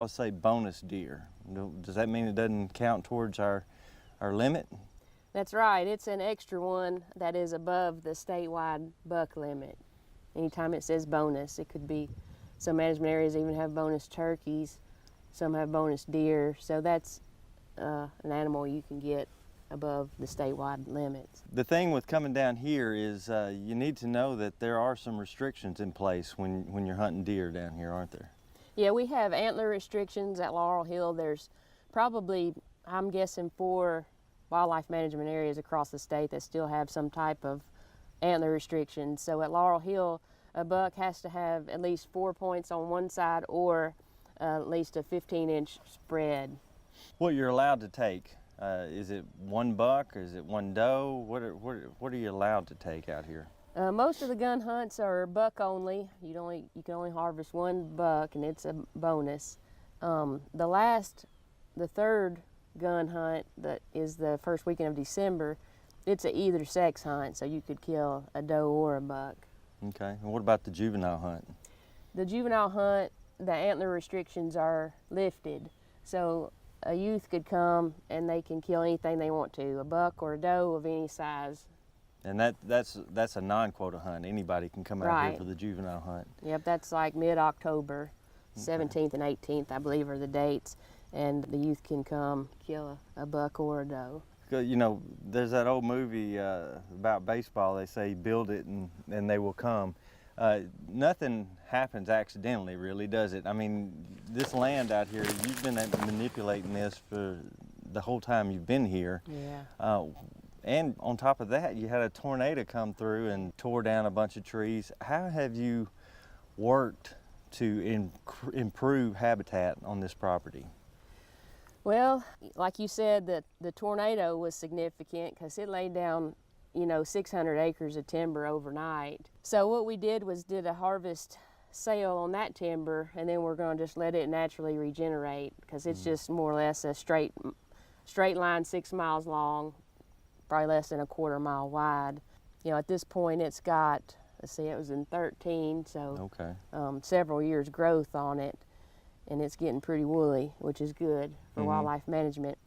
Let's say bonus deer. Does that mean it doesn't count towards our limit? That's right. It's an extra one that is above the statewide buck limit. Anytime it says bonus, it could be, some management areas even have bonus turkeys, some have bonus deer, so that's an animal you can get above the statewide limits. The thing with coming down here is you need to know that there are some restrictions in place when you're hunting deer down here, aren't there? Yeah, we have antler restrictions at Laurel Hill. There's probably, I'm guessing, 4 wildlife management areas across the state that still have some type of antler restrictions. So at Laurel Hill, a buck has to have at least 4 points on one side or at least a 15-inch spread. What you're allowed to take, is it one buck or is it one doe? What are you allowed to take out here? Most of the gun hunts are buck only. You can only harvest one buck, and it's a bonus. The third gun hunt, that is the first weekend of December, it's a either sex hunt, so you could kill a doe or a buck. Okay, and what about the juvenile hunt? The juvenile hunt, the antler restrictions are lifted, so a youth could come and they can kill anything they want to, a buck or a doe of any size. And that's a non-quota hunt. Anybody can come out here for the juvenile hunt. Yep, that's like mid-October, 17th and 18th, I believe, are the dates, and the youth can come kill a buck or a doe. You know, there's that old movie about baseball. They say build it and they will come. Nothing happens accidentally, really, does it? I mean, this land out here, you've been manipulating this for the whole time you've been here. Yeah. And on top of that, you had a tornado come through and tore down a bunch of trees. How have you worked to improve habitat on this property? Well, like you said, the tornado was significant because it laid down, 600 acres of timber overnight. So what we did was did a harvest sale on that timber, and then we're going to just let it naturally regenerate because it's just more or less a straight line, 6 miles long, probably less than a quarter mile wide. At this point it's got, let's see, it was in 13, so okay. Several years growth on it, and it's getting pretty woolly, which is good for wildlife management.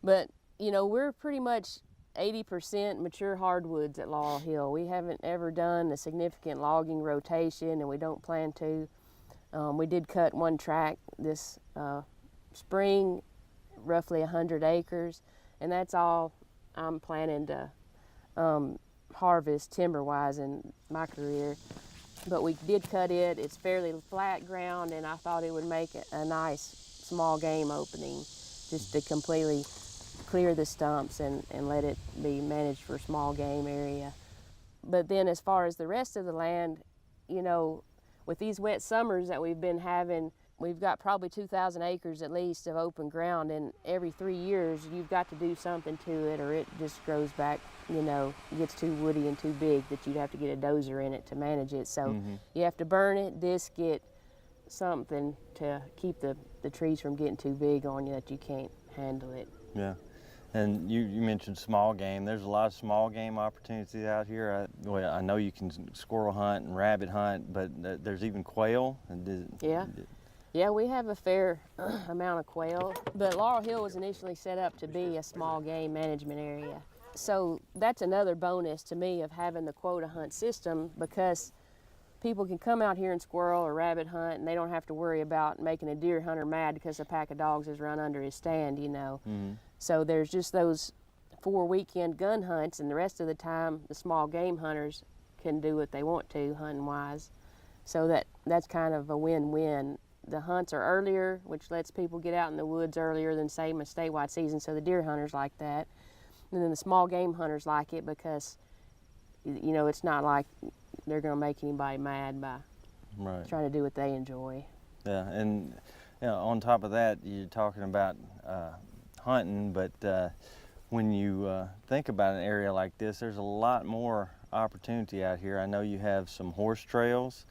But, we're pretty much 80% mature hardwoods at Laurel Hill. We haven't ever done a significant logging rotation, and we don't plan to. We did cut one tract this spring, roughly 100 acres, and that's all I'm planning to harvest timber-wise in my career. But we did cut it. It's fairly flat ground, and I thought it would make a nice small game opening just to completely clear the stumps and let it be managed for small game area. But then as far as the rest of the land, with these wet summers that we've been having, we've got probably 2,000 acres at least of open ground, and every 3 years you've got to do something to it or it just grows back, gets too woody and too big that you'd have to get a dozer in it to manage it. So you have to burn it, disc it, something to keep the trees from getting too big on you that you can't handle it. Yeah. And you mentioned small game. There's a lot of small game opportunities out here. I know you can squirrel hunt and rabbit hunt, but there's even quail. Yeah, we have a fair amount of quail, but Laurel Hill was initially set up to be a small game management area. So that's another bonus to me of having the quota hunt system, because people can come out here and squirrel or rabbit hunt, and they don't have to worry about making a deer hunter mad because a pack of dogs has run under his stand, So there's just those 4 weekend gun hunts, and the rest of the time the small game hunters can do what they want to hunting-wise. So that's kind of a win-win. The hunts are earlier, which lets people get out in the woods earlier than, say, my statewide season, so the deer hunters like that. And then the small game hunters like it because, it's not like they're going to make anybody mad by trying to do what they enjoy. Yeah, and on top of that, you're talking about hunting, but when you think about an area like this, there's a lot more opportunity out here. I know you have some horse trails.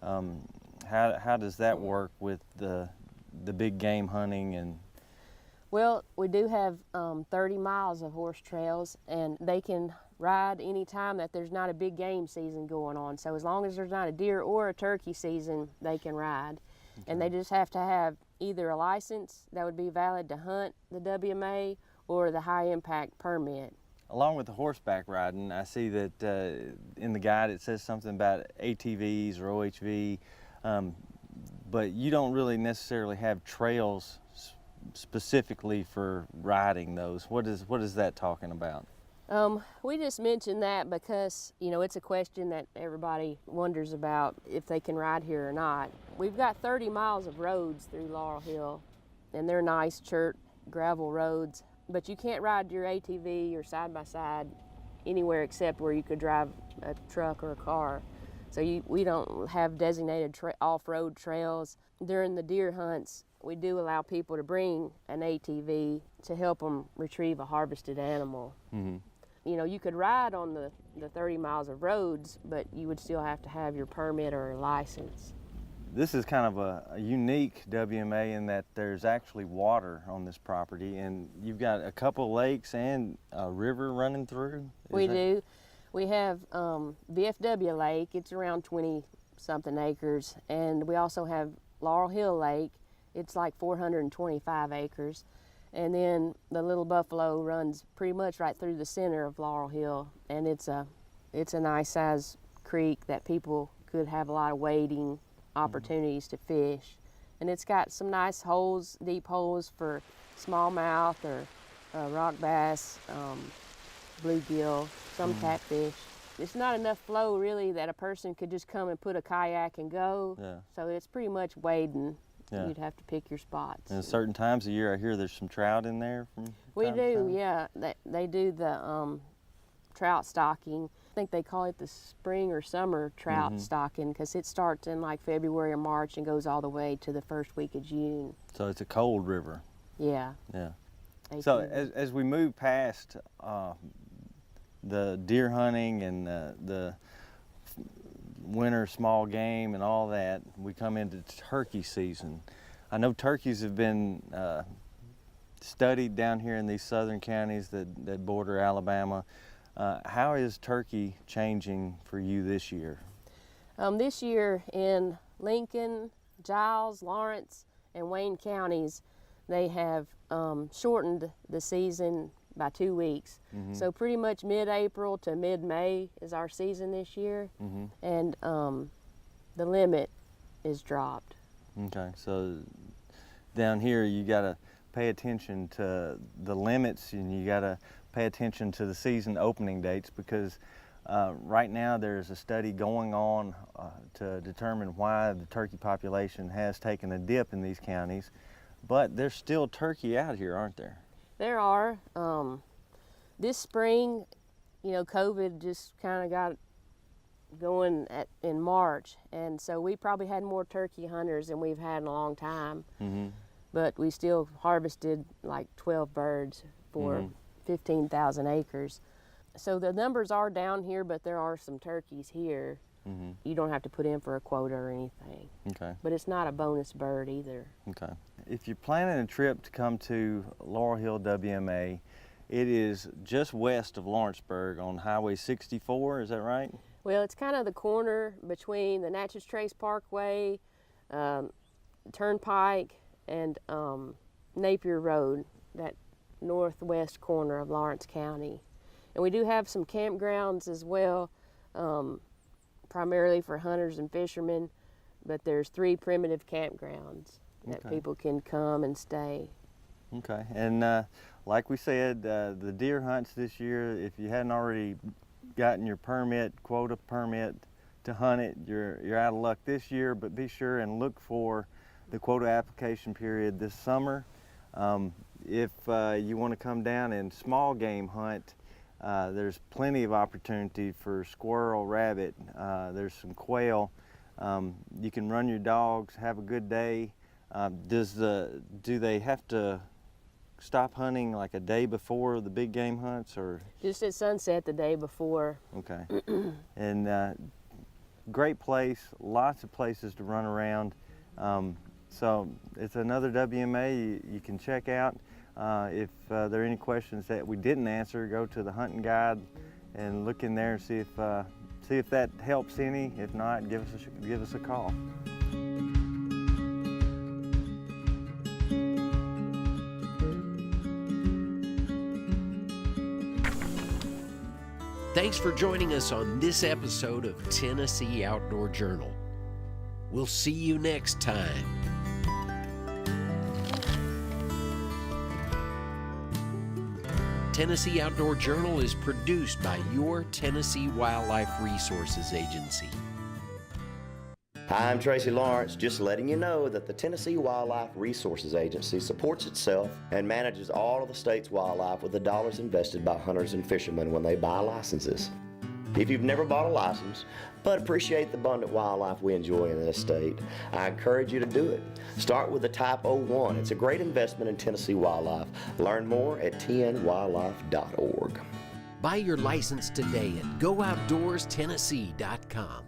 How does that work with the big game hunting? And well, we do have 30 miles of horse trails, and they can ride any time that there's not a big game season going on. So as long as there's not a deer or a turkey season, they can ride. And they just have to have either a license that would be valid to hunt the WMA or the high impact permit. Along with the horseback riding, I see that in the guide it says something about ATVs or OHV, but you don't really necessarily have trails specifically for riding those. What is that talking about? We just mentioned that because, you know, it's a question that everybody wonders about if they can ride here or not. We've got 30 miles of roads through Laurel Hill, and they're nice chert gravel roads, but you can't ride your ATV or side-by-side anywhere except where you could drive a truck or a car. So we don't have designated off-road trails. During the deer hunts, we do allow people to bring an ATV to help them retrieve a harvested animal. Mm-hmm. You know, you could ride on the 30 miles of roads, but you would still have to have your permit or a license. This is kind of a unique WMA in that there's actually water on this property, and you've got a couple lakes and a river running through. We do. We have VFW Lake. It's around 20-something acres, and we also have Laurel Hill Lake. It's like 425 acres. And then the Little Buffalo runs pretty much right through the center of Laurel Hill, and it's a nice size creek that people could have a lot of wading opportunities to fish. And it's got some nice holes, deep holes for smallmouth or rock bass, bluegill, some catfish. It's not enough flow really that a person could just come and put a kayak and go. Yeah. So it's pretty much wading. Yeah. You'd have to pick your spots. And certain times of year, I hear there's some trout in there. We do, yeah. They do the trout stocking. I think they call it the spring or summer trout stocking because it starts in like February or March and goes all the way to the first week of June. So it's a cold river. Yeah. Yeah. 18. So as we move past the deer hunting and the winter small game and all that, we come into turkey season. I know turkeys have been studied down here in these southern counties that border Alabama. How is turkey changing for you this year? This year in Lincoln, Giles, Lawrence, and Wayne counties, they have shortened the season by 2 weeks. So pretty much mid-April to mid-May is our season this year, and the limit is dropped. Okay, so down here you got to pay attention to the limits, and you got to pay attention to the season opening dates, because right now there's a study going on to determine why the turkey population has taken a dip in these counties, but there's still turkey out here, aren't there? There are. This spring, you know, COVID just kind of got going in March, and so we probably had more turkey hunters than we've had in a long time. But we still harvested like 12 birds for 15,000 acres. So the numbers are down here, but there are some turkeys here. You don't have to put in for a quota or anything. Okay. But it's not a bonus bird either. Okay. If you're planning a trip to come to Laurel Hill WMA, it is just west of Lawrenceburg on Highway 64, is that right? Well, it's kind of the corner between the Natchez Trace Parkway, Turnpike, and Napier Road, that northwest corner of Lawrence County. And we do have some campgrounds as well, primarily for hunters and fishermen, but there's 3 primitive campgrounds that people can come and stay. Okay, and like we said, the deer hunts this year, if you hadn't already gotten your quota permit to hunt it, you're out of luck this year, but be sure and look for the quota application period this summer. If you want to come down and small game hunt, there's plenty of opportunity for squirrel, rabbit, there's some quail. You can run your dogs, have a good day. Do they have to stop hunting like a day before the big game hunts, or? Just at sunset the day before. Okay. And great place, lots of places to run around. So it's another WMA you can check out. If there are any questions that we didn't answer, go to the hunting guide and look in there and see if that helps any. If not, give us a call. Thanks for joining us on this episode of Tennessee Outdoor Journal. We'll see you next time. Tennessee Outdoor Journal is produced by your Tennessee Wildlife Resources Agency. Hi, I'm Tracy Lawrence, just letting you know that the Tennessee Wildlife Resources Agency supports itself and manages all of the state's wildlife with the dollars invested by hunters and fishermen when they buy licenses. If you've never bought a license, but appreciate the abundant wildlife we enjoy in this state, I encourage you to do it. Start with the Type 01. It's a great investment in Tennessee wildlife. Learn more at tnwildlife.org. Buy your license today at GoOutdoorsTennessee.com.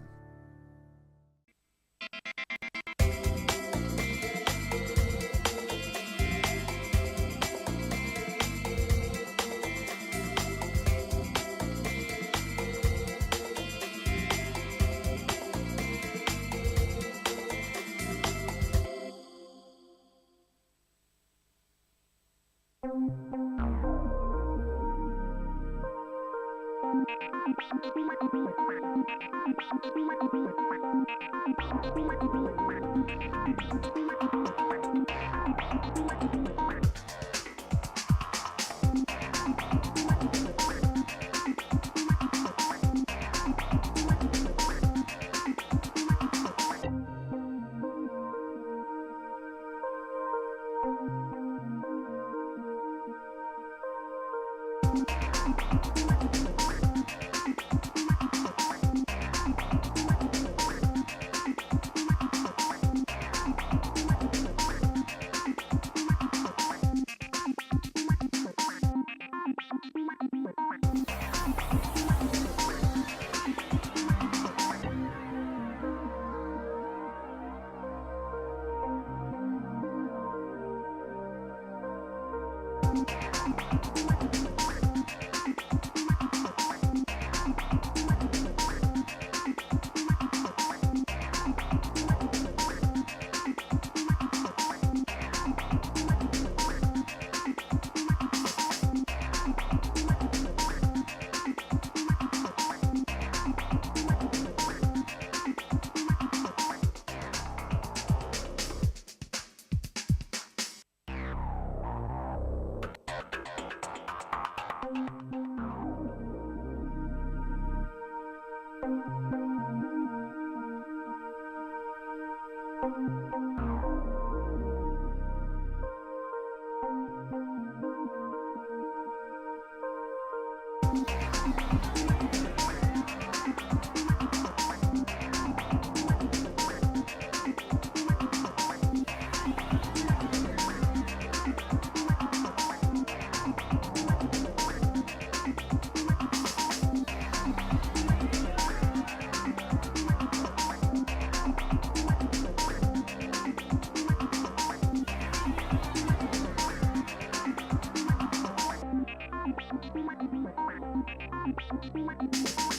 Thank you.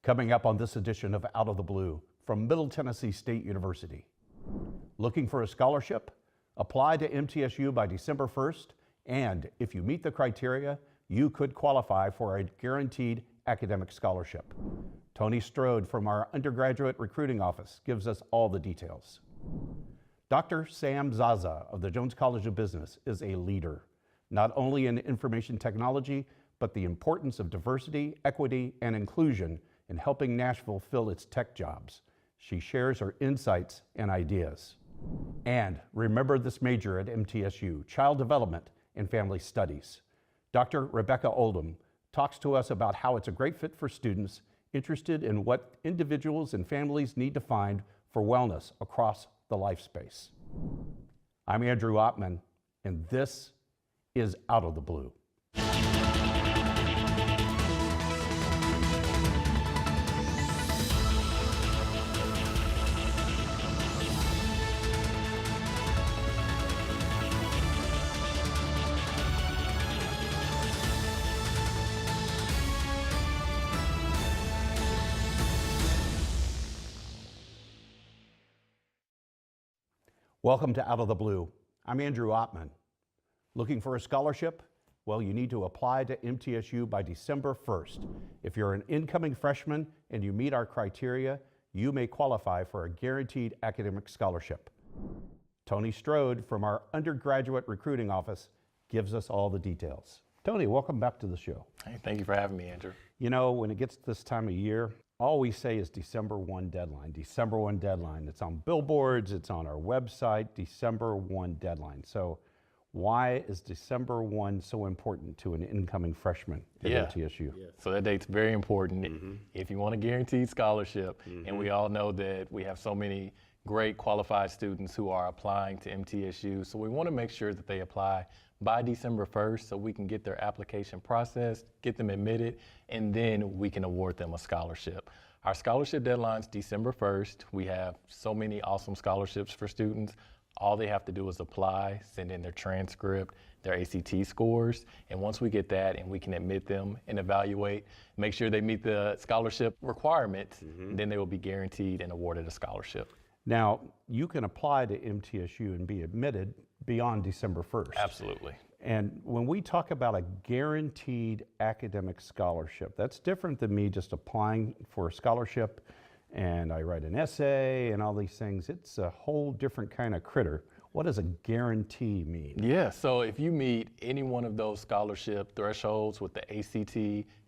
Coming up on this edition of Out of the Blue from Middle Tennessee State University. Looking for a scholarship? Apply to MTSU by December 1st, and if you meet the criteria, you could qualify for a guaranteed academic scholarship. Tony Strode from our undergraduate recruiting office gives us all the details. Dr. Sam Zaza of the Jones College of Business is a leader, not only in information technology, but the importance of diversity, equity, and inclusion in helping Nashville fill its tech jobs. She shares her insights and ideas. And remember this major at MTSU, Child Development and Family Studies. Dr. Rebecca Oldham talks to us about how it's a great fit for students interested in what individuals and families need to find for wellness across the life space. I'm Andrew Ottman, and this is Out of the Blue. Welcome to Out of the Blue. I'm Andrew Ottman. Looking for a scholarship? Well, you need to apply to MTSU by December 1st. If you're an incoming freshman and you meet our criteria, you may qualify for a guaranteed academic scholarship. Tony Strode from our undergraduate recruiting office gives us all the details. Tony, welcome back to the show. Hey, thank you for having me, Andrew. You know, when it gets this time of year, all we say is December 1 deadline, December 1 deadline. It's on billboards, it's on our website, December 1 deadline. So why is December 1 so important to an incoming freshman at MTSU? Yeah. So that date's very important if you want a guaranteed scholarship. And we all know that we have so many great qualified students who are applying to MTSU. So we want to make sure that they apply by December 1st so we can get their application processed, get them admitted, and then we can award them a scholarship. Our scholarship deadline's December 1st. We have so many awesome scholarships for students. All they have to do is apply, send in their transcript, their ACT scores, and once we get that and we can admit them and evaluate, make sure they meet the scholarship requirements, then they will be guaranteed and awarded a scholarship. Now, you can apply to MTSU and be admitted beyond December 1st. Absolutely. And when we talk about a guaranteed academic scholarship, that's different than me just applying for a scholarship and I write an essay and all these things. It's a whole different kind of critter. What does a guarantee mean? Yeah, so if you meet any one of those scholarship thresholds with the ACT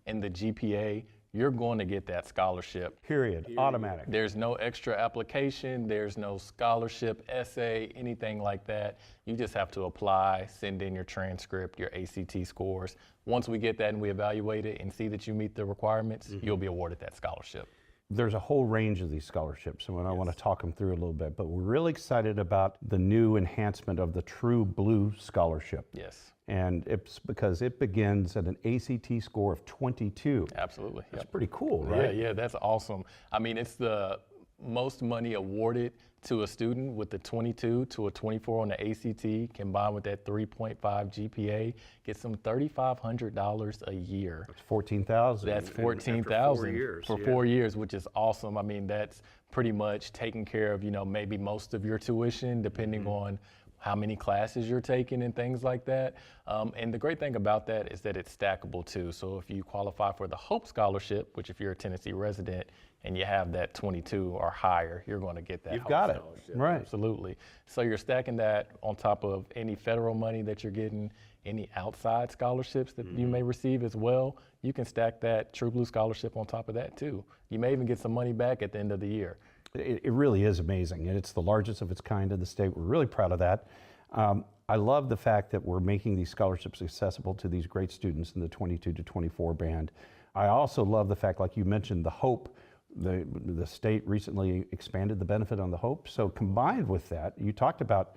and the GPA, you're going to get that scholarship. Period. Automatic. There's no extra application, there's no scholarship essay, anything like that. You just have to apply, send in your transcript, your ACT scores. Once we get that and we evaluate it and see that you meet the requirements, you'll be awarded that scholarship. There's a whole range of these scholarships, and I want to talk them through a little bit, but we're really excited about the new enhancement of the True Blue Scholarship. Yes. And it's because it begins at an ACT score of 22. Absolutely. That's pretty cool, right? Yeah, that's awesome. I mean, it's the most money awarded to a student with the 22 to a 24 on the ACT, combined with that 3.5 GPA, gets them $3,500 a year. That's $14,000. That's $14,000 for 4 years, which is awesome. I mean, that's pretty much taking care of, maybe most of your tuition, depending on how many classes you're taking and things like that. And the great thing about that is that it's stackable too. So if you qualify for the Hope Scholarship, which if you're a Tennessee resident and you have that 22 or higher, you're going to get that Hope Scholarship. Right. Absolutely. So you're stacking that on top of any federal money that you're getting, any outside scholarships that you may receive as well. You can stack that True Blue Scholarship on top of that too. You may even get some money back at the end of the year. It really is amazing, and it's the largest of its kind in the state. We're really proud of that. I love the fact that we're making these scholarships accessible to these great students in the 22 to 24 band. I also love the fact, like you mentioned, the Hope. The state recently expanded the benefit on the Hope. So combined with that, you talked about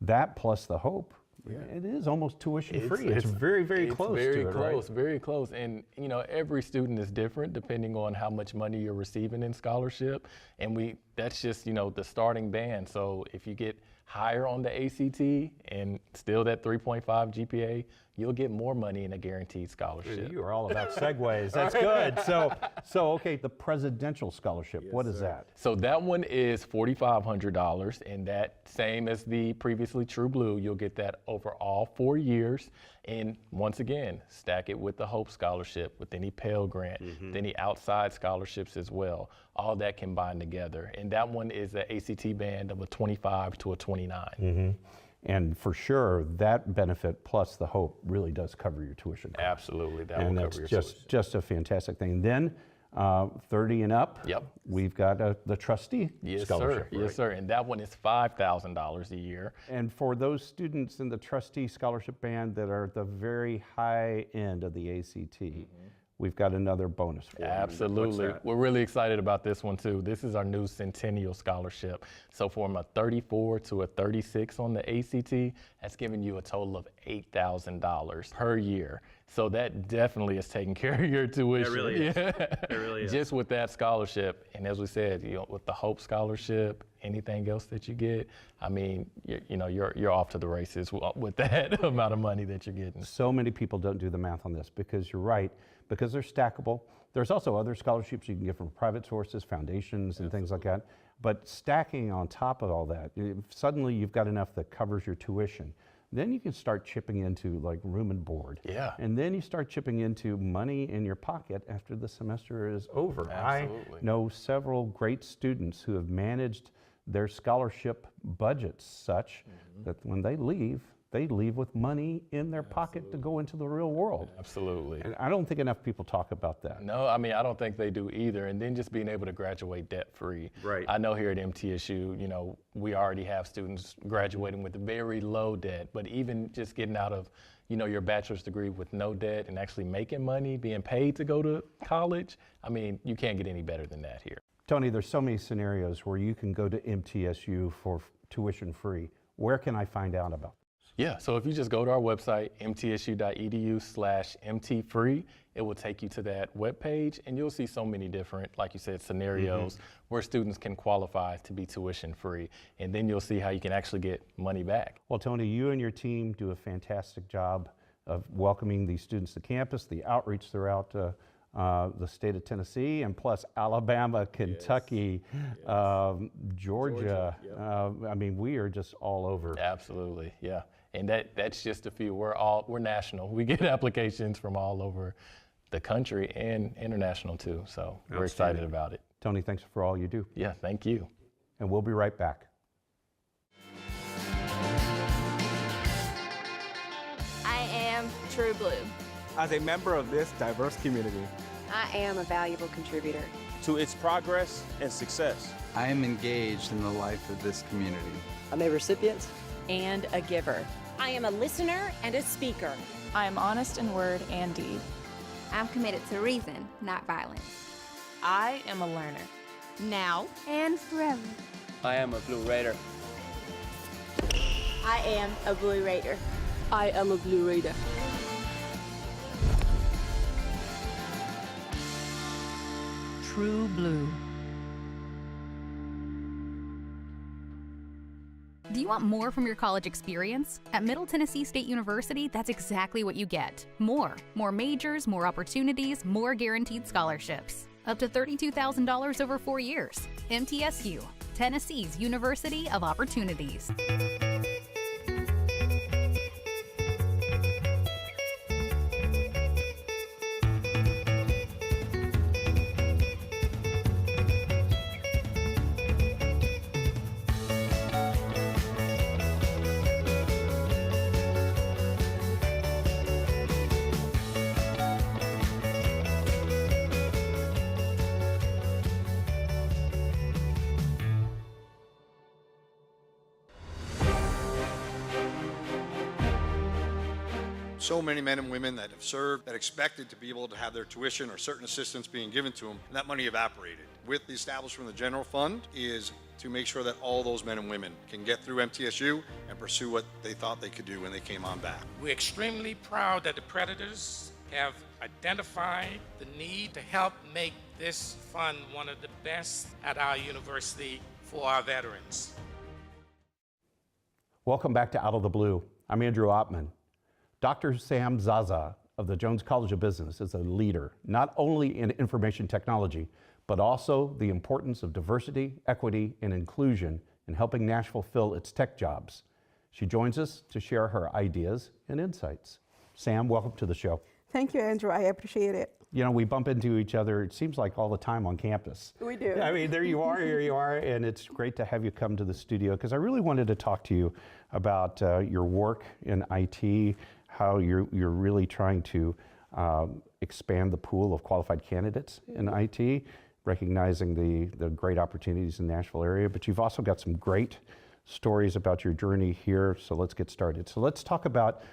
that plus the Hope. Yeah. It is almost tuition free. It's very, very close to it, right? Very close. And every student is different depending on how much money you're receiving in scholarship. And that's just, the starting band. So if you get higher on the ACT and still that 3.5 GPA, you'll get more money in a guaranteed scholarship. You are all about segues. That's good. So okay, the presidential scholarship, what is that? So that one is $4,500, and that same as the previously True Blue, you'll get that over all 4 years. And once again, stack it with the Hope Scholarship, with any Pell Grant, with any outside scholarships as well. All that combined together. And that one is an ACT band of a 25 to a 29. And for sure, that benefit plus the Hope really does cover your tuition costs. Absolutely, that And will that's cover your tuition. just a fantastic thing. Then 30 and up, Yep. we've got the trustee scholarship. Yes, right? sir. And that one is $5,000 a year. And for those students in the trustee scholarship band that are at the very high end of the ACT, we've got another bonus for them. Absolutely. What's that? We're really excited about this one too. This is our new Centennial Scholarship. So from a 34 to a 36 on the ACT, that's giving you a total of $8,000 per year. So that definitely is taking care of your tuition. It really is. It really is. Just with that scholarship, and as we said, with the Hope Scholarship, anything else that you get, I mean, you're off to the races with that amount of money that you're getting. So many people don't do the math on this because you're right, because they're stackable. There's also other scholarships you can get from private sources, foundations, and things like that. But stacking on top of all that, suddenly you've got enough that covers your tuition. Then you can start chipping into like room and board. Yeah. And then you start chipping into money in your pocket after the semester is over. Absolutely. I know several great students who have managed their scholarship budgets such that when they leave with money in their pocket to go into the real world. Absolutely. And I don't think enough people talk about that. No, I mean, I don't think they do either. And then just being able to graduate debt-free. Right. I know here at MTSU, we already have students graduating with very low debt, but even just getting out of, your bachelor's degree with no debt and actually making money, being paid to go to college, I mean, you can't get any better than that here. Tony, there's so many scenarios where you can go to MTSU for tuition free. Where can I find out about this? Yeah, so if you just go to our website, mtsu.edu/mtfree, it will take you to that webpage, and you'll see so many different, like you said, scenarios where students can qualify to be tuition free. And then you'll see how you can actually get money back. Well, Tony, you and your team do a fantastic job of welcoming these students to campus, the outreach throughout the state of Tennessee, and plus Alabama, Kentucky, Georgia. I mean, we are just all over. Absolutely, yeah. And that's just a few. We're national. We get applications from all over the country and international too. So we're excited about it. Tony, thanks for all you do. Yeah, thank you. And we'll be right back. I am True Blue. As a member of this diverse community, I am a valuable contributor to its progress and success. I am engaged in the life of this community. I'm a recipient and a giver. I am a listener and a speaker. I am honest in word and deed. I'm committed to reason, not violence. I am a learner. Now and forever. I am a Blue Raider. I am a Blue Raider. I am a Blue Raider. True Blue. Do you want more from your college experience? At Middle Tennessee State University, that's exactly what you get. More majors, more opportunities, more guaranteed scholarships. Up to $32,000 over 4 years. MTSU, Tennessee's University of Opportunities. So many men and women that have served that expected to be able to have their tuition or certain assistance being given to them, and that money evaporated. With the establishment of the general fund is to make sure that all those men and women can get through MTSU and pursue what they thought they could do when they came on back. We're extremely proud that the Predators have identified the need to help make this fund one of the best at our university for our veterans. Welcome back to Out of the Blue. I'm Andrew Ottman. Dr. Sam Zaza of the Jones College of Business is a leader, not only in information technology, but also the importance of diversity, equity, and inclusion in helping Nashville fill its tech jobs. She joins us to share her ideas and insights. Sam, welcome to the show. Thank you, Andrew. I appreciate it. You know, we bump into each other, it seems like all the time on campus. We do. I mean, there you are, here you are, and it's great to have you come to the studio because I really wanted to talk to you about your work in IT, how you're really trying to expand the pool of qualified candidates in IT, recognizing the great opportunities in the Nashville area, but you've also got some great stories about your journey here, so let's get started. So let's talk about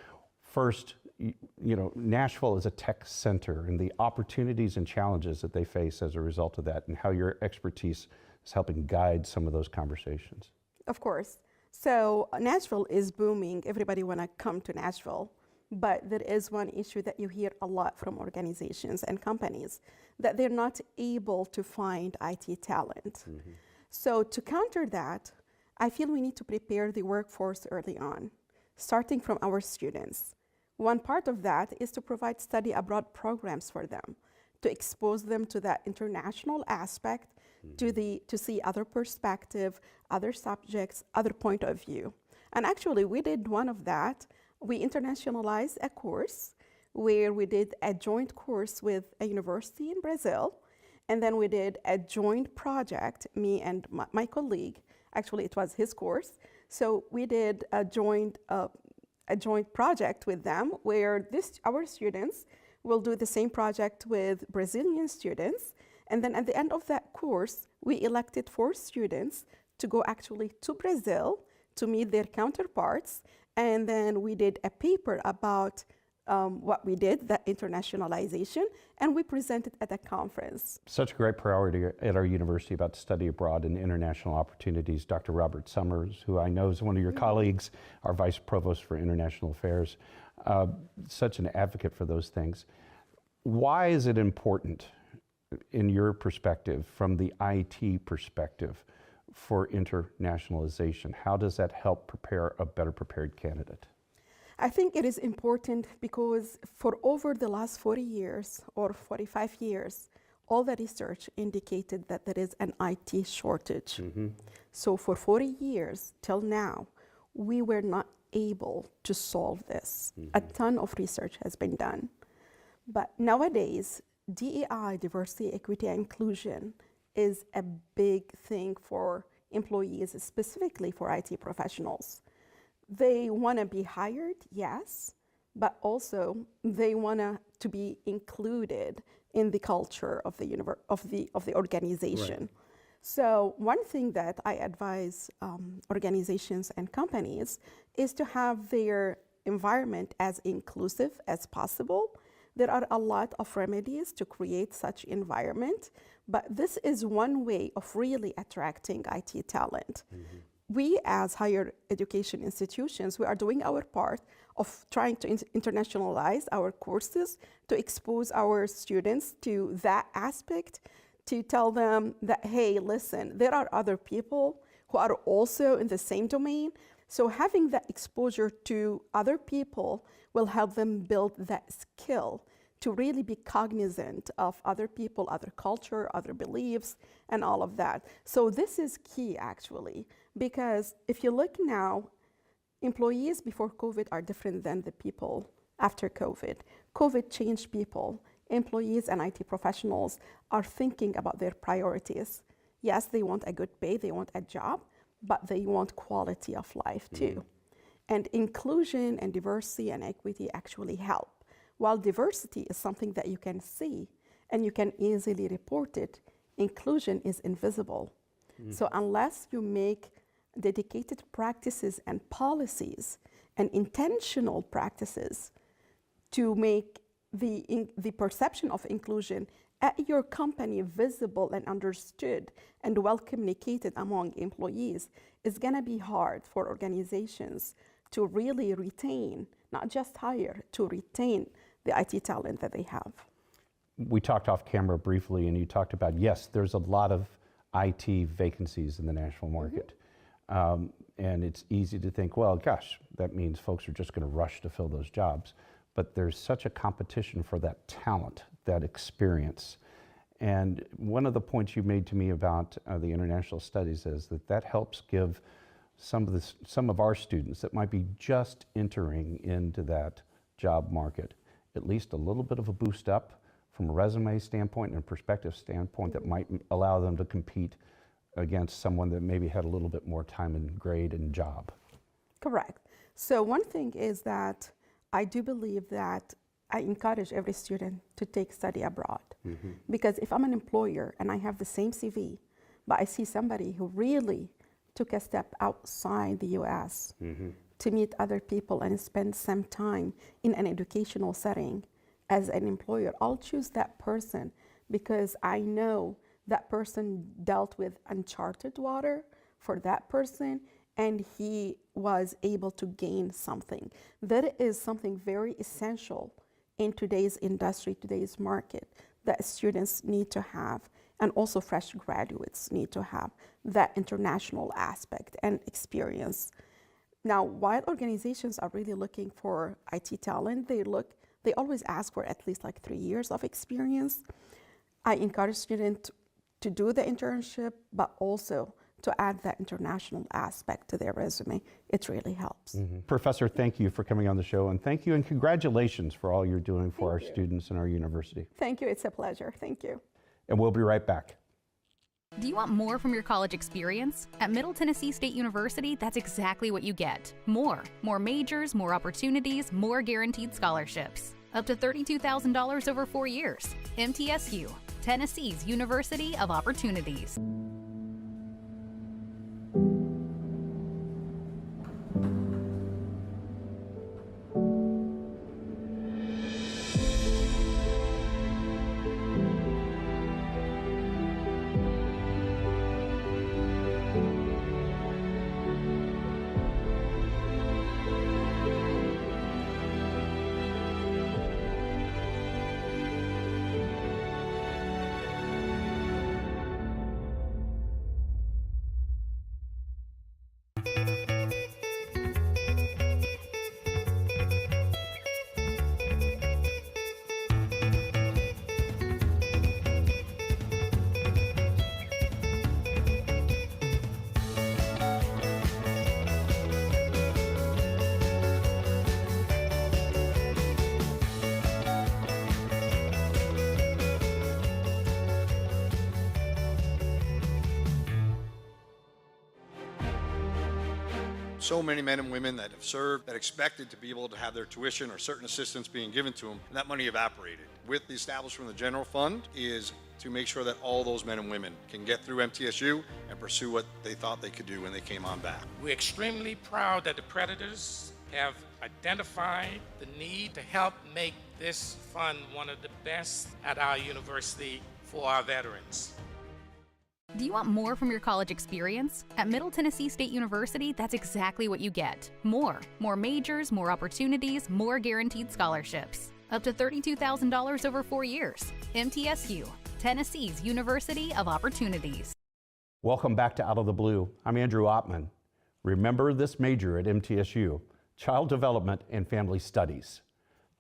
first, you know, Nashville is a tech center and the opportunities and challenges that they face as a result of that and how your expertise is helping guide some of those conversations. Of course. So Nashville is booming. Everybody want to come to Nashville. But there is one issue that you hear a lot from organizations and companies, that they're not able to find IT talent. Mm-hmm. So to counter that, I feel we need to prepare the workforce early on, starting from our students. One part of that is to provide study abroad programs for them, to expose them to that international aspect, to see other perspective, other subjects, other point of view. And actually, we did one of that. We internationalized a course where we did a joint course with a university in Brazil, and then we did a joint project, me and my colleague. Actually, it was his course. So we did a joint project with them where our students will do the same project with Brazilian students. And then at the end of that course, we elected 4 students to go actually to Brazil to meet their counterparts. And then we did a paper about what we did, that internationalization, and we presented at a conference. Such a great priority at our university about study abroad and international opportunities. Dr. Robert Summers, who I know is one of your colleagues, our Vice Provost for International Affairs, such an advocate for those things. Why is it important, in your perspective, from the IT perspective, for internationalization? How does that help prepare a better prepared candidate? I think it is important because for over the last 40 years or 45 years, all the research indicated that there is an IT shortage. Mm-hmm. So for 40 years till now, we were not able to solve this. Mm-hmm. A ton of research has been done. But nowadays, DEI, diversity, equity, and inclusion, is a big thing for employees, specifically for IT professionals. They want to be hired, yes, but also they want to be included in the culture of the organization. Right. So one thing that I advise organizations and companies is to have their environment as inclusive as possible. There are a lot of remedies to create such environment, but this is one way of really attracting IT talent. Mm-hmm. We as higher education institutions, we are doing our part of trying to internationalize our courses, to expose our students to that aspect, to tell them that, hey, listen, there are other people who are also in the same domain. So having that exposure to other people will help them build that skill to really be cognizant of other people, other culture, other beliefs, and all of that. So this is key, actually, because if you look now, employees before COVID are different than the people after COVID. COVID changed people. Employees and IT professionals are thinking about their priorities. Yes, they want a good pay, they want a job, but they want quality of life too. And inclusion and diversity and equity actually help. While diversity is something that you can see and you can easily report it, inclusion is invisible. So unless you make dedicated practices and policies and intentional practices to make the perception of inclusion at your company visible and understood and well communicated among employees, it's gonna be hard for organizations to really retain, not just hire, to retain the IT talent that they have. We talked off camera briefly, and you talked about, yes, there's a lot of IT vacancies in the national market. And it's easy to think, well, gosh, that means folks are just going to rush to fill those jobs. But there's such a competition for that talent, that experience. And one of the points you made to me about the international studies is that that helps give some of our students that might be just entering into that job market at least a little bit of a boost up from a resume standpoint and a perspective standpoint that might allow them to compete against someone that maybe had a little bit more time and grade and job. Correct. So one thing is that I do believe that I encourage every student to take study abroad. Because if I'm an employer and I have the same CV, but I see somebody who really took a step outside the US to meet other people and spend some time in an educational setting as an employer, I'll choose that person because I know that person dealt with uncharted water for that person and he was able to gain something. That is something very essential in today's industry, today's market, that students need to have, and also fresh graduates need to have that international aspect and experience. Now, while organizations are really looking for IT talent, they always ask for at least like 3 years of experience. I encourage students to do the internship, but also to add that international aspect to their resume. It really helps. Professor, thank you for coming on the show, and thank you and congratulations for all you're doing for our students and our university. Thank you, it's a pleasure, thank you. And we'll be right back. Do you want more from your college experience? At Middle Tennessee State University, that's exactly what you get. More majors, more opportunities, more guaranteed scholarships. Up to $32,000 over 4 years. MTSU, Tennessee's University of Opportunities. So many men and women that have served that expected to be able to have their tuition or certain assistance being given to them, and that money evaporated. With the establishment of the general fund is to make sure that all those men and women can get through MTSU and pursue what they thought they could do when they came on back. We're extremely proud that the Predators have identified the need to help make this fund one of the best at our university for our veterans. Do you want more from your college experience? At Middle Tennessee State University, that's exactly what you get. More majors, more opportunities, more guaranteed scholarships. Up to $32,000 over 4 years. MTSU, Tennessee's University of Opportunities. Welcome back to Out of the Blue. I'm Andrew Ottman. Remember this major at MTSU, Child Development and Family Studies.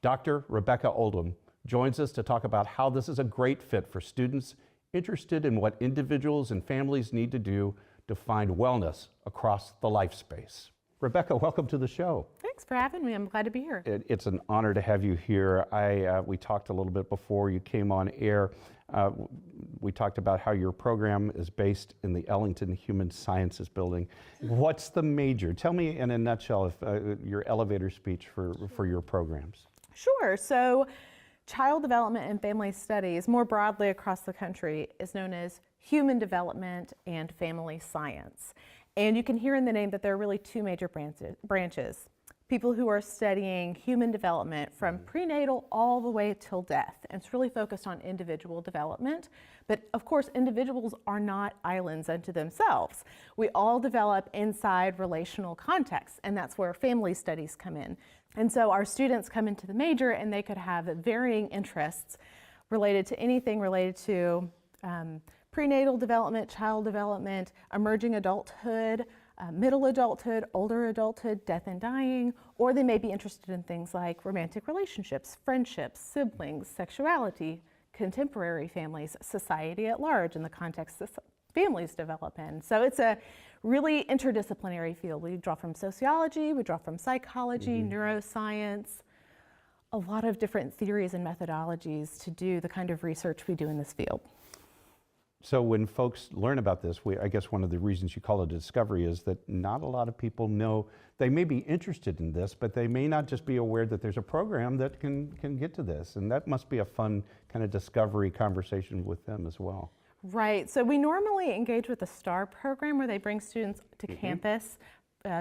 Dr. Rebecca Oldham joins us to talk about how this is a great fit for students interested in what individuals and families need to do to find wellness across the life space. Rebecca, welcome to the show. Thanks for having me. I'm glad to be here. It's an honor to have you here. We talked a little bit before you came on air. We talked about how your program is based in the Ellington Human Sciences Building. What's the major? Tell me in a nutshell your elevator speech for your programs. Sure. So Child Development and Family Studies, more broadly across the country, is known as Human Development and Family Science. And you can hear in the name that there are really two major branches. People who are studying human development from prenatal all the way till death. And it's really focused on individual development. But of course, individuals are not islands unto themselves. We all develop inside relational contexts, and that's where family studies come in. And so our students come into the major and they could have varying interests related to anything related to prenatal development, child development, emerging adulthood, middle adulthood, older adulthood, death and dying, or they may be interested in things like romantic relationships, friendships, siblings, sexuality, contemporary families, society at large in the context that families develop in. So it's a really interdisciplinary field. We draw from sociology, we draw from psychology, neuroscience, a lot of different theories and methodologies to do the kind of research we do in this field. So when folks learn about this, I guess one of the reasons you call it a discovery is that not a lot of people know. They may be interested in this, but they may not just be aware that there's a program that can get to this. And that must be a fun kind of discovery conversation with them as well. Right, so we normally engage with the STAR program where they bring students to campus,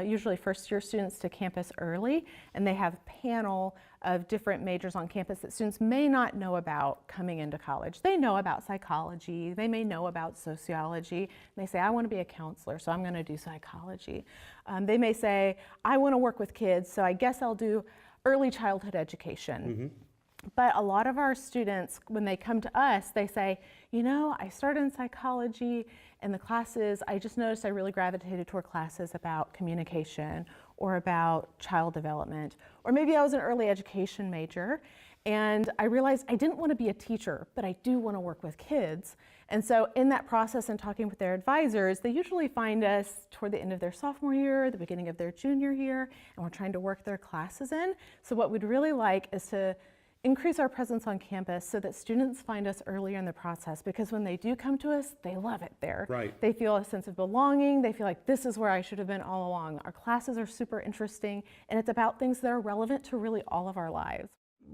usually first-year students to campus early, and they have a panel of different majors on campus that students may not know about coming into college. They know about psychology, they may know about sociology, and they say, I want to be a counselor, so I'm going to do psychology. They may say, I want to work with kids, so I guess I'll do early childhood education. But a lot of our students, when they come to us, they say, you know, I started in psychology and the classes, I just noticed I really gravitated toward classes about communication or about child development. Or maybe I was an early education major and I realized I didn't want to be a teacher, but I do want to work with kids. And so in that process and talking with their advisors, they usually find us toward the end of their sophomore year, the beginning of their junior year, and we're trying to work their classes in. So what we'd really like is to increase our presence on campus so that students find us earlier in the process, because when they do come to us, they love it there. Right. They feel a sense of belonging. They feel like this is where I should have been all along. Our classes are super interesting, and it's about things that are relevant to really all of our lives.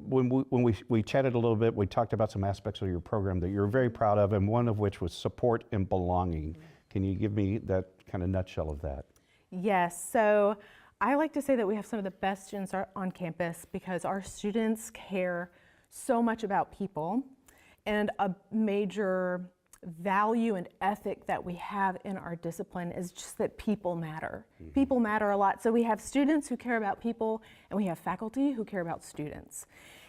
When we chatted a little bit, we talked about some aspects of your program that you're very proud of, and one of which was support and belonging. Can you give me that kind of nutshell of that? Yes, so I like to say that we have some of the best students on campus because our students care so much about people, and a major value and ethic that we have in our discipline is just that people matter. People matter a lot. So we have students who care about people and we have faculty who care about students.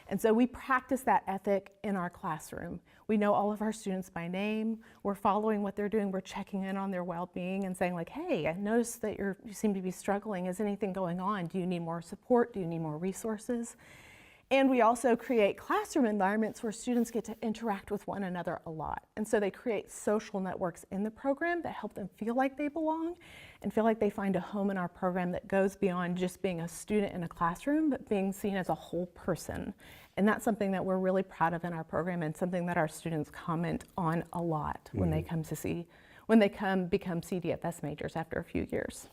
And so we practice that ethic in our classroom. We know all of our students by name. We're following what they're doing. We're checking in on their well-being and saying like, hey, I noticed that you seem to be struggling. Is anything going on? Do you need more support? Do you need more resources? And we also create classroom environments where students get to interact with one another a lot. And so they create social networks in the program that help them feel like they belong and feel like they find a home in our program that goes beyond just being a student in a classroom, but being seen as a whole person. And that's something that we're really proud of in our program and something that our students comment on a lot when they come become CDFS majors after a few years.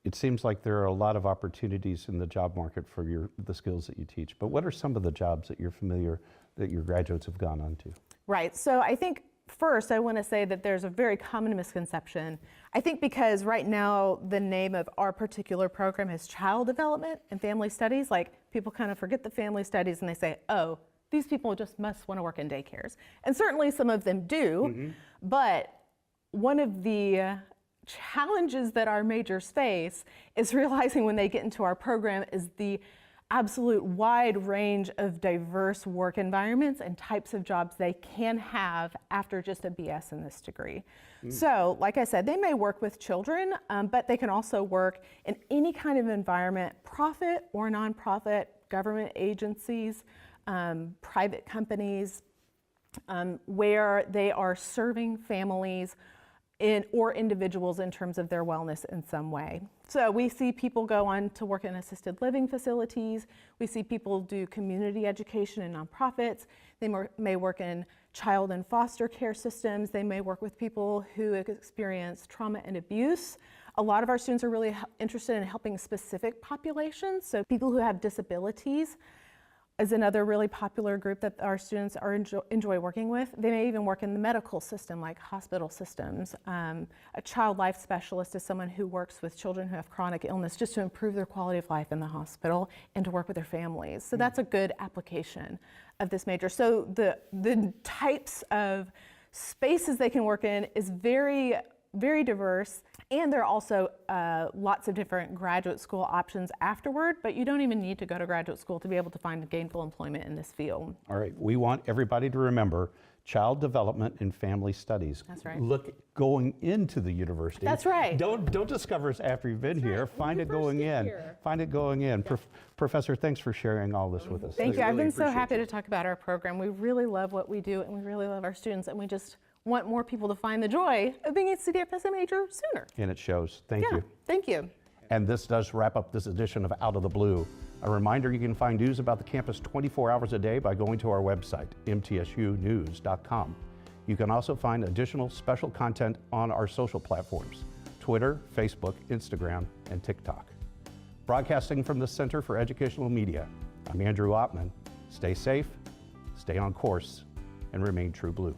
It seems like there are a lot of opportunities in the job market for the skills that you teach, but what are some of the jobs that you're familiar, that your graduates have gone on to? Right, so I think first I want to say that there's a very common misconception. I think because right now the name of our particular program is Child Development and Family Studies, like people kind of forget the family studies and they say, oh, these people just must want to work in daycares. And certainly some of them do, but one of the challenges that our majors face is realizing when they get into our program is the absolute wide range of diverse work environments and types of jobs they can have after just a BS in this degree. So, like I said, they may work with children, but they can also work in any kind of environment, profit or nonprofit, government agencies, private companies, where they are serving families or individuals in terms of their wellness in some way. So we see people go on to work in assisted living facilities. We see people do community education in nonprofits. They may work in child and foster care systems. They may work with people who experience trauma and abuse. A lot of our students are really interested in helping specific populations. So people who have disabilities is another really popular group that our students enjoy working with. They may even work in the medical system, like hospital systems. A child life specialist is someone who works with children who have chronic illness just to improve their quality of life in the hospital and to work with their families. So that's a good application of this major. So the types of spaces they can work in is very, very diverse. And there are also lots of different graduate school options afterward, but you don't even need to go to graduate school to be able to find gainful employment in this field. All right, we want everybody to remember Child Development and Family Studies. That's right. Look, going into the university. That's right. Don't discover us after you've been here. Find it going in. Find it going in. Professor, thanks for sharing all this with us. Thank you. I've been so happy to talk about our program. We really love what we do, and we really love our students, and we just want more people to find the joy of being a CDFSA major sooner. And it shows. Thank you. Thank you. And this does wrap up this edition of Out of the Blue. A reminder, you can find news about the campus 24 hours a day by going to our website, mtsunews.com. You can also find additional special content on our social platforms, Twitter, Facebook, Instagram, and TikTok. Broadcasting from the Center for Educational Media, I'm Andrew Ottman. Stay safe, stay on course, and remain true blue.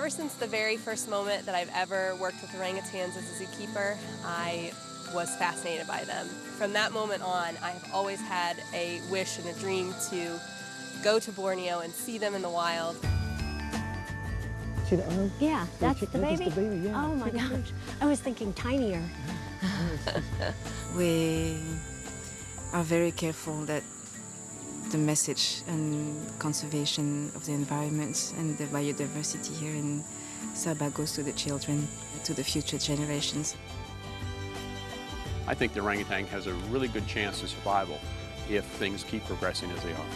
Ever since the very first moment that I've ever worked with orangutans as a zookeeper, I was fascinated by them. From that moment on, I have always had a wish and a dream to go to Borneo and see them in the wild. See the arm? Yeah, that's the baby? That's the baby, yeah. Oh my gosh, I was thinking tinier. We are very careful that the message and conservation of the environment and the biodiversity here in Sabah goes to the children, to the future generations. I think the orangutan has a really good chance of survival if things keep progressing as they are.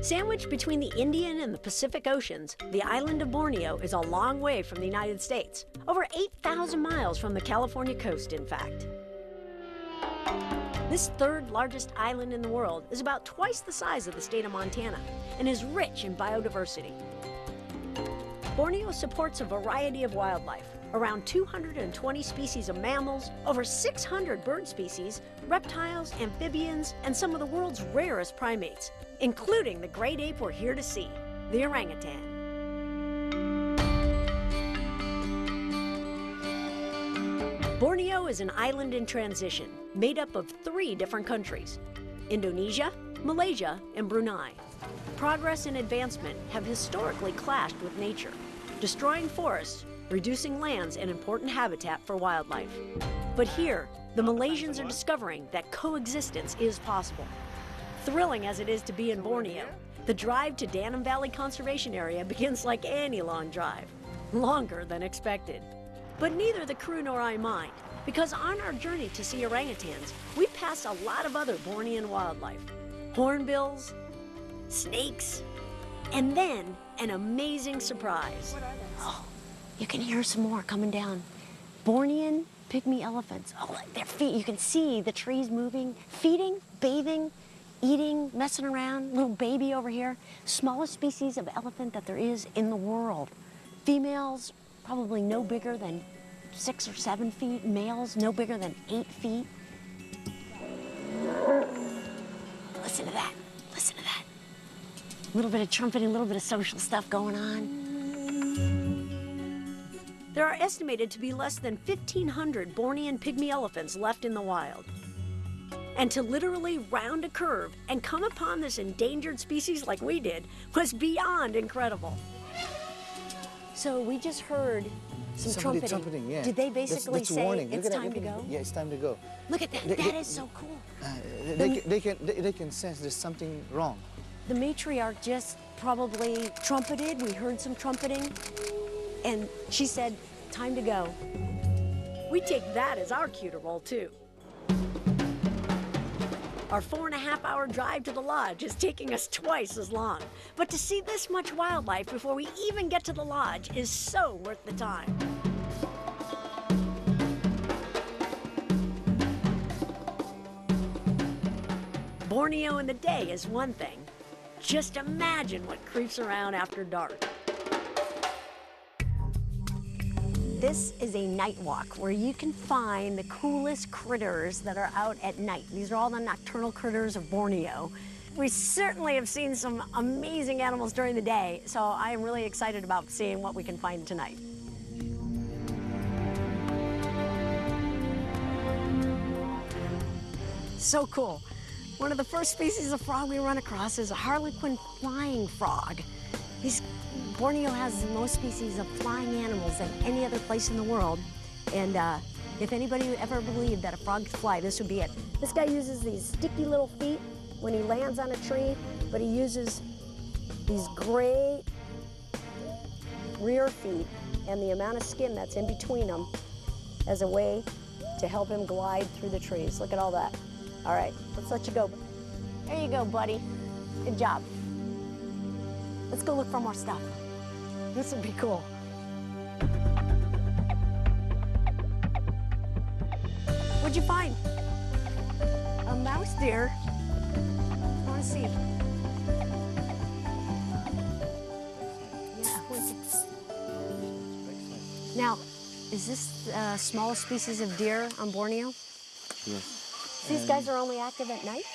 Sandwiched between the Indian and the Pacific Oceans, the island of Borneo is a long way from the United States. Over 8,000 miles from the California coast, in fact. This third largest island in the world is about twice the size of the state of Montana and is rich in biodiversity. Borneo supports a variety of wildlife, around 220 species of mammals, over 600 bird species, reptiles, amphibians, and some of the world's rarest primates, including the great ape we're here to see, the orangutan. Borneo is an island in transition, made up of 3 different countries: Indonesia, Malaysia, and Brunei. Progress and advancement have historically clashed with nature, destroying forests, reducing lands and important habitat for wildlife. But here, the Malaysians are discovering that coexistence is possible. Thrilling as it is to be in Borneo, the drive to Danum Valley Conservation Area begins like any long drive, longer than expected. But neither the crew nor I mind, because on our journey to see orangutans, we pass a lot of other Bornean wildlife. Hornbills, snakes, and then an amazing surprise. Oh, you can hear some more coming down. Bornean pygmy elephants. Oh, their feet, you can see the trees moving, feeding, bathing, eating, messing around. Little baby over here. Smallest species of elephant that there is in the world. Females probably no bigger than 6 or 7 feet. Males no bigger than 8 feet. Listen to that. Listen to that. A little bit of trumpeting, a little bit of social stuff going on. There are estimated to be less than 1,500 Bornean pygmy elephants left in the wild. And to literally round a curve and come upon this endangered species like we did was beyond incredible. So we just heard some trumpeting. Yeah. Did they basically that's say warning. it's time to go? Yeah, it's time to go. Look at that. That is so cool. They can sense there's something wrong. The matriarch just probably trumpeted. We heard some trumpeting. And she said, time to go. We take that as our cue to roll, too. Our 4.5-hour drive to the lodge is taking us twice as long. But to see this much wildlife before we even get to the lodge is so worth the time. Borneo in the day is one thing. Just imagine what creeps around after dark. This is a night walk where you can find the coolest critters that are out at night. These are all the nocturnal critters of Borneo. We certainly have seen some amazing animals during the day, so I am really excited about seeing what we can find tonight. So cool. One of the first species of frog we run across is a harlequin flying frog. Borneo has the most species of flying animals than any other place in the world. And if anybody ever believed that a frog could fly, this would be it. This guy uses these sticky little feet when he lands on a tree, but he uses these great rear feet and the amount of skin that's in between them as a way to help him glide through the trees. Look at all that. All right, let's let you go. There you go, buddy. Good job. Let's go look for more stuff. This would be cool. What'd you find? A mouse deer. I want to see. Yeah, now, is this the smallest species of deer on Borneo? Yes. These guys are only active at night?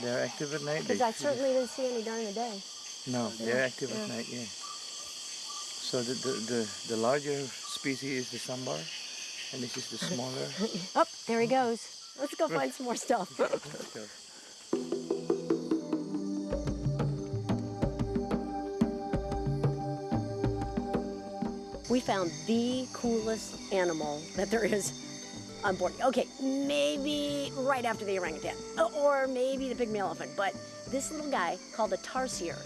They're active at night. Because I certainly didn't see any during the day. No, they're active at night, yeah. So the larger species is the sambar, and this is the smaller. Oh, there he goes. Let's go find some more stuff. Let's go. We found the coolest animal that there is on board. Okay, maybe right after the orangutan, or maybe the pygmy elephant, but this little guy called a tarsier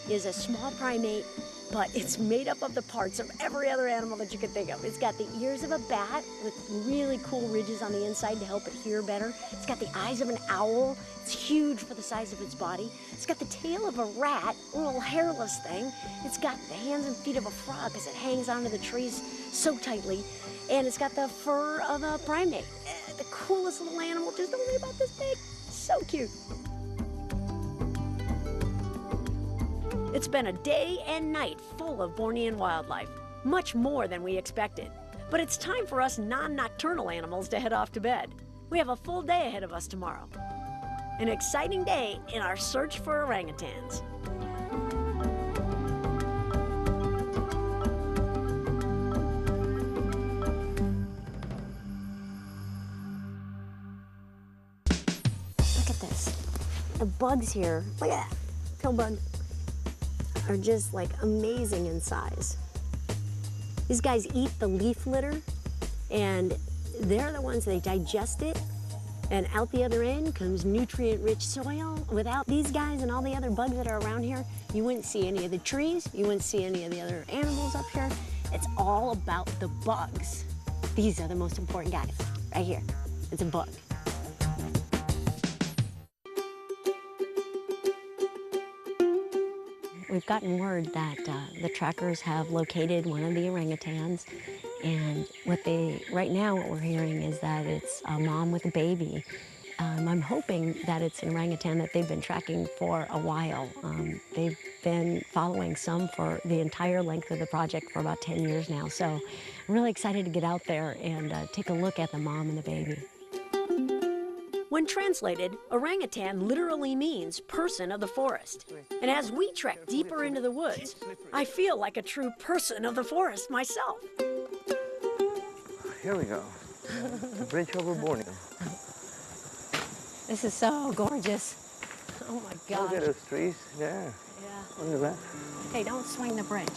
is a small primate, but it's made up of the parts of every other animal that you could think of. It's got the ears of a bat with really cool ridges on the inside to help it hear better. It's got the eyes of an owl. It's huge for the size of its body. It's got the tail of a rat, a little hairless thing. It's got the hands and feet of a frog because it hangs onto the trees so tightly. And it's got the fur of a primate. The coolest little animal, just only about this big. So cute. It's been a day and night full of Bornean wildlife, much more than we expected. But it's time for us non-nocturnal animals to head off to bed. We have a full day ahead of us tomorrow. An exciting day in our search for orangutans. Look at this. The bugs here, look at that, pill bug, are just like amazing in size. These guys eat the leaf litter, and they're the ones, they digest it, and out the other end comes nutrient-rich soil. Without these guys and all the other bugs that are around here, you wouldn't see any of the trees, you wouldn't see any of the other animals up here. It's all about the bugs. These are the most important guys, right here. It's a bug. We've gotten word that the trackers have located one of the orangutans, and right now what we're hearing is that it's a mom with a baby. I'm hoping that it's an orangutan that they've been tracking for a while. They've been following some for the entire length of the project for about 10 years now, so I'm really excited to get out there and take a look at the mom and the baby. When translated, orangutan literally means person of the forest. And as we trek deeper into the woods, I feel like a true person of the forest myself. Here we go. The bridge over Borneo. This is so gorgeous. Oh my God. Look at those trees there. Yeah. On the left. Hey, don't swing the bridge.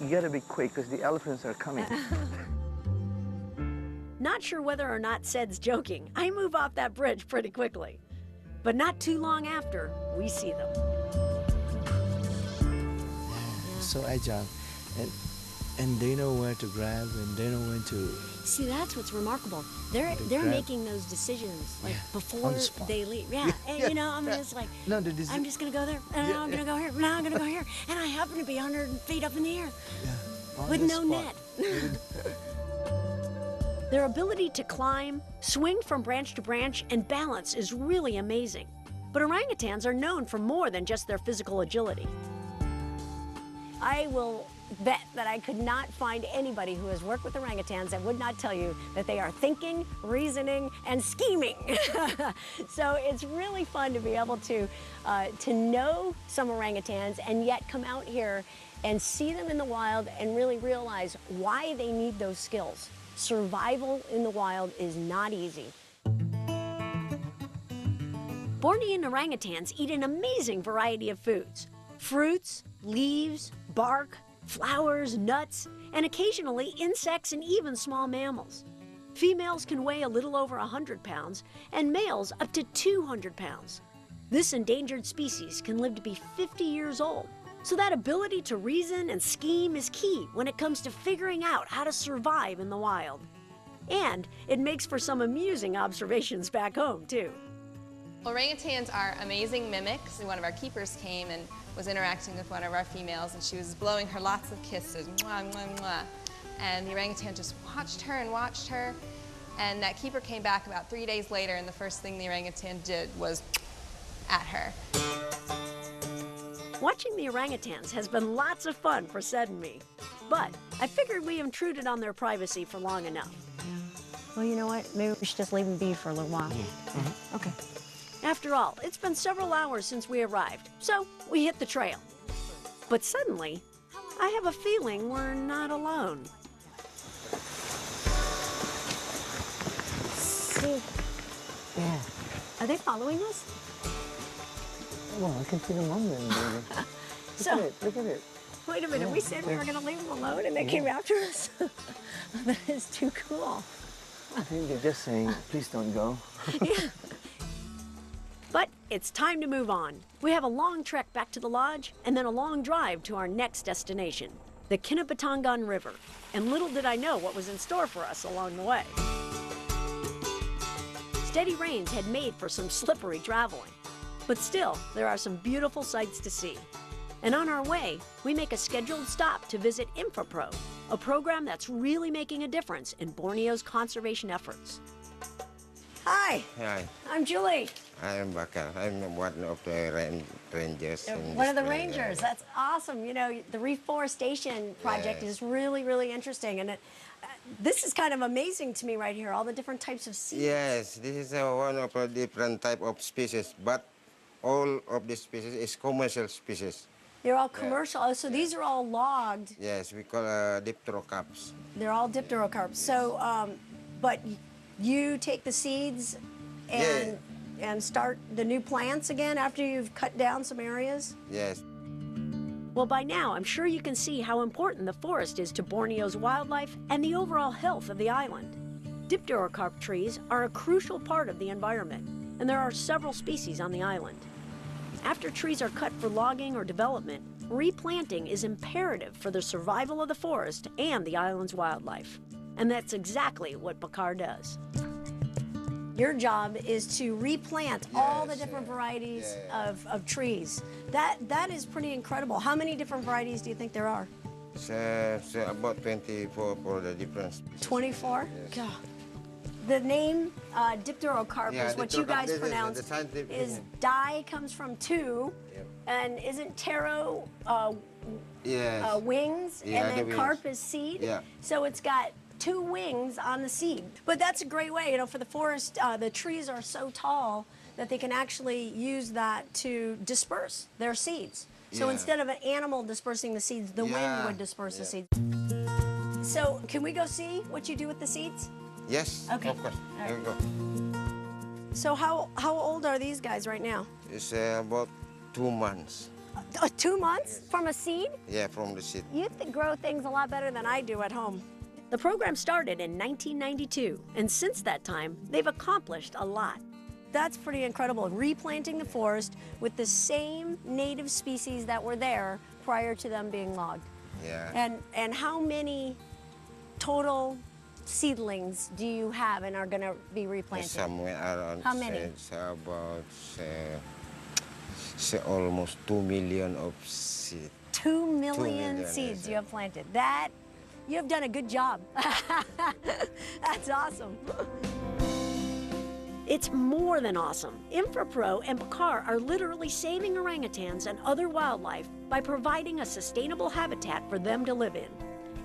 You gotta be quick because the elephants are coming. Not sure whether or not Ced's joking. I move off that bridge pretty quickly. But not too long after, we see them. So agile. And they know where to grab and they know when to... See, that's what's remarkable. They're making those decisions like before they leave. Yeah, and you know, I'm just like, no, I'm just gonna go there, and now I'm gonna go here, now I'm gonna go here, and I happen to be 100 feet up in the air with no net. Their ability to climb, swing from branch to branch, and balance is really amazing. But orangutans are known for more than just their physical agility. I will bet that I could not find anybody who has worked with orangutans that would not tell you that they are thinking, reasoning, and scheming. So it's really fun to be able to know some orangutans and yet come out here and see them in the wild and really realize why they need those skills. Survival in the wild is not easy. Bornean orangutans eat an amazing variety of foods. Fruits, leaves, bark, flowers, nuts, and occasionally insects and even small mammals. Females can weigh a little over 100 pounds and males up to 200 pounds. This endangered species can live to be 50 years old. So that ability to reason and scheme is key when it comes to figuring out how to survive in the wild. And it makes for some amusing observations back home, too. Orangutans are amazing mimics. One of our keepers came and was interacting with one of our females, and she was blowing her lots of kisses, mwah, mwah, mwah. And the orangutan just watched her, and that keeper came back about 3 days later, and the first thing the orangutan did was at her. Watching the orangutans has been lots of fun for Ced and me, but I figured we intruded on their privacy for long enough. Well, you know what? Maybe we should just leave them be for a little while. Okay. After all, it's been several hours since we arrived, so we hit the trail. But suddenly, I have a feeling we're not alone. See? Yeah. Are they following us? Well, I can see them on them, baby. Look at it. Wait a minute, we said we were going to leave them alone and they came after us? That is too cool. I think they're just saying, please don't go. Yeah. But it's time to move on. We have a long trek back to the lodge and then a long drive to our next destination, the Kinabatangan River. And little did I know what was in store for us along the way. Steady rains had made for some slippery traveling. But still, there are some beautiful sights to see. And on our way, we make a scheduled stop to visit InfraPro, a program that's really making a difference in Borneo's conservation efforts. Hi. Hi. I'm Julie. I am Bakar. I'm one of the rangers. One of the rangers. That's awesome. You know, the reforestation project is really, really interesting. And this is kind of amazing to me right here, all the different types of seeds. Yes, this is one of a different type of species, but all of the species is commercial species. They're all commercial. Oh, so these are all logged. Yes, we call dipterocarps. They're all dipterocarps. So, but you take the seeds and start the new plants again after you've cut down some areas? Yes. Well, by now, I'm sure you can see how important the forest is to Borneo's wildlife and the overall health of the island. Dipterocarp trees are a crucial part of the environment, and there are several species on the island. After trees are cut for logging or development, replanting is imperative for the survival of the forest and the island's wildlife. And that's exactly what Bakar does. Your job is to replant all the different varieties of trees. That is pretty incredible. How many different varieties do you think there are? So about 24 for the different species. 24? God. The name dipterocarp is what you guys pronounce. Is di comes from two, and isn't taro wings, and then carp is seed. Yeah. So it's got two wings on the seed. But that's a great way, you know, for the forest. The trees are so tall that they can actually use that to disperse their seeds. So instead of an animal dispersing the seeds, the wind would disperse the seeds. So can we go see what you do with the seeds? Yes, okay. Of course. Right. Here we go. So how old are these guys right now? It's about 2 months. 2 months? From a seed? Yeah, from the seed. You grow things a lot better than I do at home. The program started in 1992, and since that time, they've accomplished a lot. That's pretty incredible, replanting the forest with the same native species that were there prior to them being logged. Yeah. And how many total seedlings do you have and are going to be replanted? Somewhere around. How many? It's about almost 2 million of seeds. 2 million seeds you have planted. That, you have done a good job. That's awesome. It's more than awesome. InfraPro and Bakar are literally saving orangutans and other wildlife by providing a sustainable habitat for them to live in.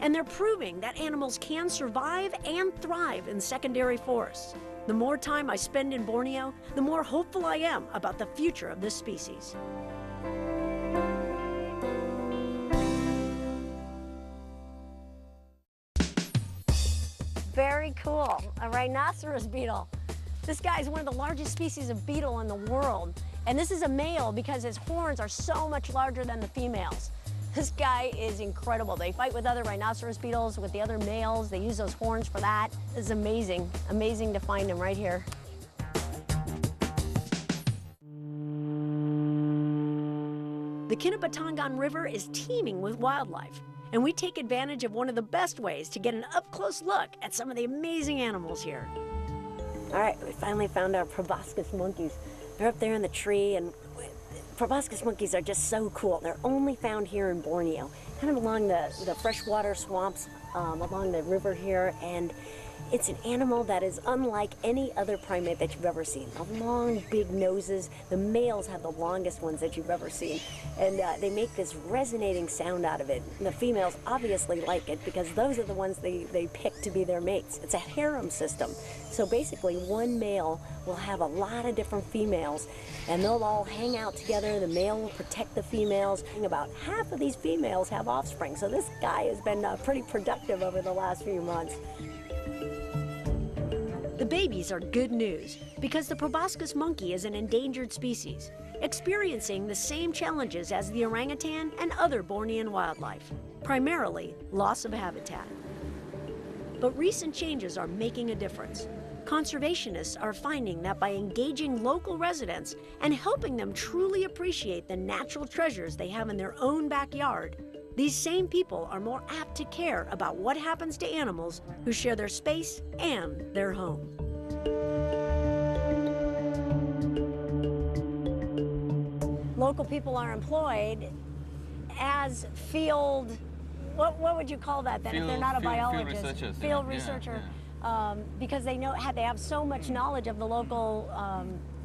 And they're proving that animals can survive and thrive in secondary forests. The more time I spend in Borneo, the more hopeful I am about the future of this species. Very cool, a rhinoceros beetle. This guy is one of the largest species of beetle in the world. And this is a male because his horns are so much larger than the females. This guy is incredible. They fight with other rhinoceros beetles, with the other males. They use those horns for that. It's amazing. Amazing to find him right here. The Kinabatangan River is teeming with wildlife, and we take advantage of one of the best ways to get an up-close look at some of the amazing animals here. All right, we finally found our proboscis monkeys. They're up there in the tree, and proboscis monkeys are just so cool. They're only found here in Borneo, kind of along the freshwater swamps along the river here, and It's an animal that is unlike any other primate that you've ever seen. The long, big noses. The males have the longest ones that you've ever seen. And they make this resonating sound out of it. And the females obviously like it because those are the ones they pick to be their mates. It's a harem system. So basically one male will have a lot of different females and they'll all hang out together. The male will protect the females. And about half of these females have offspring. So this guy has been pretty productive over the last few months. The babies are good news because the proboscis monkey is an endangered species, experiencing the same challenges as the orangutan and other Bornean wildlife, primarily loss of habitat. But recent changes are making a difference. Conservationists are finding that by engaging local residents and helping them truly appreciate the natural treasures they have in their own backyard, these same people are more apt to care about what happens to animals who share their space and their home. Local people are employed as field, what would you call that then if they're not a biologist? Field researchers. Field researcher. Because they have so much knowledge of the local,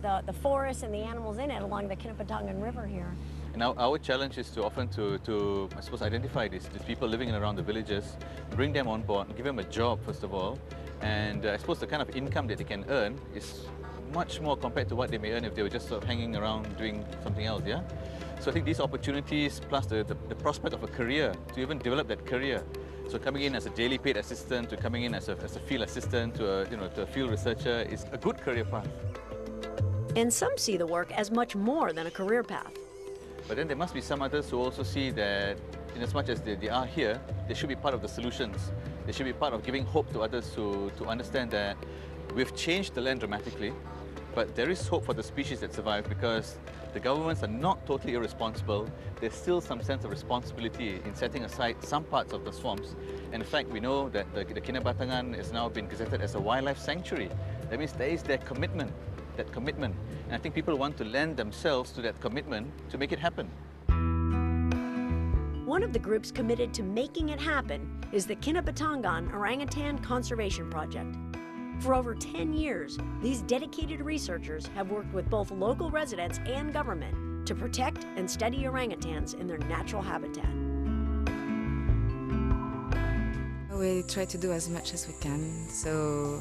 the forests and the animals in it along the Kinapatangan River here. And our challenge is to often to I suppose, identify these people living in around the villages, bring them on board, give them a job first of all, and I suppose the kind of income that they can earn is much more compared to what they may earn if they were just sort of hanging around doing something else, yeah? So I think these opportunities plus the prospect of a career, to even develop that career. So coming in as a daily paid assistant, to coming in as a field assistant, to a field researcher is a good career path. And some see the work as much more than a career path. But then there must be some others who also see that in as much as they are here, they should be part of the solutions. They should be part of giving hope to others to understand that we've changed the land dramatically, but there is hope for the species that survive because the governments are not totally irresponsible. There's still some sense of responsibility in setting aside some parts of the swamps. And in fact, we know that the Kinabatangan has now been gazetted as a wildlife sanctuary. That means there is their commitment, that commitment. And I think people want to lend themselves to that commitment to make it happen. One of the groups committed to making it happen is the Kinabatangan Orangutan Conservation Project. For over 10 years, these dedicated researchers have worked with both local residents and government to protect and study orangutans in their natural habitat. We try to do as much as we can. So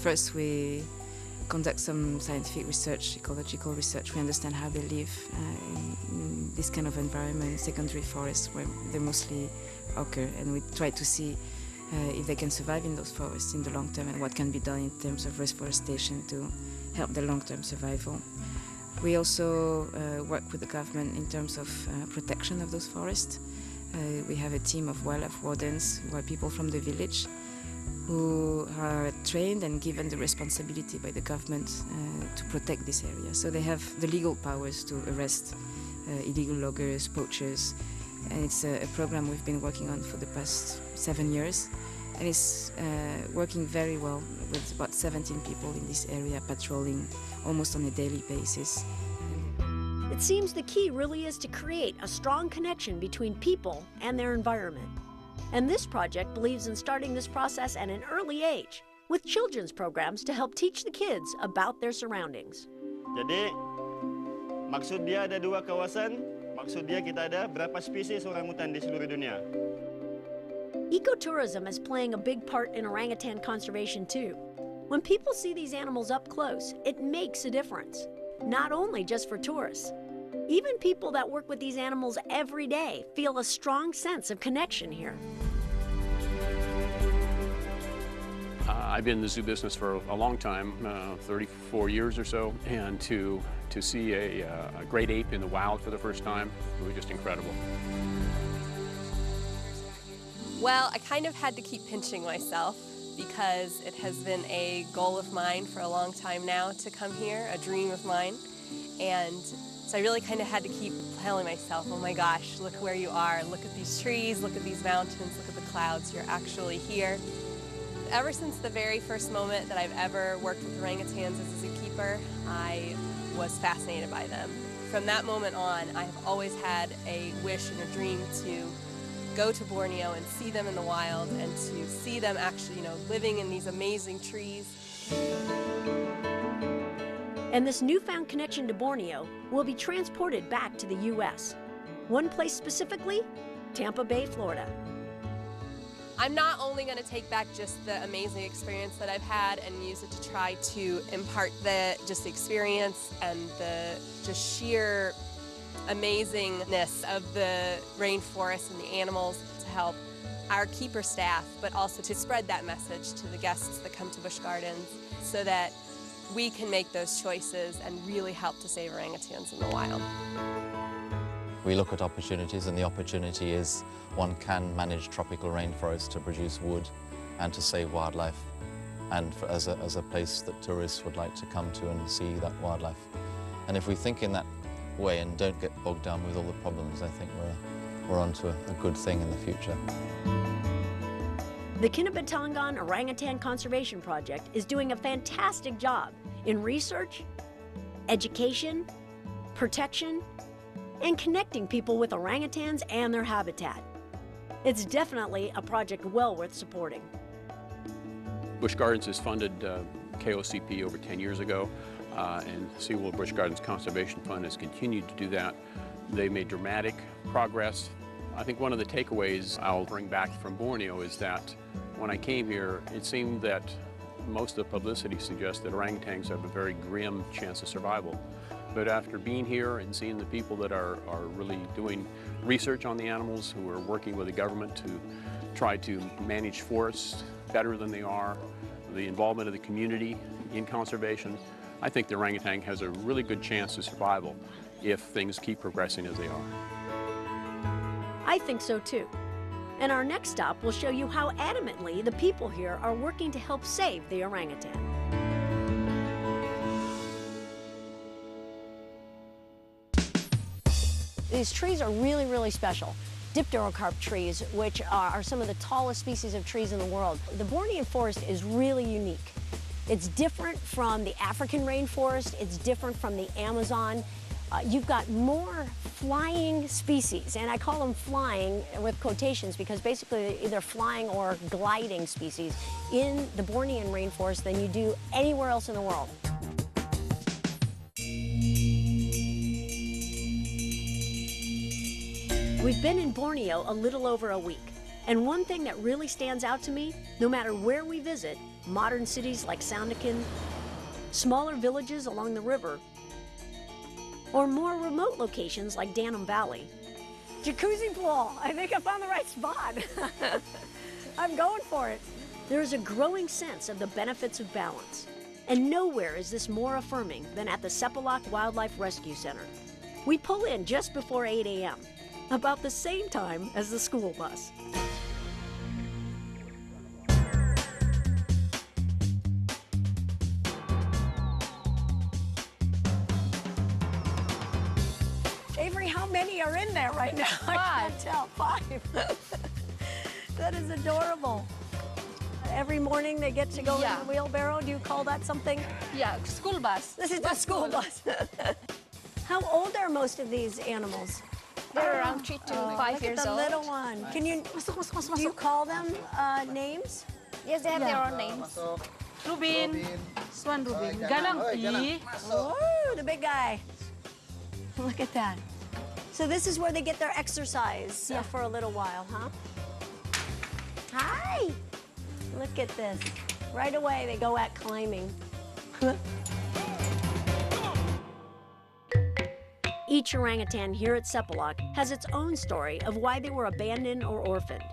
first we conduct some scientific research, ecological research. We understand how they live in this kind of environment, secondary forests where they mostly occur, and we try to see if they can survive in those forests in the long term and what can be done in terms of reforestation to help their long-term survival. We also work with the government in terms of protection of those forests. We have a team of wildlife wardens who are people from the village who are trained and given the responsibility by the government to protect this area. So they have the legal powers to arrest illegal loggers, poachers, and it's a program we've been working on for the past 7 years, and it's working very well with about 17 people in this area patrolling almost on a daily basis. It seems the key really is to create a strong connection between people and their environment. And this project believes in starting this process at an early age, with children's programs to help teach the kids about their surroundings. Jadi, maksud dia ada 2 kawasan, maksud dia kita ada berapa spesies orangutan di seluruh dunia. Ecotourism is playing a big part in orangutan conservation too. When people see these animals up close, it makes a difference, not only just for tourists. Even people that work with these animals every day feel a strong sense of connection here. I've been in the zoo business for a long time, 34 years or so, and to see a great ape in the wild for the first time, it was just incredible. Well, I kind of had to keep pinching myself because it has been a goal of mine for a long time now to come here, a dream of mine. And so I really kind of had to keep telling myself, oh my gosh, look where you are. Look at these trees, look at these mountains, look at the clouds. You're actually here. Ever since the very first moment that I've ever worked with orangutans as a zookeeper, I was fascinated by them. From that moment on, I have always had a wish and a dream to go to Borneo and see them in the wild and to see them actually, living in these amazing trees. And this newfound connection to Borneo will be transported back to the U.S. One place specifically, Tampa Bay, Florida. I'm not only going to take back just the amazing experience that I've had and use it to try to impart the experience and the just sheer amazingness of the rainforest and the animals to help our keeper staff, but also to spread that message to the guests that come to Busch Gardens so that we can make those choices and really help to save orangutans in the wild. We look at opportunities, and the opportunity is one can manage tropical rainforests to produce wood and to save wildlife, and as a place that tourists would like to come to and see that wildlife. And if we think in that way and don't get bogged down with all the problems, I think we're onto a good thing in the future. The Kinabatangan Orangutan Conservation Project is doing a fantastic job in research, education, protection, and connecting people with orangutans and their habitat. It's definitely a project well worth supporting. Busch Gardens has funded KOCP over 10 years ago, and Seawolf Busch Gardens Conservation Fund has continued to do that. They've made dramatic progress. I think one of the takeaways I'll bring back from Borneo is that when I came here, it seemed that most of the publicity suggests that orangutans have a very grim chance of survival. But after being here and seeing the people that are really doing research on the animals, who are working with the government to try to manage forests better than they are, the involvement of the community in conservation, I think the orangutan has a really good chance of survival if things keep progressing as they are. I think so too. And our next stop will show you how adamantly the people here are working to help save the orangutan. These trees are really, really special. Dipterocarp trees, which are some of the tallest species of trees in the world. The Bornean forest is really unique. It's different from the African rainforest. It's different from the Amazon. You've got more flying species, and I call them flying with quotations because basically they're either flying or gliding species in the Bornean rainforest than you do anywhere else in the world. We've been in Borneo a little over a week, and one thing that really stands out to me, no matter where we visit, modern cities like Sandakan, smaller villages along the river, or more remote locations like Danum Valley. Jacuzzi pool, I think I found the right spot. I'm going for it. There is a growing sense of the benefits of balance, and nowhere is this more affirming than at the Sepalak Wildlife Rescue Center. We pull in just before 8 a.m., about the same time as the school bus. Avery, how many are in there right now? 5. I can't tell. 5. That is adorable. Every morning they get to go in the wheelbarrow. Do you call that something? Yeah, school bus. This is the school bus. How old are most of these animals? They're around 3 to 5 years old. Look at the little one. Can you, do you call them names? Yes, they have their own names. Rubin. Swan Rubin. Galang. Oh, the big guy. Look at that. So this is where they get their exercise for a little while, huh? Hi. Look at this. Right away they go at climbing. Each orangutan here at Sepalak has its own story of why they were abandoned or orphaned.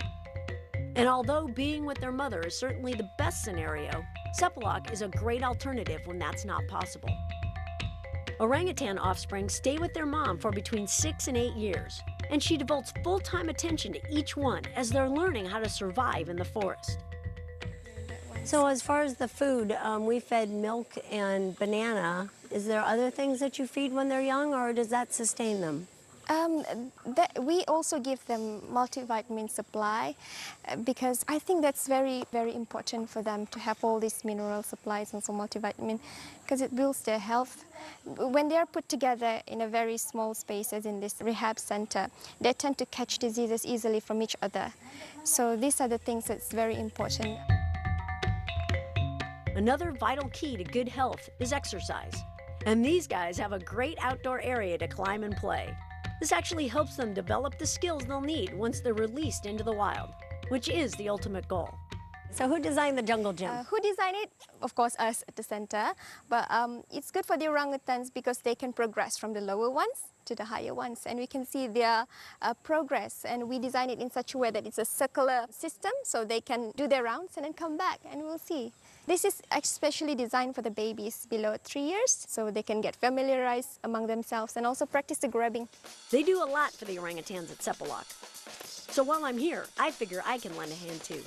And although being with their mother is certainly the best scenario, Sepalak is a great alternative when that's not possible. Orangutan offspring stay with their mom for between 6 and 8 years, and she devotes full-time attention to each one as they're learning how to survive in the forest. So as far as the food, we fed milk and banana. Is there other things that you feed when they're young, or does that sustain them? We also give them multivitamin supply because I think that's very, very important for them to have all these mineral supplies and some multivitamin because it builds their health. When they are put together in a very small spaces in this rehab center, they tend to catch diseases easily from each other. So these are the things that's very important. Another vital key to good health is exercise. And these guys have a great outdoor area to climb and play. This actually helps them develop the skills they'll need once they're released into the wild, which is the ultimate goal. So who designed the jungle gym? Who designed it? Of course, us at the center. But it's good for the orangutans because they can progress from the lower ones to the higher ones. And we can see their progress. And we design it in such a way that it's a circular system, so they can do their rounds and then come back, and we'll see. This is especially designed for the babies below 3 years, so they can get familiarized among themselves and also practice the grabbing. They do a lot for the orangutans at Sepulak. So while I'm here, I figure I can lend a hand too.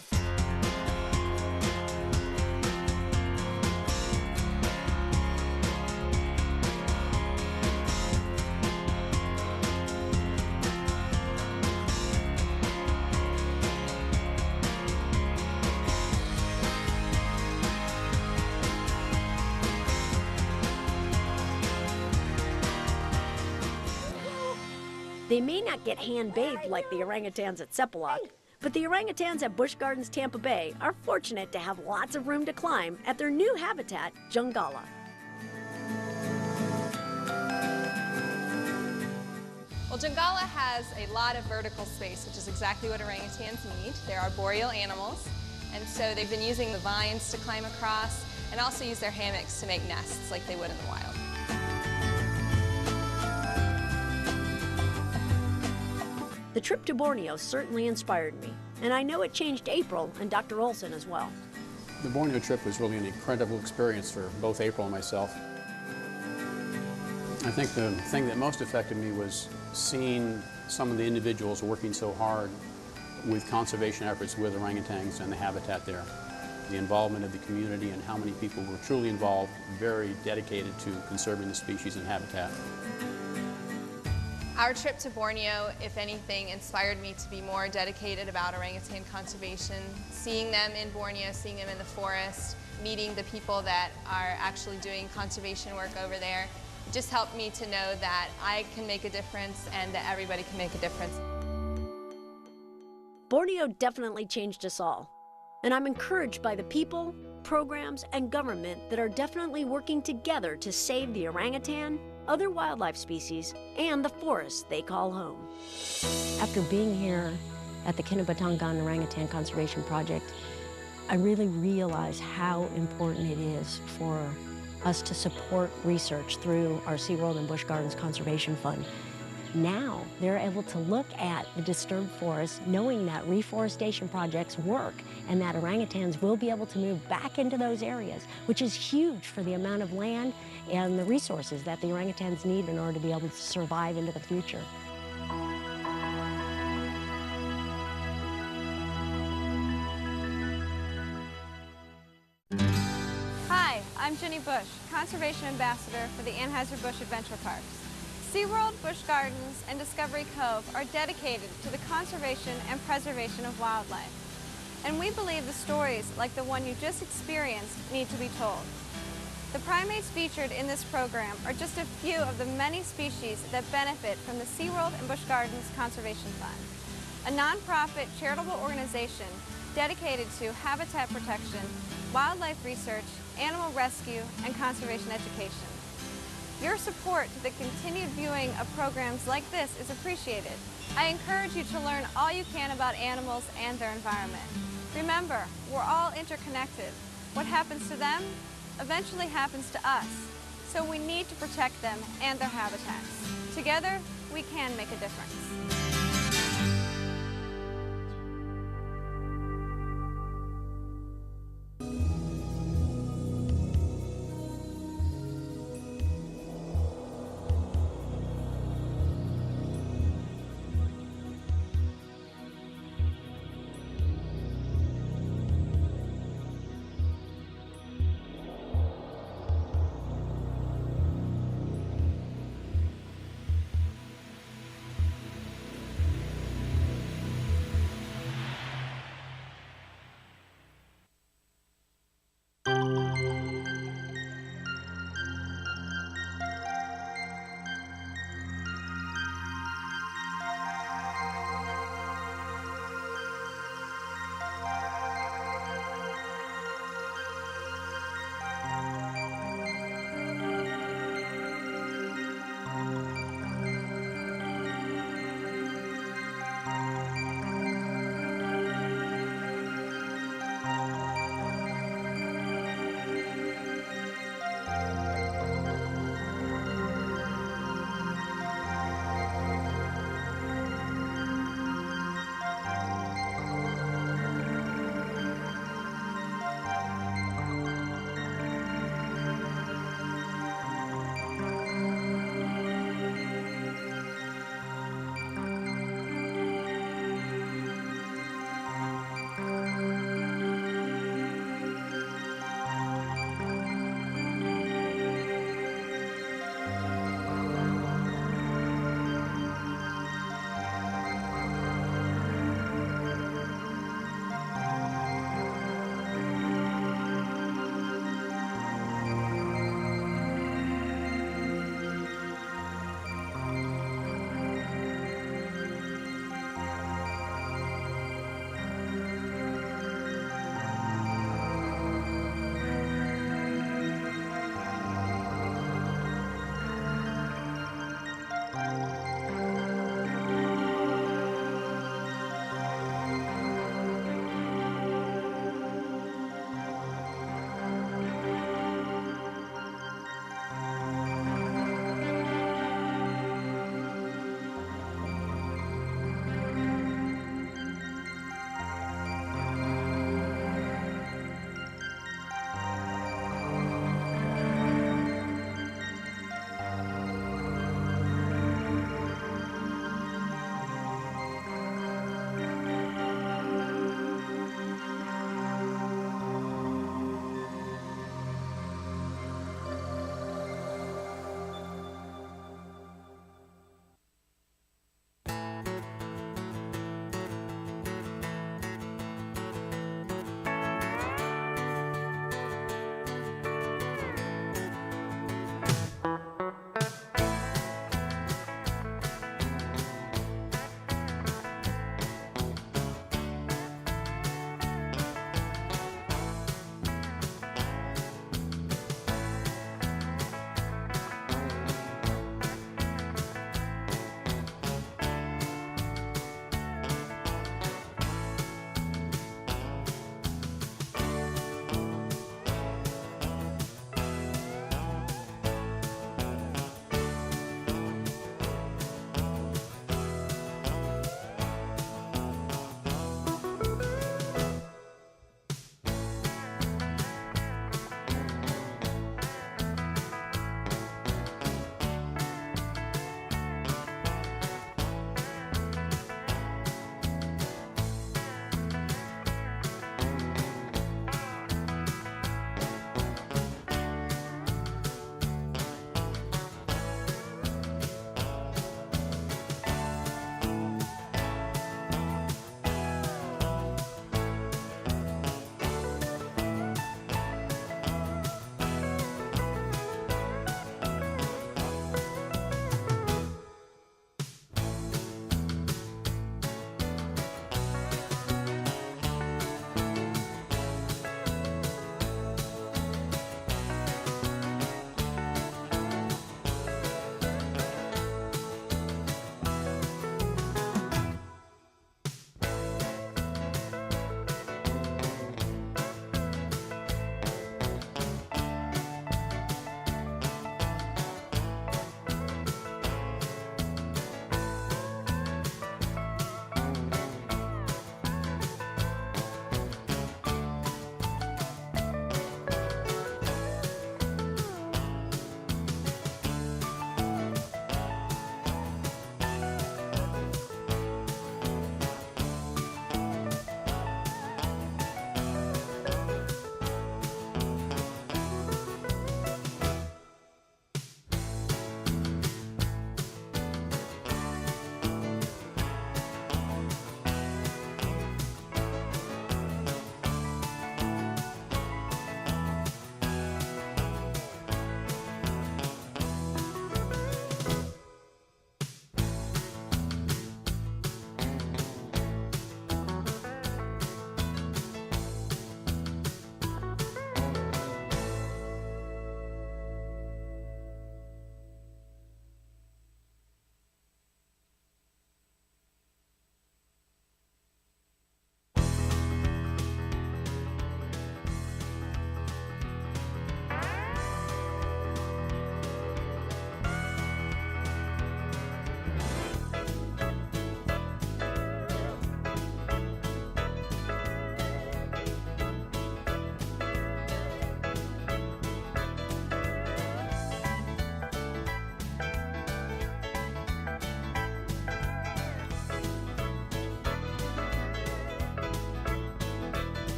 They may not get hand-bathed like the orangutans at Sepulak, but the orangutans at Busch Gardens Tampa Bay are fortunate to have lots of room to climb at their new habitat, Jungala. Well, Jungala has a lot of vertical space, which is exactly what orangutans need. They're arboreal animals, and so they've been using the vines to climb across and also use their hammocks to make nests like they would in the wild. The trip to Borneo certainly inspired me, and I know it changed April and Dr. Olson as well. The Borneo trip was really an incredible experience for both April and myself. I think the thing that most affected me was seeing some of the individuals working so hard with conservation efforts with orangutans and the habitat there. The involvement of the community and how many people were truly involved, very dedicated to conserving the species and habitat. Our trip to Borneo, if anything, inspired me to be more dedicated about orangutan conservation. Seeing them in Borneo, seeing them in the forest, meeting the people that are actually doing conservation work over there, just helped me to know that I can make a difference and that everybody can make a difference. Borneo definitely changed us all, and I'm encouraged by the people, programs, and government that are definitely working together to save the orangutan, other wildlife species, and the forests they call home. After being here at the Kinabatangan Orangutan Conservation Project, I really realize how important it is for us to support research through our SeaWorld and Busch Gardens Conservation Fund. Now they're able to look at the disturbed forest knowing that reforestation projects work and that orangutans will be able to move back into those areas, which is huge for the amount of land and the resources that the orangutans need in order to be able to survive into the future. Hi, I'm Jenny Bush, Conservation Ambassador for the Anheuser-Busch Adventure Parks. SeaWorld, Busch Gardens, and Discovery Cove are dedicated to the conservation and preservation of wildlife. And we believe the stories like the one you just experienced need to be told. The primates featured in this program are just a few of the many species that benefit from the SeaWorld and Busch Gardens Conservation Fund, a nonprofit charitable organization dedicated to habitat protection, wildlife research, animal rescue, and conservation education. Your support to the continued viewing of programs like this is appreciated. I encourage you to learn all you can about animals and their environment. Remember, we're all interconnected. What happens to them eventually happens to us, so we need to protect them and their habitats. Together, we can make a difference.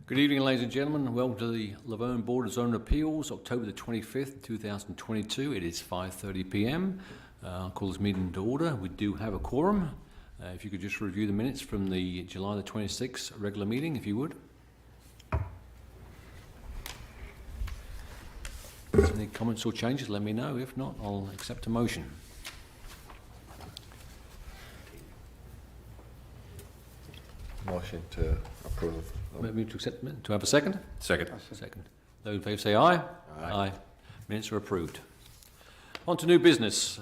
Good evening, ladies and gentlemen. Welcome to the LaVergne Board of Zoning Appeals, October the 25th, 2022. It is 5:30 p.m. I'll call this meeting to order. We do have a quorum. If you could just review the minutes from the July the 26th regular meeting, if you would. Any comments or changes, let me know. If not, I'll accept a motion. Motion to approve. To accept, to have a second? Second. Second. Those in favour say aye. Aye. Minutes are approved. On to new business.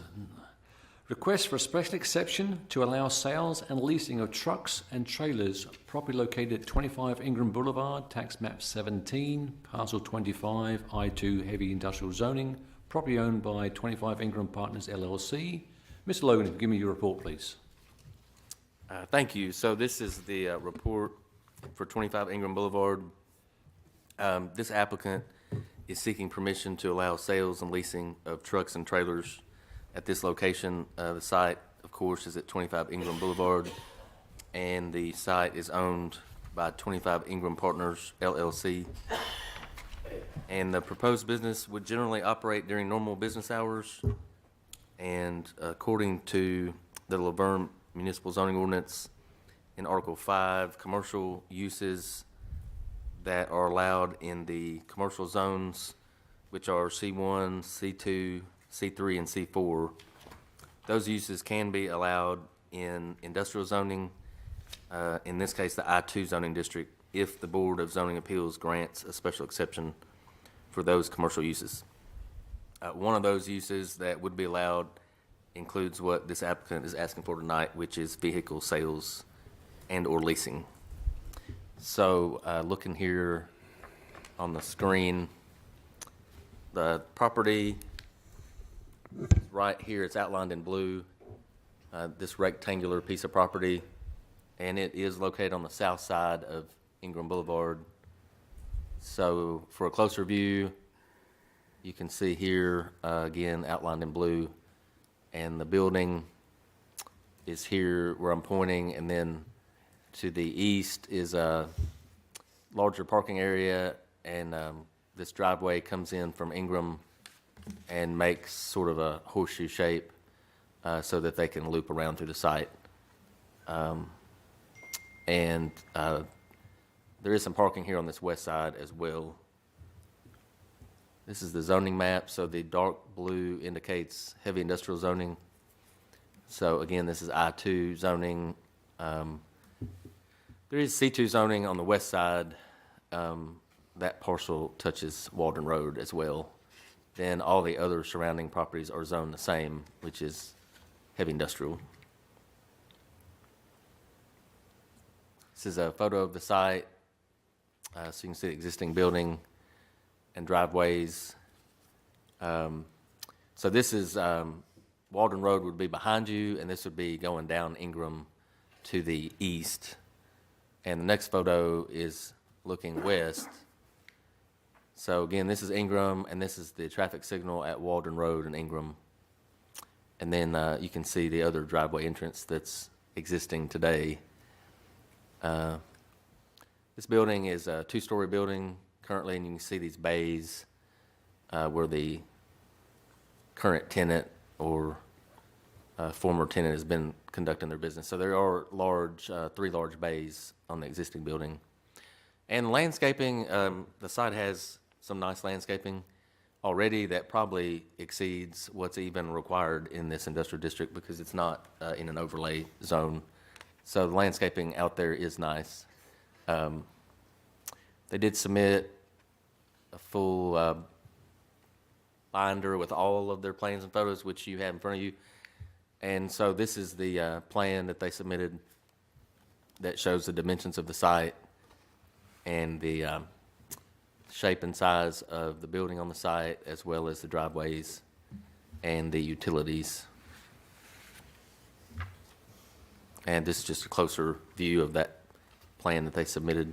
Request for a special exception to allow sales and leasing of trucks and trailers properly located at 25 Ingram Boulevard, tax map 17, parcel 25, I2 heavy industrial zoning, property owned by 25 Ingram Partners LLC. Mr. Logan, give me your report, please. Thank you. So this is the report for 25 Ingram Boulevard. This applicant is seeking permission to allow sales and leasing of trucks and trailers at this location. The site, of course, is at 25 Ingram Boulevard, and the site is owned by 25 Ingram Partners, LLC. And the proposed business would generally operate during normal business hours, and according to the LaVergne Municipal Zoning Ordinance, in Article 5, commercial uses that are allowed in the commercial zones, which are C1, C2, C3, and C4. Those uses can be allowed in industrial zoning, in this case the I2 zoning district, if the Board of Zoning Appeals grants a special exception for those commercial uses. One of those uses that would be allowed includes what this applicant is asking for tonight, which is vehicle sales and or leasing. So looking here on the screen, the property right here, it's outlined in blue, this rectangular piece of property, and it is located on the south side of Ingram Boulevard. So for a closer view, you can see here, again, outlined in blue, and the building is here where I'm pointing, and then to the east is a larger parking area, and this driveway comes in from Ingram and makes sort of a horseshoe shape so that they can loop around through the site. And there is some parking here on this west side as well. This is the zoning map, so the dark blue indicates heavy industrial zoning. So again, this is I2 zoning. There is C2 zoning on the west side. That parcel touches Walden Road as well. Then all the other surrounding properties are zoned the same, which is heavy industrial. This is a photo of the site. So you can see the existing building and driveways. So this is Walden Road would be behind you, and this would be going down Ingram to the east. And the next photo is looking west. So again, this is Ingram, and this is the traffic signal at Walden Road and Ingram. And then you can see the other driveway entrance that's existing today. This building is a two-story building currently, and you can see these bays where the current tenant or former tenant has been conducting their business. So there are large, 3 large bays on the existing building. And landscaping, the site has some nice landscaping already that probably exceeds what's even required in this industrial district because it's not in an overlay zone. So the landscaping out there is nice. They did submit a full binder with all of their plans and photos, which you have in front of you. And so this is the plan that they submitted that shows the dimensions of the site and the shape and size of the building on the site, as well as the driveways and the utilities. And this is just a closer view of that plan that they submitted.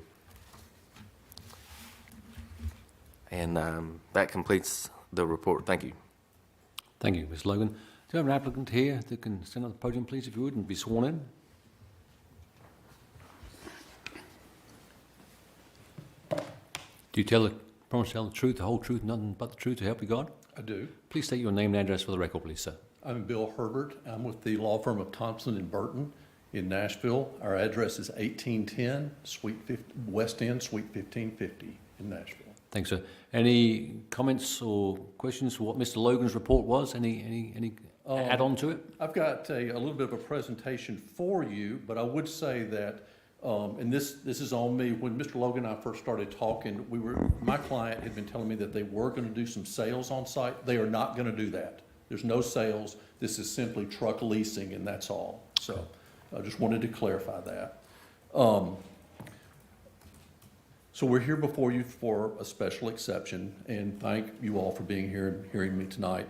And that completes the report. Thank you. Thank you, Ms. Logan. Do you have an applicant here that can stand on the podium, please, if you would, and be sworn in? Do you promise to tell the truth, the whole truth, nothing but the truth, to help you God? I do. Please state your name and address for the record, please, sir. I'm Bill Herbert. I'm with the law firm of Thompson and Burton in Nashville. Our address is 1810 West End, Suite 1550 in Nashville. Thanks, sir. Any comments or questions for what Mr. Logan's report was? Any add on to it? I've got a little bit of a presentation for you, but I would say that, and this is on me. When Mr. Logan and I first started talking, my client had been telling me that they were going to do some sales on site. They are not going to do that. There's no sales. This is simply truck leasing, and that's all. So I just wanted to clarify that. So we're here before you for a special exception, and thank you all for being here and hearing me tonight.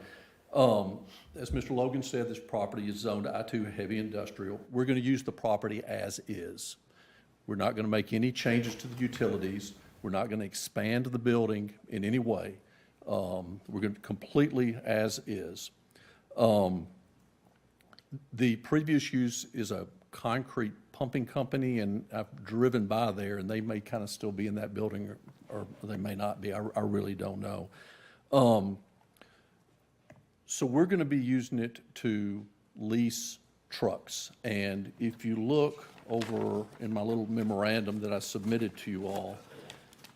As Mr. Logan said, this property is zoned I-2 heavy industrial. We're going to use the property as is. We're not going to make any changes to the utilities. We're not going to expand the building in any way. We're going to completely as is. The previous use is a concrete pumping company, and I've driven by there, and they may kind of still be in that building, or they may not be. I really don't know. So we're going to be using it to lease trucks. And if you look over in my little memorandum that I submitted to you all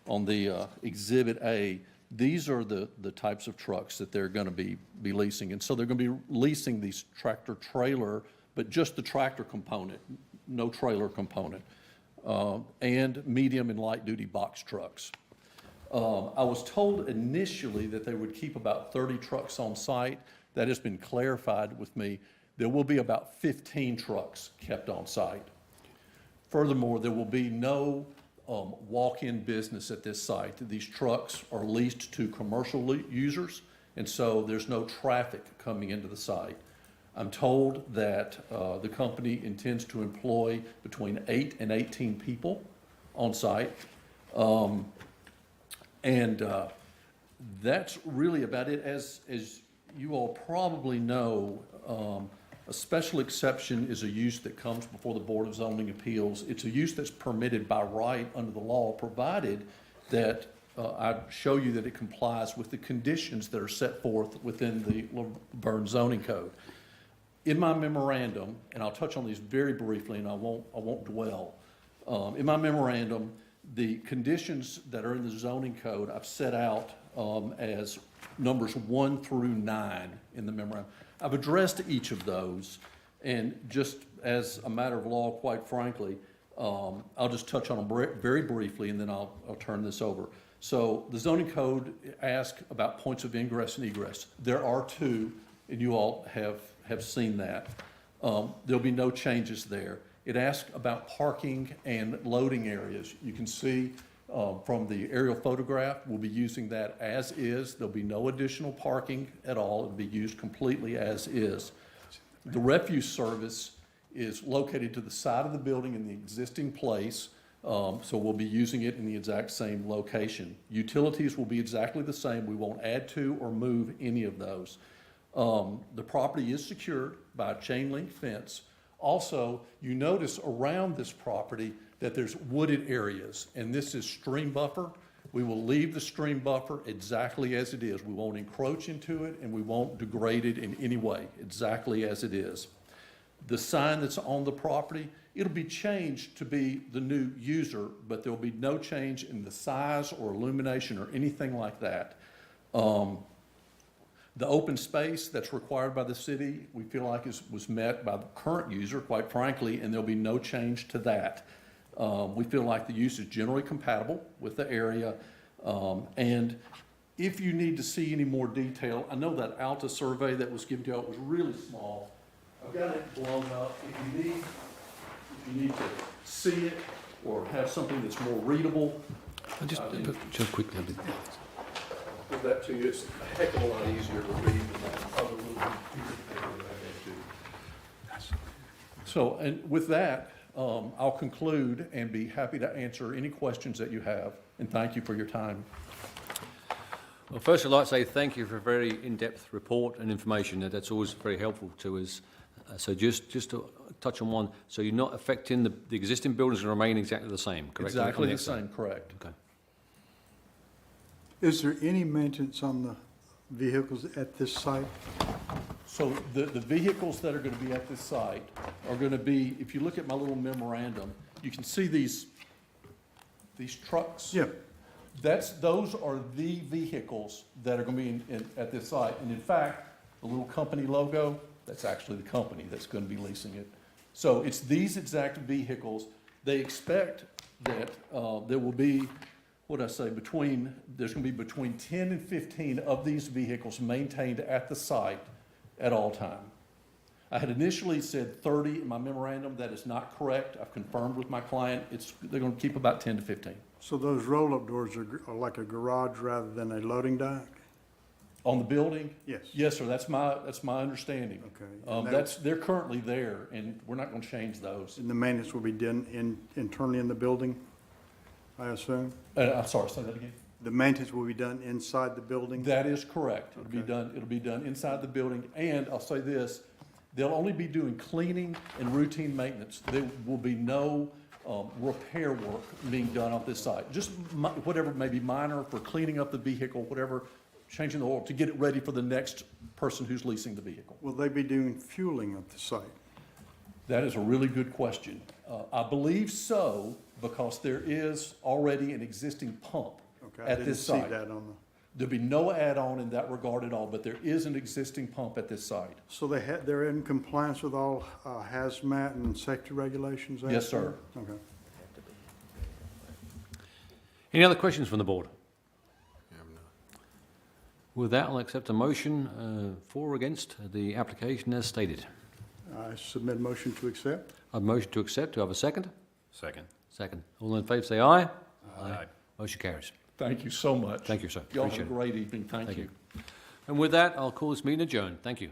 on the Exhibit A, these are the types of trucks that they're going to be leasing. And so they're going to be leasing these tractor trailer, but just the tractor component, no trailer component, and medium and light duty box trucks. I was told initially that they would keep about 30 trucks on site. That has been clarified with me. There will be about 15 trucks kept on site. Furthermore, there will be no walk-in business at this site. These trucks are leased to commercial users, and so there's no traffic coming into the site. I'm told that the company intends to employ between 8 and 18 people on site. And that's really about it. As you all probably know, a special exception is a use that comes before the Board of Zoning Appeals. It's a use that's permitted by right under the law, provided that I show you that it complies with the conditions that are set forth within the LaVergne zoning code. In my memorandum, and I'll touch on these very briefly, and I won't dwell. In my memorandum, the conditions that are in the zoning code I've set out as numbers 1 through 9 in the memorandum. I've addressed each of those, and just as a matter of law, quite frankly, I'll just touch on them very briefly, and then I'll turn this over. So the zoning code asks about points of ingress and egress. There are 2, and you all have seen that. There'll be no changes there. It asks about parking and loading areas. You can see from the aerial photograph, we'll be using that as is. There'll be no additional parking at all. It'll be used completely as is. The refuse service is located to the side of the building in the existing place, so we'll be using it in the exact same location. Utilities will be exactly the same. We won't add to or move any of those. The property is secured by a chain link fence. Also, you notice around this property that there's wooded areas, and this is stream buffer. We will leave the stream buffer exactly as it is. We won't encroach into it, and we won't degrade it in any way, exactly as it is. The sign that's on the property, it'll be changed to be the new user, but there'll be no change in the size or illumination or anything like that. The open space that's required by the city, we feel like was met by the current user, quite frankly, and there'll be no change to that. We feel like the use is generally compatible with the area. And if you need to see any more detail, I know that Alta survey that was given to you, it was really small. I've got it blown up. If you need to see it or have something that's more readable. Just quickly. Give that to you. It's a heck of a lot easier to read than that other little computer paper that I had to. So, and with that, I'll conclude and be happy to answer any questions that you have, and thank you for your time. Well, first I'd like to say thank you for a very in-depth report and information. That's always very helpful to us. So just to touch on one, so you're not affecting the existing buildings and remain exactly the same, correct? Exactly the same, correct. Okay. Is there any maintenance on the vehicles at this site? So the vehicles that are going to be at this site are going to be, if you look at my little memorandum, you can see these trucks. Yeah. Those are the vehicles that are going to be at this site. And in fact, the little company logo, that's actually the company that's going to be leasing it. So it's these exact vehicles. They expect that there will be, there's going to be between 10 and 15 of these vehicles maintained at the site at all time. I had initially said 30 in my memorandum. That is not correct. I've confirmed with my client. They're going to keep about 10 to 15. So those roll-up doors are like a garage rather than a loading dock? On the building? Yes. Yes, sir. That's my understanding. Okay. They're currently there, and we're not going to change those. And the maintenance will be done internally in the building, I assume? I'm sorry, say that again. The maintenance will be done inside the building? That is correct. It'll be done inside the building. And I'll say this, they'll only be doing cleaning and routine maintenance. There will be no repair work being done off this site. Just whatever may be minor for cleaning up the vehicle, whatever, changing the oil to get it ready for the next person who's leasing the vehicle. Will they be doing fueling at the site? That is a really good question. I believe so, because there is already an existing pump at this site. I didn't see that on the... There'll be no add-on in that regard at all, but there is an existing pump at this site. So they're in compliance with all hazmat and safety regulations? Yes, sir. Okay. Any other questions from the board? With that, I'll accept a motion for or against the application as stated. I submit a motion to accept. A motion to accept. Do I have a second? Second. Second. All in favour say aye. Aye. Motion carries. Thank you so much. Thank you, sir. Y'all have Appreciate a great evening. Thank you. And with that, I'll call this meeting adjourned. Thank you.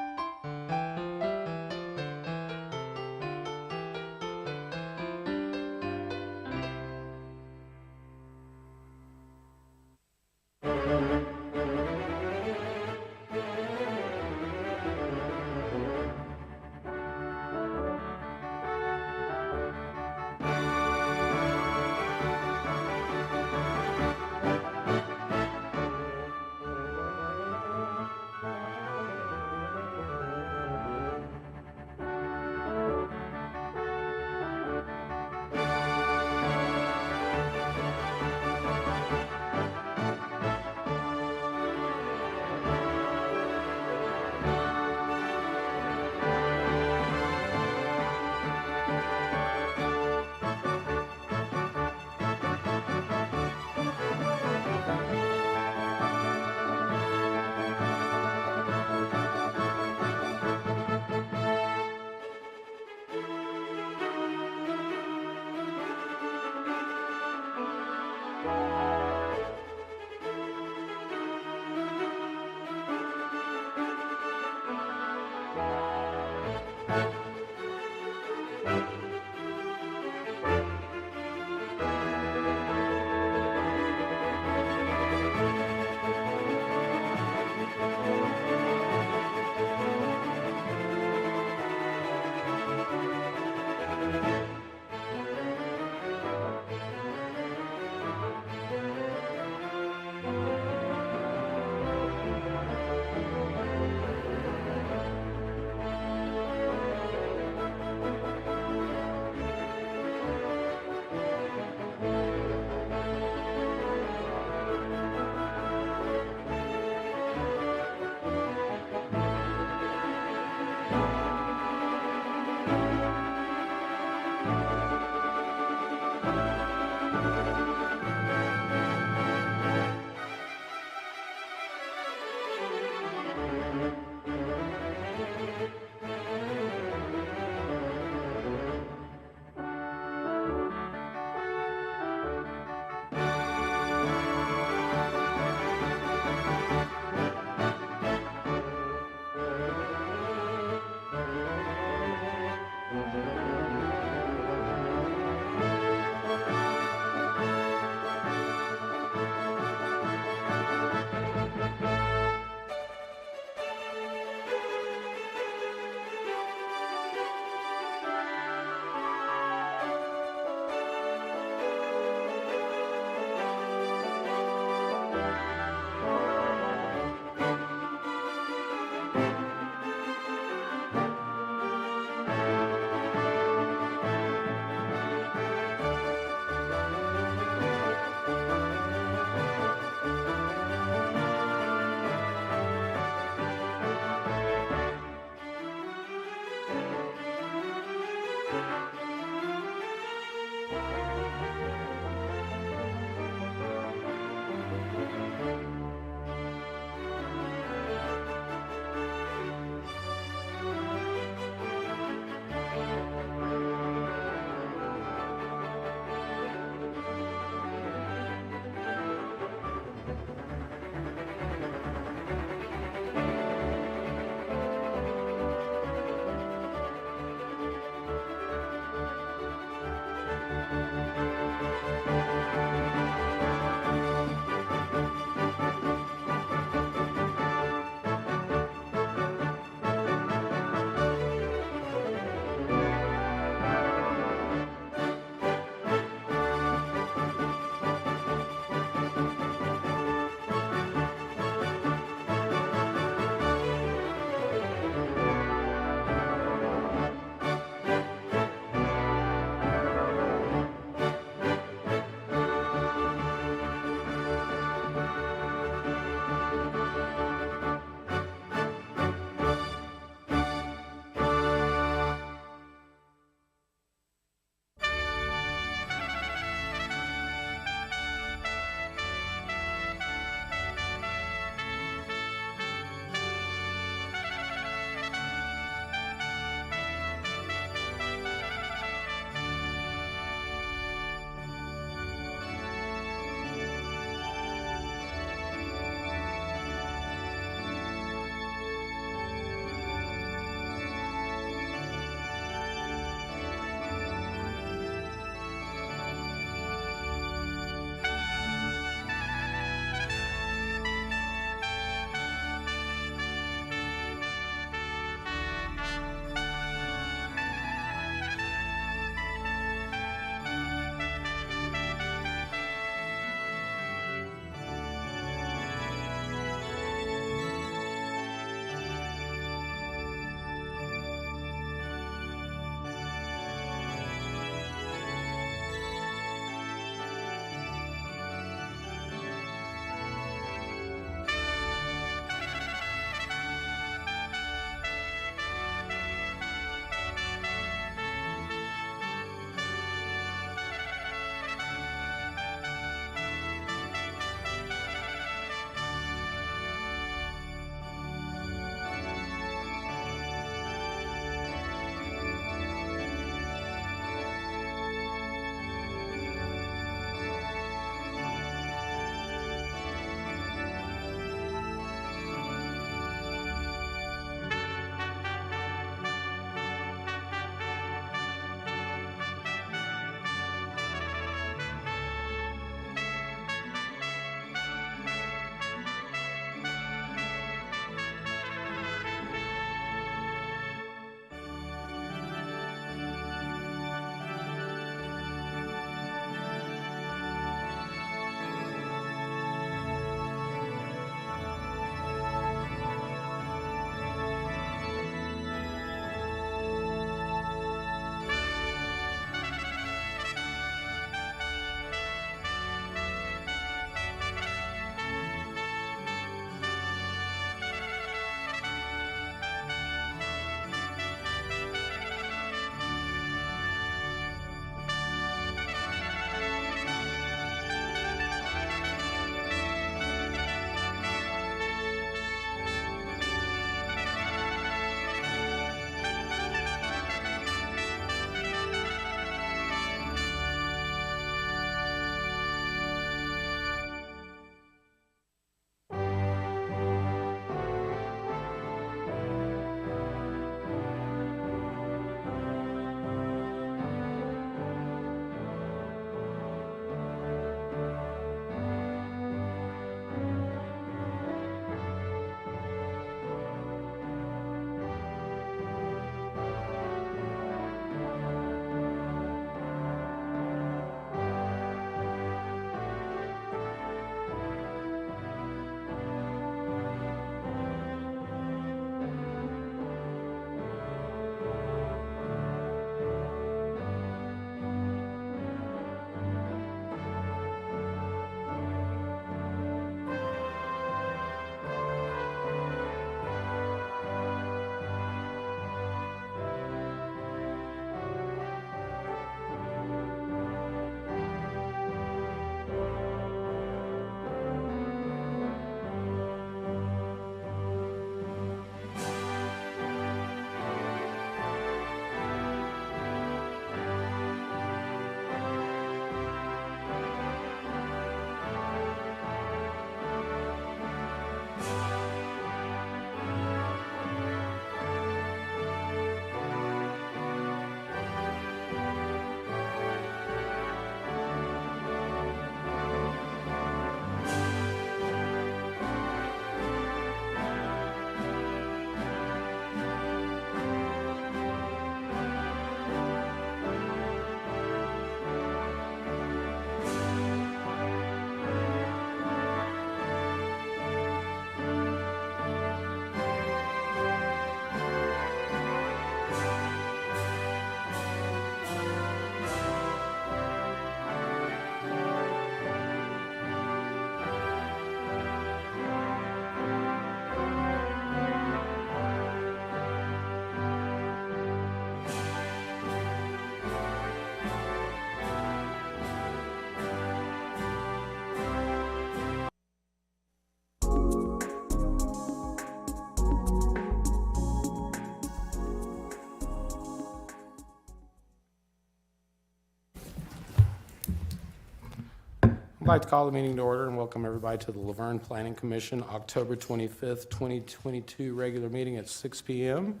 like to call the meeting to order and welcome everybody to the LaVergne Planning Commission, October 25th, 2022 regular meeting at 6 p.m.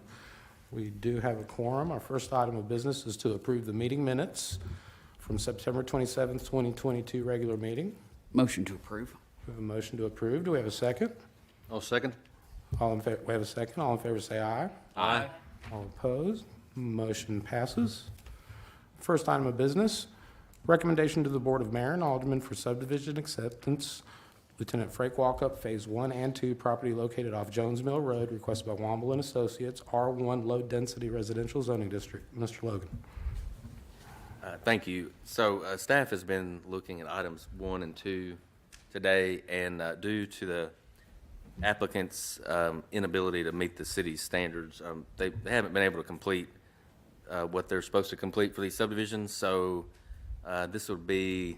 We do have a quorum. Our first item of business is to approve the meeting minutes from September 27th, 2022 regular meeting. Motion to approve. We have a motion to approve. Do we have a second? I'll second. All in favor, we have a second. All in favor say aye. Aye. All opposed? Motion passes. First item of business, recommendation to the Board of Mayor and Aldermen for subdivision acceptance. Lieutenant Frank Walkup, Phase 1 and 2, property located off Jones Mill Road, requested by Womble and Associates, R1 Low Density Residential Zoning District. Mr. Logan. Thank you. So staff has been looking at items 1 and 2 today, and due to the applicant's inability to meet the city's standards, they haven't been able to complete what they're supposed to complete for these subdivisions. So this would be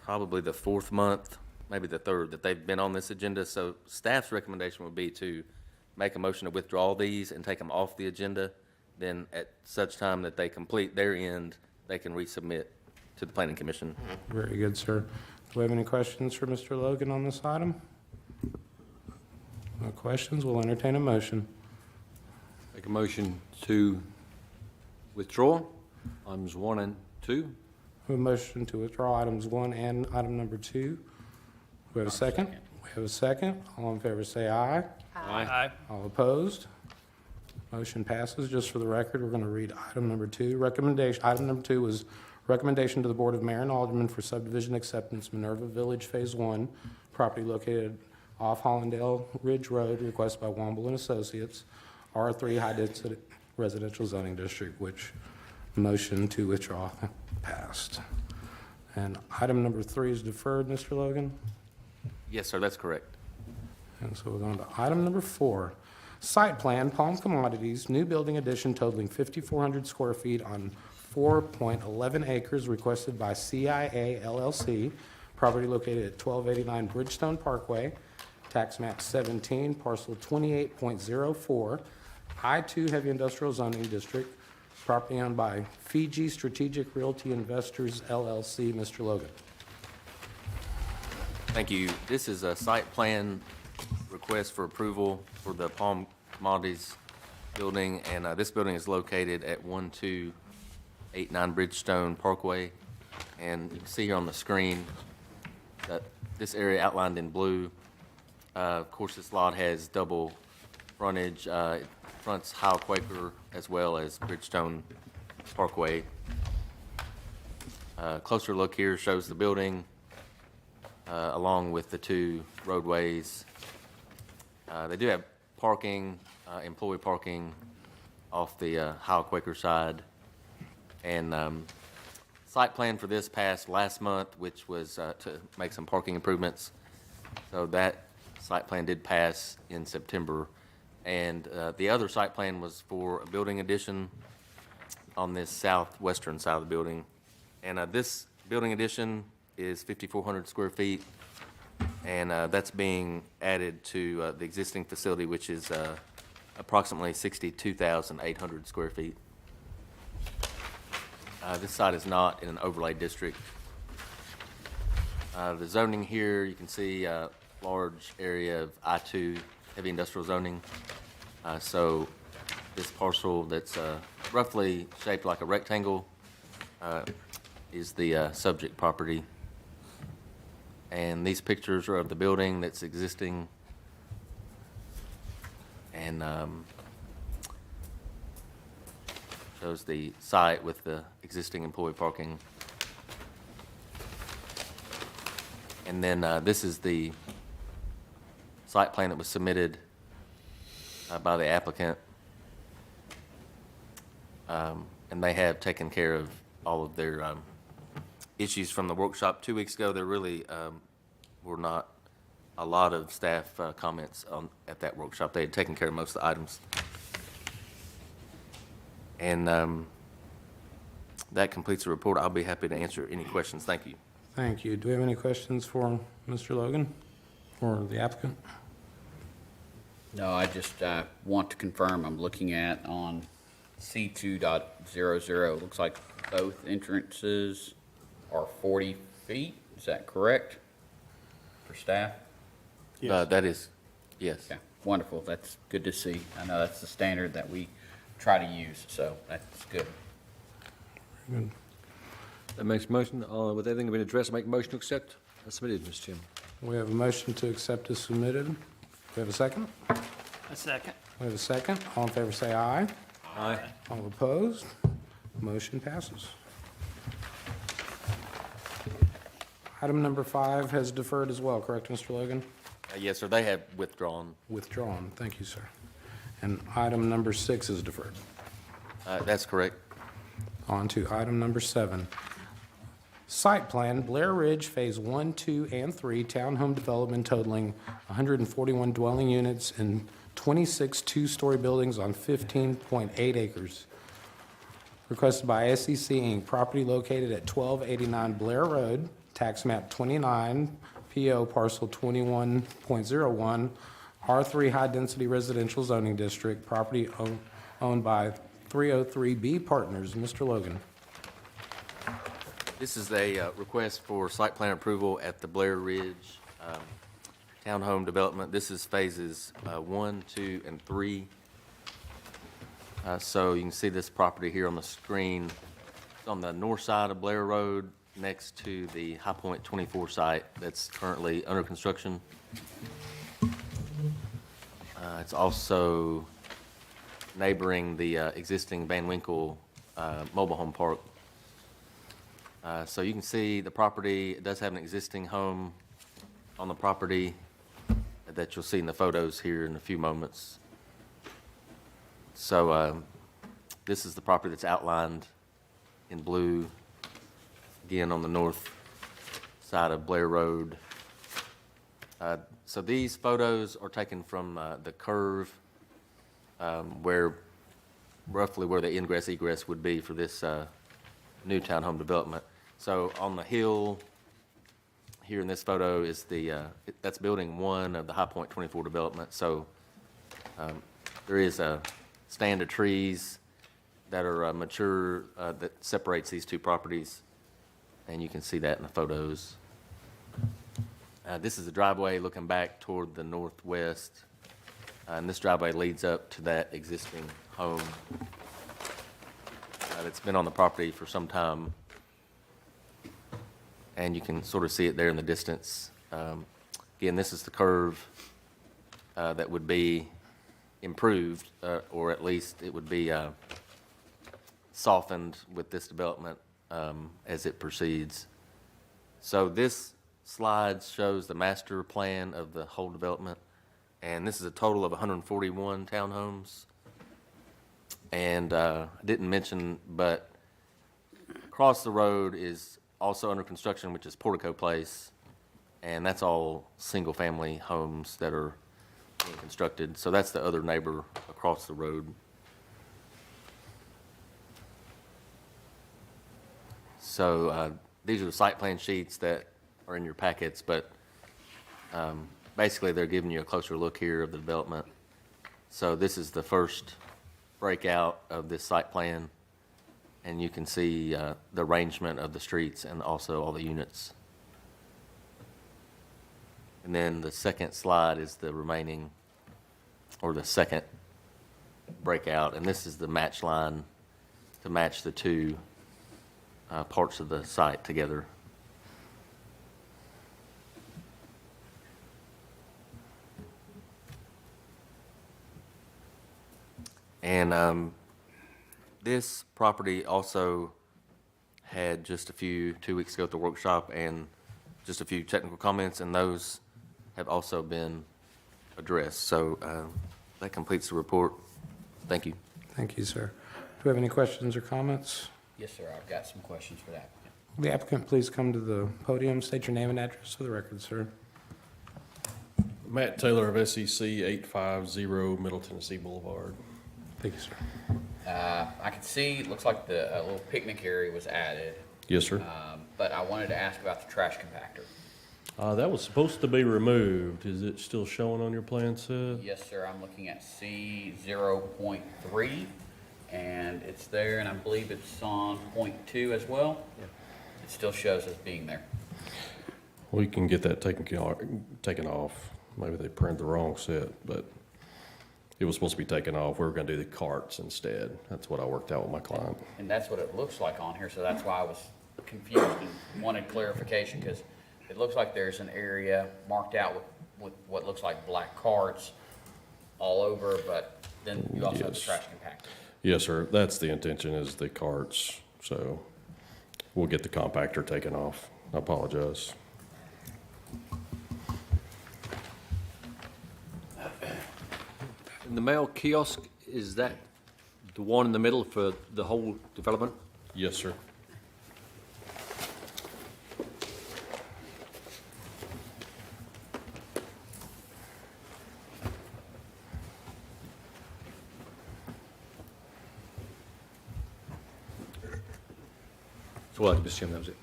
probably the 4th month, maybe the 3rd, that they've been on this agenda. So staff's recommendation would be to make a motion to withdraw these and take them off the agenda. Then at such time that they complete their end, they can resubmit to the Planning Commission. Very good, sir. Do we have any questions for Mr. Logan on this item? No questions. We'll entertain a motion. Make a motion to withdraw items 1 and 2. We have a motion to withdraw items 1 and item number 2. We have a second. We have a second. All in favor say aye. Aye. All opposed? Motion passes. Just for the record, we're going to read item number 2. Recommendation. Item number 2 was recommendation to the Board of Mayor and Aldermen for subdivision acceptance, Minerva Village Phase 1, property located off Hollandale Ridge Road, requested by Womble and Associates, R3 High Density Residential Zoning District, which motion to withdraw passed. And item number 3 is deferred, Mr. Logan? Yes, sir, that's correct. And so we're going to item number 4. Site plan, Palm Commodities, new building addition totaling 5,400 square feet on 4.11 acres, requested by CIA LLC, property located at 1289 Bridgestone Parkway, tax map 17, parcel 28.04, I-2 Heavy Industrial Zoning District, property owned by Fiji Strategic Realty Investors LLC. Mr. Logan. Thank you. This is a site plan request for approval for the Palm Commodities building, and this building is located at 1289 Bridgestone Parkway. And you can see here on the screen that this area outlined in blue. Of course, this lot has double frontage. It fronts Howell Quaker as well as Bridgestone Parkway. Closer look here shows the building along with the 2 roadways. They do have parking, employee parking off the Howell Quaker side. And site plan for this passed last month, which was to make some parking improvements. So that site plan did pass in September. And the other site plan was for a building addition on this southwestern side of the building. And this building addition is 5,400 square feet. And that's being added to the existing facility, which is approximately 62,800 square feet. This site is not in an overlay district. The zoning here, you can see a large area of I-2 heavy industrial zoning. So this parcel that's roughly shaped like a rectangle is the subject property. And these pictures are of the building that's existing. And shows the site with the existing employee parking. And then this is the site plan that was submitted by the applicant. And they have taken care of all of their issues from the workshop 2 weeks ago. There really were not a lot of staff comments at that workshop. They had taken care of most of the items. And that completes the report. I'll be happy to answer any questions. Thank you. Thank you. Do we have any questions for Mr. Logan or the applicant? No, I just want to confirm I'm looking at on C2.00. Looks like both entrances are 40 feet. Is that correct for staff? That is, yes. Yeah, wonderful. That's good to see. I know that's the standard that we try to use, so that's good. Good. That makes a motion, with everything been addressed, I make a motion to accept as submitted, Mr. Chairman. We have a motion to accept as submitted. Do we have a second? A second. We have a second. All in favor say aye. Aye. All opposed? Motion passes. Item number 5 has deferred as well, correct, Mr. Logan? Yes, sir, they have withdrawn. Withdrawn. Thank you, sir. And item number 6 is deferred. That's correct. On to item number 7. Site plan, Blair Ridge Phase 1, 2, and 3, townhome development totaling 141 dwelling units and 26 two-story buildings on 15.8 acres. Requested by SEC Inc., property located at 1289 Blair Road, tax map 29, PO parcel 21.01, R3 high-density residential zoning district, property owned by 303B Partners. Mr. Logan. This is a request for site plan approval at the Blair Ridge townhome development. This is phases 1, 2, and 3. So you can see this property here on the screen. It's on the north side of Blair Road, next to the High Point 24 site that's currently under construction. It's also neighboring the existing Van Winkle mobile home park. So you can see the property, it does have an existing home on the property that you'll see in the photos here in a few moments. So this is the property that's outlined in blue, again on the north side of Blair Road. So these photos are taken from the curve roughly where the ingress egress would be for this new townhome development. So on the hill here in this photo is that's building 1 of the High Point 24 development. So there is a stand of trees that are mature that separates these two properties, and you can see that in the photos. This is a driveway looking back toward the northwest, and this driveway leads up to that existing home that's been on the property for some time, and you can sort of see it there in the distance. Again, this is the curve that would be improved, or at least it would be softened with this development as it proceeds. So this slide shows the master plan of the whole development, and this is a total of 141 townhomes. And I didn't mention, but across the road is also under construction, which is Portico Place, and that's all single-family homes that are being constructed. So that's the other neighbor across the road. So these are the site plan sheets that are in your packets, but basically they're giving you a closer look here of the development. So this is the first breakout of this site plan, and you can see the arrangement of the streets and also all the units. And then the second slide is the remaining, or the second breakout, and this is the match line to match the two parts of the site together. And this property also had just a few, 2 weeks ago at the workshop, and just a few technical comments, and those have also been addressed. So that completes the report. Thank you. Thank you, sir. Do we have any questions or comments? Yes, sir, I've got some questions for the applicant. Will the applicant please come to the podium, state your name and address for the record, sir? Matt Taylor of SEC, 850 Middle Tennessee Boulevard. Thank you, sir. I can see, it looks like the little picnic area was added. Yes, sir. But I wanted to ask about the trash compactor. That was supposed to be removed. Is it still showing on your plan set? Yes, sir, I'm looking at C0.3, and it's there, and I believe it's on .2 as well. Yeah. It still shows as being there. We can get that taken off. Maybe they printed the wrong set, but it was supposed to be taken off. We were gonna do the carts instead. That's what I worked out with my client. And that's what it looks like on here, so that's why I was confused and wanted clarification, because it looks like there's an area marked out with what looks like black carts all over, but then you also have the trash compactor. Yes, sir. That's the intention, is the carts. So we'll get the compactor taken off. I apologize. And the mail kiosk, is that the one in the middle for the whole development? Yes, sir. Well, Mr. Chairman, that was it.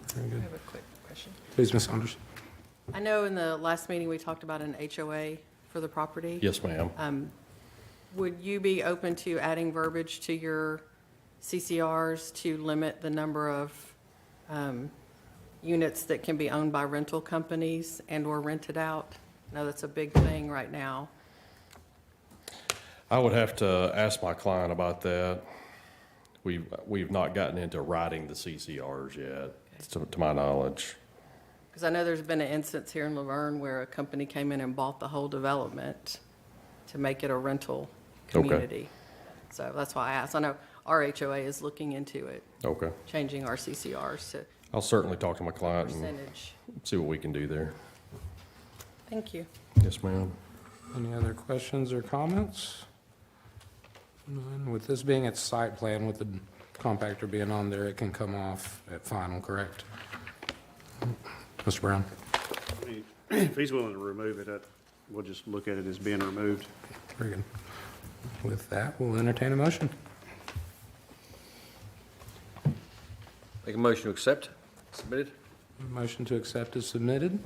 Very I good. have a quick question. Please, Ms. Saunders. I know in the last meeting, we talked about an HOA for the property. Yes, ma'am. Would you be open to adding verbiage to your CCRs to limit the number of units that can be owned by rental companies and/or rented out? I know that's a big thing right now. I would have to ask my client about that. We've not gotten into writing the CCRs yet, to my knowledge. Because I know there's been an instance here in LaVergne where a company came in and bought the whole development to make it a rental community. So that's why I asked. I know our HOA is looking into it. Okay. Changing our CCRs to I'll certainly talk to my client and percentage. see what we can do there. Thank you. Yes, ma'am. Any other questions or comments? None. With this being its site plan, with the compactor being on there, it can come off at final, correct? Mr. Brown? I mean, if he's willing to remove it, we'll just look at it as being removed. Very good. With that, we'll entertain a motion. Make a motion to accept, submitted. Motion to accept is submitted.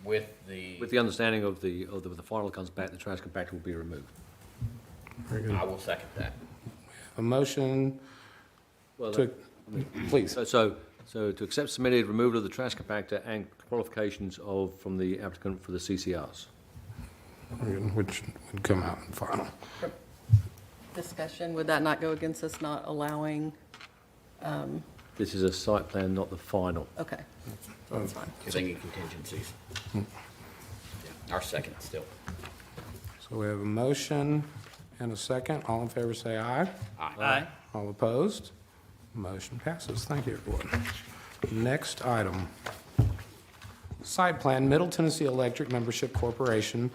With the understanding of the final comes back, the trash compactor will be removed. Very good. I will second that. A motion Well, to, please. So to accept submitted, removal of the trash compactor and qualifications from the applicant for the CCRs. Which would come out in final. Discussion, would that not go against us not allowing, This is a site plan, not the final. okay, that's fine. You're thinking contingencies. Yeah, our second still. So we have a motion and a second. All in favor say aye. Aye. All opposed? Motion passes. Thank you, everyone. Next item. Site plan, Middle Tennessee Electric Membership Corporation,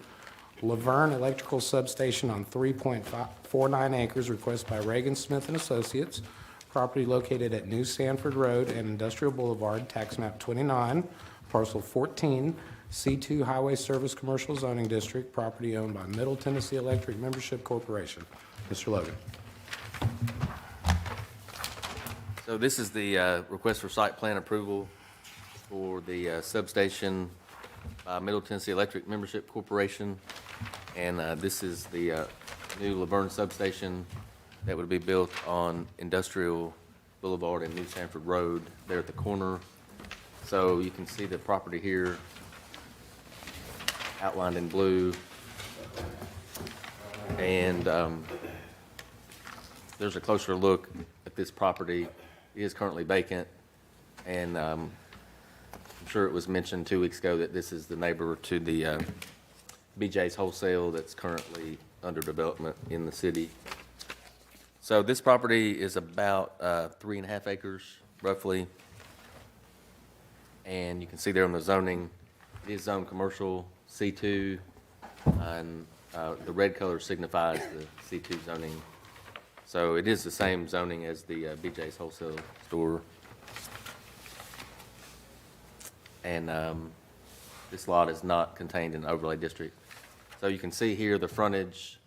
LaVergne Electrical Substation on 3.49 acres, requested by Reagan Smith and Associates. Property located at New Sanford Road and Industrial Boulevard, tax map 29, parcel 14, C2 Highway Service Commercial Zoning District, property owned by Middle Tennessee Electric Membership Corporation. Mr. Logan. So this is the request for site plan approval for the substation by Middle Tennessee Electric Membership Corporation. And this is the new LaVergne substation that would be built on Industrial Boulevard and New Sanford Road there at the corner. So you can see the property here outlined in blue. And there's a closer look at this property. It is currently vacant, and I'm sure it was mentioned 2 weeks ago that this is the neighbor to the BJ's Wholesale that's currently under development in the city. So this property is about 3.5 acres, roughly. And you can see there on the zoning, it is zoned commercial C2, and the red color signifies the C2 zoning. So it is the same zoning as the BJ's Wholesale store. And this lot is not contained in the overlay district. So you can see here the frontage.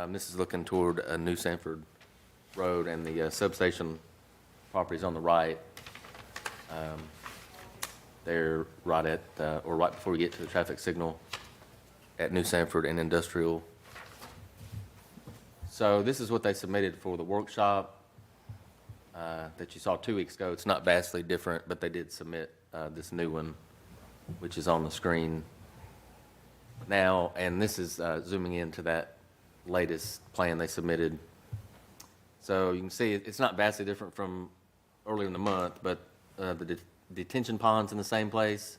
This is looking toward New Sanford Road, and the substation property is on the right. They're right at, or right before you get to the traffic signal at New Sanford and Industrial. So this is what they submitted for the workshop. that you saw 2 weeks ago. It's not vastly different, but they did submit this new one, which is on the screen now. And this is zooming into that latest plan they submitted. So you can see it's not vastly different from earlier in the month, but the detention pond's in the same place.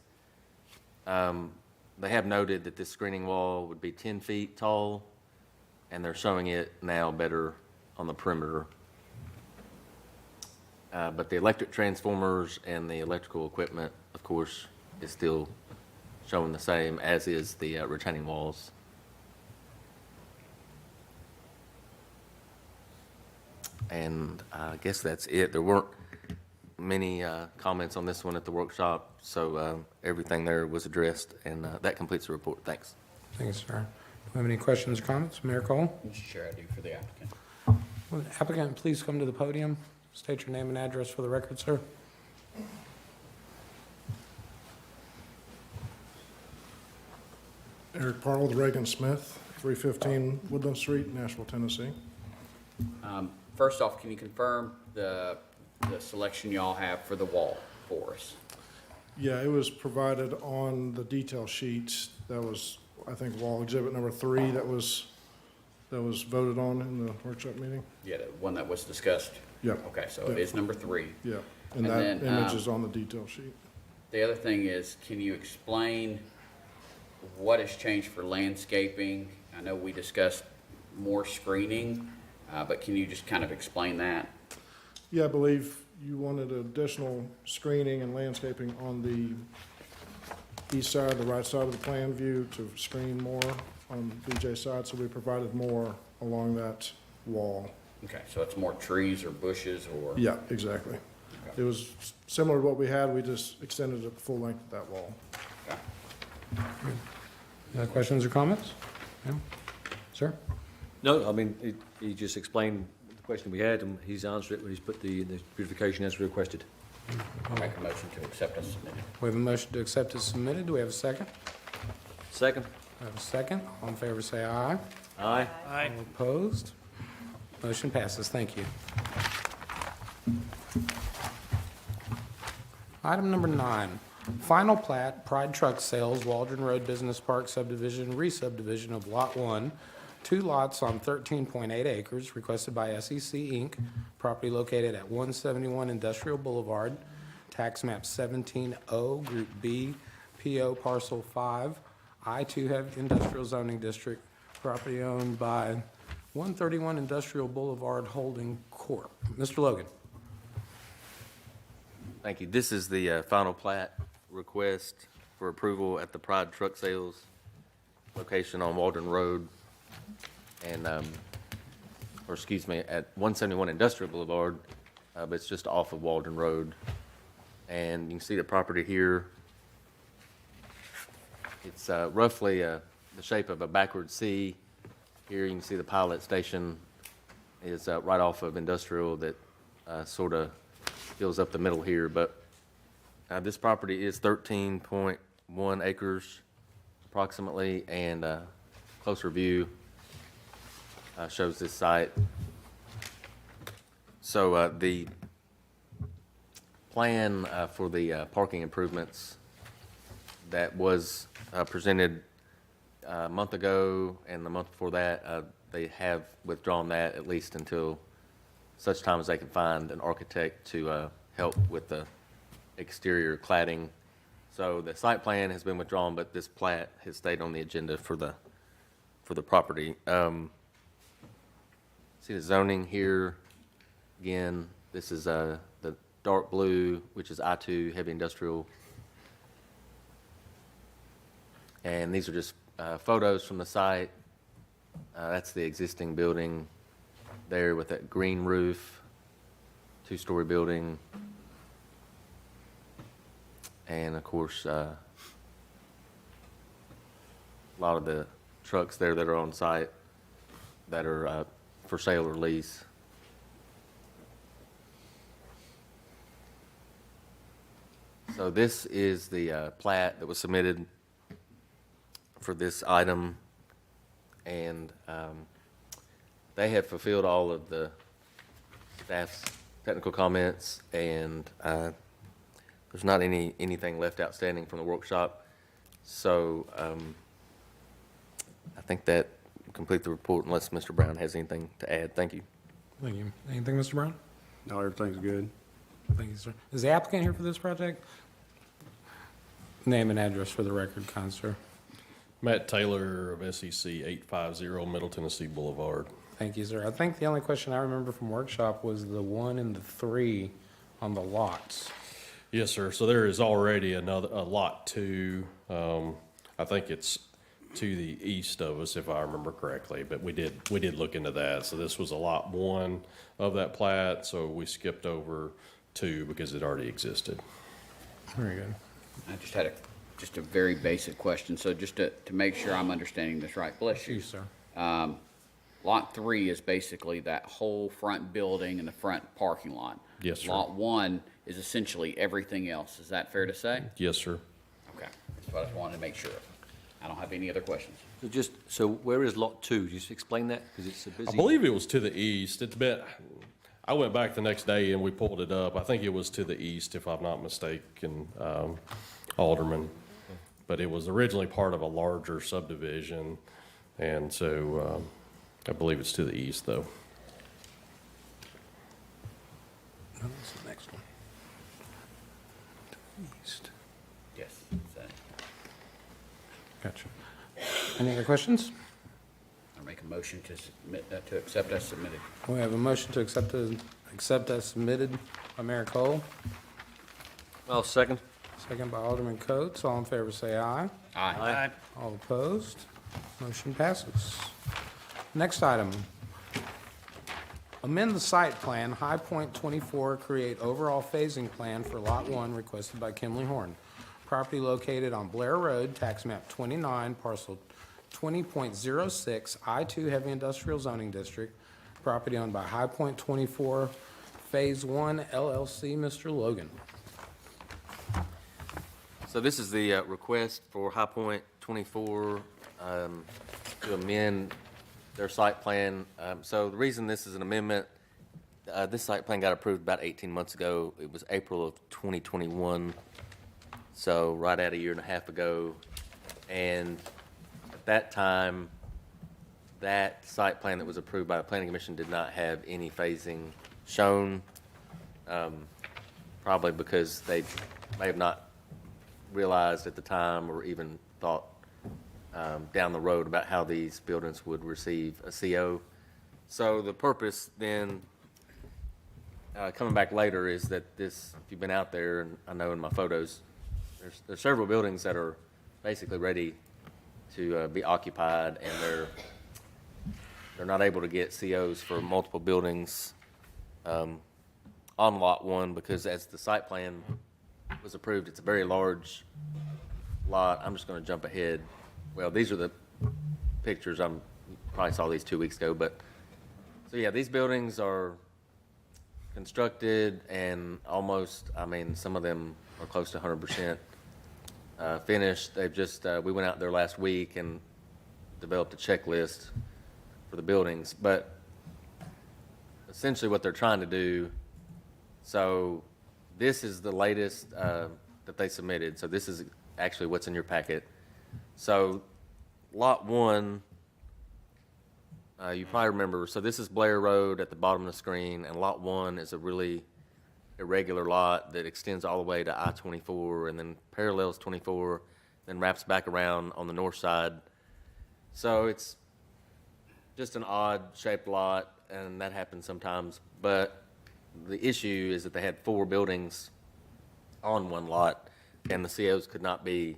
They have noted that this screening wall would be 10 feet tall, and they're showing it now better on the perimeter. But the electric transformers and the electrical equipment, of course, is still showing the same, as is the retaining walls. And I guess that's it. There weren't many comments on this one at the workshop, so everything there was addressed, and that completes the report. Thanks. Thanks, sir. Do we have any questions or comments? Mayor Cole? Mr. Chair, I do for the applicant. Will the applicant please come to the podium? State your name and address for the record, sir. Eric Parle with Reagan Smith, 315 Woodland Street, Nashville, Tennessee. First off, can you confirm the selection y'all have for the wall for us? Yeah, it was provided on the detail sheet. That was, I think, wall exhibit number 3 that was voted on in the workshop meeting. Yeah, the one that was discussed? Yeah. Okay, so it is number 3. Yeah, and that image is on the detail sheet. The other thing is, can you explain what has changed for landscaping? I know we discussed more screening, but can you just kind of explain that? Yeah, I believe you wanted additional screening and landscaping on the east side, the right side of the plan view to screen more on BJ's side, so we provided more along that wall. Okay, so it's more trees or bushes or? Yeah, exactly. Okay. It was similar to what we had, we just extended it the full length of that wall. Okay. Any other questions or comments? No? Sir? No, I mean, he just explained the question we had, and he's answered it when he's put the beautification as requested. I'll make a motion to accept as submitted. We have a motion to accept as submitted. Do we have a second? Second. We have a second. All in favor, say aye. Aye. All opposed? Motion passes. Thank you. Item number 9, final plat, Pride Truck Sales, Waldron Road Business Park Subdivision, re-subdivision of Lot 1, 2 lots on 13.8 acres, requested by SEC Inc., property located at 171 Industrial Boulevard, tax map 17-0, Group B, PO Parcel 5, I-2 Heavy Industrial Zoning District, property owned by 131 Industrial Boulevard Holding Corp. Mr. Logan. Thank you. This is the final plat request for approval at the Pride Truck Sales location on Waldron Road and, or excuse me, at 171 Industrial Boulevard, but it's just off of Waldron Road. And you can see the property here. It's roughly the shape of a backward C. Here you can see the pilot station is right off of Industrial that sort of fills up the middle here, but this property is 13.1 acres approximately, and closer view shows this site. So the plan for the parking improvements that was presented a month ago and the month before that, they have withdrawn that at least until such time as they can find an architect to help with the exterior cladding. So the site plan has been withdrawn, but this plat has stayed on the agenda for the property. See the zoning here. Again, this is the dark blue, which is I-2 heavy industrial. And these are just photos from the site. That's the existing building there with that green roof, 2-story building. And of course, a lot of the trucks there that are on site that are for sale or lease. So this is the plat that was submitted for this item, and they have fulfilled all of the staff's technical comments, and there's not anything left outstanding from the workshop. So I think that will complete the report unless Mr. Brown has anything to add. Thank you. Thank you. Anything, Mr. Brown? No, everything's good. Thank you, sir. Is the applicant here for this project? Name and address for the record, kind sir. Matt Taylor of SEC 850 Middle Tennessee Boulevard. Thank you, sir. I think the only question I remember from workshop was the 1 and the 3 on the lots. Yes, sir. So there is already a lot 2. I think it's to the east of us, if I remember correctly, but we did look into that. So this was a lot 1 of that plat, so we skipped over 2 because it already existed. Very good. I just had a very basic question. So just to make sure I'm understanding this right, bless you. Yes, sir. Lot 3 is basically that whole front building and the front parking lot. Yes, sir. Lot 1 is essentially everything else. Is that fair to say? Yes, sir. Okay. That's what I just wanted to make sure of. I don't have any other questions. So where is lot 2? Just explain that, because it's a busy. I believe it was to the east. I went back the next day and we pulled it up. I think it was to the east, if I'm not mistaken, Alderman. But it was originally part of a larger subdivision, and so I believe it's to the east, though. No, that's the next one. To the east. Yes. Gotcha. Any other questions? I make a motion to submit, to accept as submitted. We have a motion to accept as submitted by Mayor Cole. I'll second. Second by Alderman Coates. All in favor say aye. Aye. All opposed? Motion passes. Next item. Amend the site plan, High Point 24, create overall phasing plan for Lot 1 requested by Kimley Horn. Property located on Blair Road, tax map 29, parcel 20.06, I-2 Heavy Industrial Zoning District. Property owned by High Point 24, Phase 1 LLC. Mr. Logan. So this is the request for High Point 24 to amend their site plan. So the reason this is an amendment, this site plan got approved about 18 months ago. It was April of 2021, so right at a year and a half ago. And at that time, that site plan that was approved by the Planning Commission did not have any phasing shown, probably because they may have not realized at the time or even thought down the road about how these buildings would receive a CO. So the purpose then, coming back later, is that this, if you've been out there, and I know in my photos, there's several buildings that are basically ready to be occupied, and they're not able to get COs for multiple buildings on Lot 1 because as the site plan was approved, it's a very large lot. I'm just going to jump ahead. Well, these are the pictures. You probably saw these 2 weeks ago, but so yeah, these buildings are constructed and almost, some of them are close to 100% finished. They've just, we went out there last week and developed a checklist for the buildings, but essentially what they're trying to do, so this is the latest that they submitted. So this is actually what's in your packet. So Lot 1, you probably remember, so this is Blair Road at the bottom of the screen, and Lot 1 is a really irregular lot that extends all the way to I-24 and then parallels 24, then wraps back around on the north side. So it's just an odd-shaped lot, and that happens sometimes. But the issue is that they had 4 buildings on one lot, and the COs could not be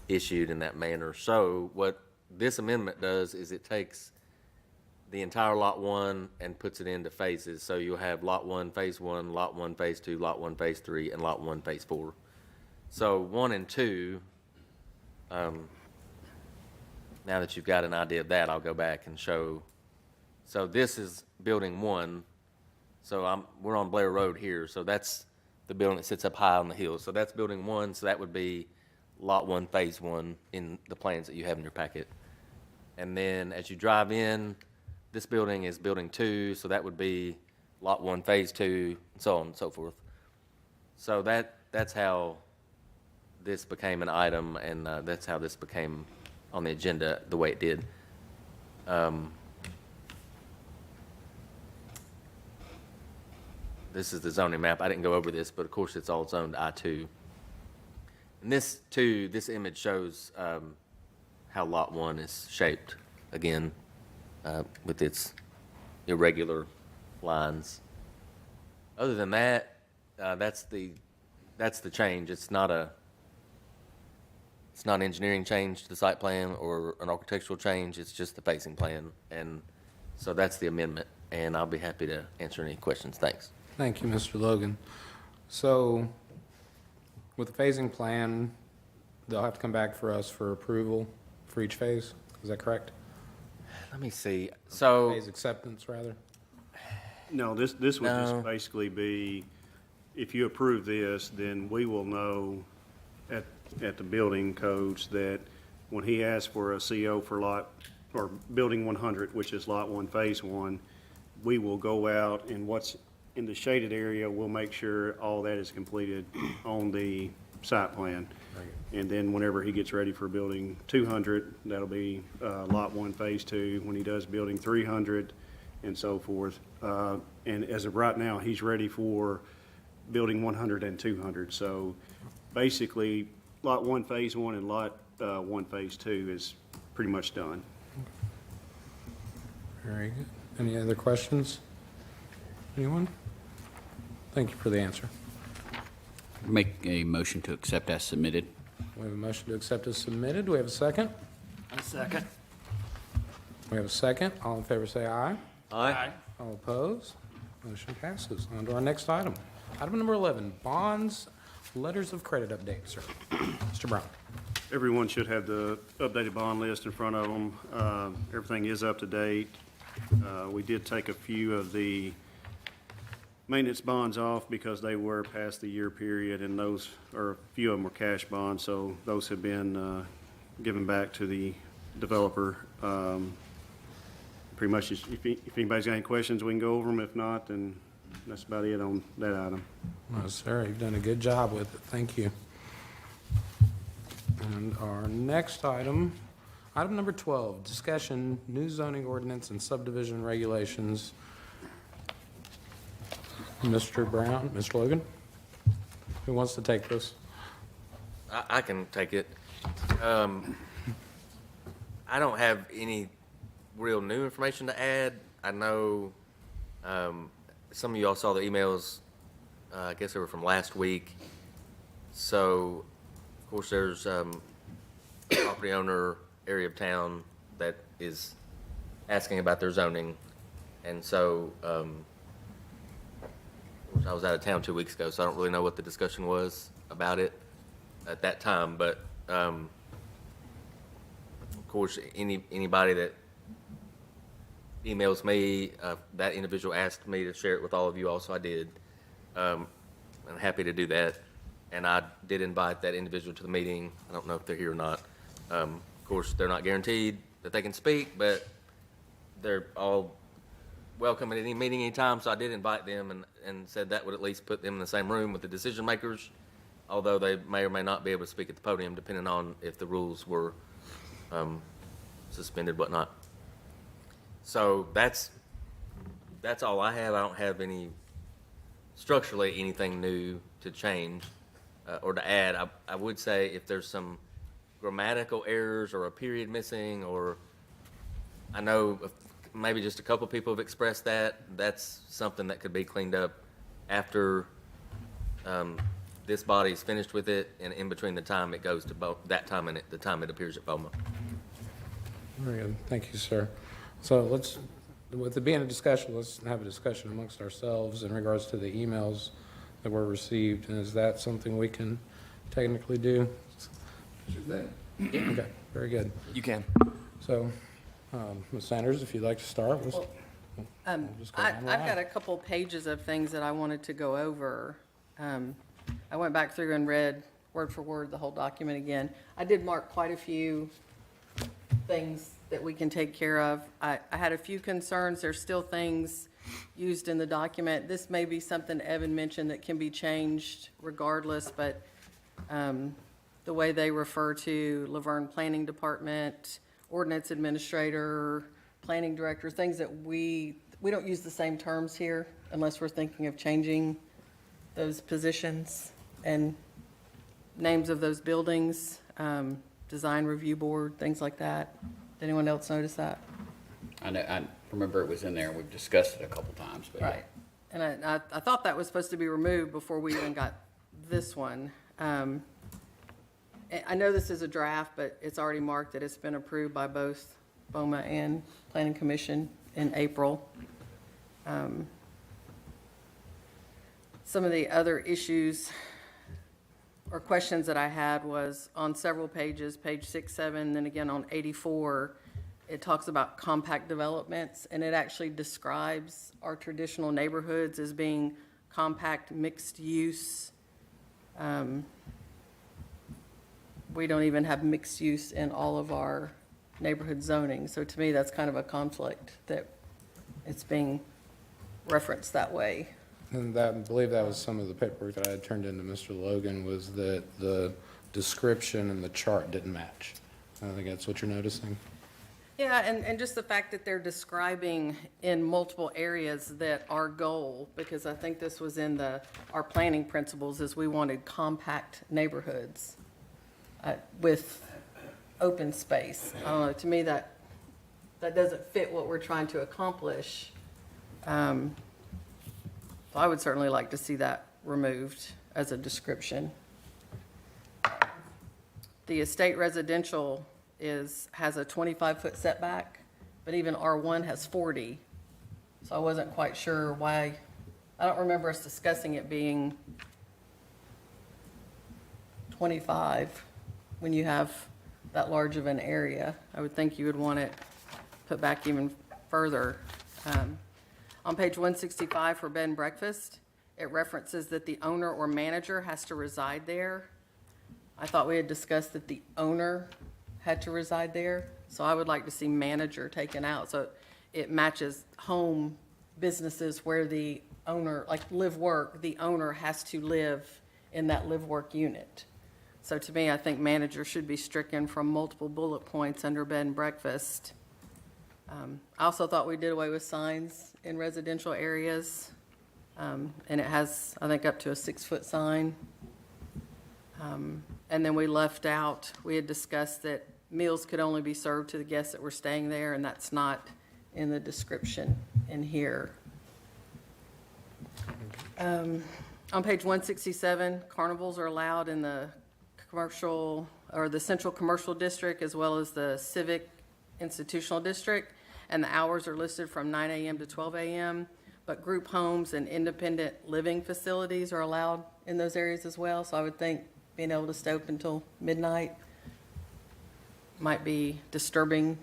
issued in that manner. So what this amendment does is it takes the entire Lot 1 and puts it into phases. So you'll have Lot 1, Phase 1, Lot 1, Phase 2, Lot 1, Phase 3, and Lot 1, Phase 4. So 1 and 2, now that you've got an idea of that, I'll go back and show. So this is Building 1. So we're on Blair Road here. So that's the building that sits up high on the hill. So that's Building 1. So that would be Lot 1, Phase 1 in the plans that you have in your packet. And then as you drive in, this building is building 2, so that would be lot 1, phase 2, and so on and so forth. So that's how this became an item, and that's how this became on the agenda the way it did. This is the zoning map. I didn't go over this, but of course it's all zoned I-2. And this image shows how Lot 1 is shaped, again, with its irregular lines. Other than that, that's the change. It's not an engineering change to the site plan or an architectural change. It's just the phasing plan. And so that's the amendment, and I'll be happy to answer any questions. Thanks. Thank you, Mr. Logan. So with the phasing plan, they'll have to come back for us for approval for each phase. Is that correct? Let me see. So phase acceptance, rather. No, this would just basically be, if you approve this, then we will know at the building codes that when he asks for a CO for lot, or building 100, which is lot 1, phase 1, we will go out and what's in the shaded area, we'll make sure all that is completed on the site plan. And then whenever he gets ready for building 200, that'll be lot 1, phase 2. When he does building 300 and so forth. And as of right now, he's ready for building 100 and 200. So basically, lot 1, phase 1 and lot 1, phase 2 is pretty much done. Very good. Any other questions? Anyone? Thank you for the answer. Make a motion to accept as submitted. We have a motion to accept as submitted. Do we have a second? A second. We have a second. All in favor say aye. Aye. All opposed? Motion passes. On to our next item. Item number 11, bonds, letters of credit update, sir. Mr. Brown. Everyone should have the updated bond list in front of them. Everything is up to date. We did take a few of the maintenance bonds off because they were past the year period, and those, or a few of them were cash bonds, so those have been given back to the developer. Pretty much, if anybody's got any questions, we can go over them. If not, then that's about it on that item. Well, sir, you've done a good job with it. Thank you. And our next item, item number 12, discussion, new zoning ordinance and subdivision regulations. Mr. Brown, Mr. Logan, who wants to take this? I can take it. I don't have any real new information to add. I know some of you all saw the emails, I guess they were from last week. So, of course, there's a property owner area of town that is asking about their zoning. And so, I was out of town 2 weeks ago, so I don't really know what the discussion was about it at that time. But, of course, anybody that emails me, that individual asked me to share it with all of you all, so I did. I'm happy to do that. And I did invite that individual to the meeting. I don't know if they're here or not. Of course, they're not guaranteed that they can speak, but they're all welcome at any meeting anytime, so I did invite them and said that would at least put them in the same room with the decision makers, although they may or may not be able to speak at the podium depending on if the rules were suspended, whatnot. So that's all I have. I don't have structurally anything new to change or to add. I would say if there's some grammatical errors or a period missing, or I know maybe just a couple people have expressed that, that's something that could be cleaned up after this body's finished with it, and in between the time it goes to that time and the time it appears at BOMA. Very good. Thank you, sir. So with it being a discussion, let's have a discussion amongst ourselves in regards to the emails that were received. And is that something we can technically do? Okay, very good. You can. So, Ms. Sanders, if you'd like to start. I've got a couple pages of things that I wanted to go over. I went back through and read word for word the whole document again. I did mark quite a few things that we can take care of. I had a few concerns. There's still things used in the document. This may be something Evan mentioned that can be changed regardless, but the way they refer to LaVergne Planning Department, Ordinance Administrator, Planning Director, things that we don't use the same terms here unless we're thinking of changing those positions and names of those buildings, design review board, things like that. Did anyone else notice that? I remember it was in there, and we've discussed it a couple times, but. Right. And I thought that was supposed to be removed before we even got this one. I know this is a draft, but it's already marked that it's been approved by both BOMA and Planning Commission in April. Some of the other issues or questions that I had was on several pages, page 6, 7, then again on 84, it talks about compact developments, and it actually describes our traditional neighborhoods as being compact mixed use. We don't even have mixed use in all of our neighborhood zoning. So to me, that's kind of a conflict that it's being referenced that way. And I believe that was some of the paperwork that I had turned into Mr. Logan, was that the description and the chart didn't match. I think that's what you're noticing. Yeah, and just the fact that they're describing in multiple areas that our goal, because I think this was in our planning principles, is we wanted compact neighborhoods with open space. I don't know, to me that doesn't fit what we're trying to accomplish. So I would certainly like to see that removed as a description. The estate residential has a 25-foot setback, but even R1 has 40. So I wasn't quite sure why. I don't remember us discussing it being 25 when you have that large of an area. I would think you would want it put back even further. On page 165 for bed and breakfast, it references that the owner or manager has to reside there. I thought we had discussed that the owner had to reside there, so I would like to see manager taken out so it matches home businesses where the owner, like live work, the owner has to live in that live work unit. So to me, I think manager should be stricken from multiple bullet points under bed and breakfast. I also thought we did away with signs in residential areas, and it has, I think, up to a 6-foot sign. And then we left out, we had discussed that meals could only be served to the guests that were staying there, and that's not in the description in here. On page 167, carnivals are allowed in the commercial, or the central commercial district, as well as the civic institutional district, and the hours are listed from 9 a.m. to 12 a.m., but group homes and independent living facilities are allowed in those areas as well. So I would think being able to stay open until midnight might be disturbing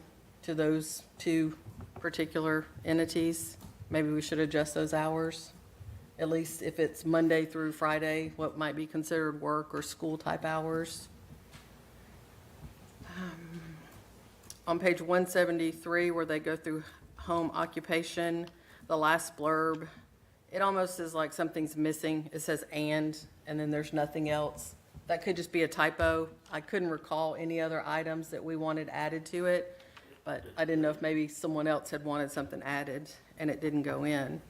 to those two particular entities. Maybe we should adjust those hours, at least if it's Monday through Friday, what might be considered work or school type hours. On page 173, where they go through home occupation, the last blurb, it almost is like something's missing. It says and then there's nothing else. That could just be a typo. I couldn't recall any other items that we wanted added to it, but I didn't know if maybe someone else had wanted something added and it didn't go in.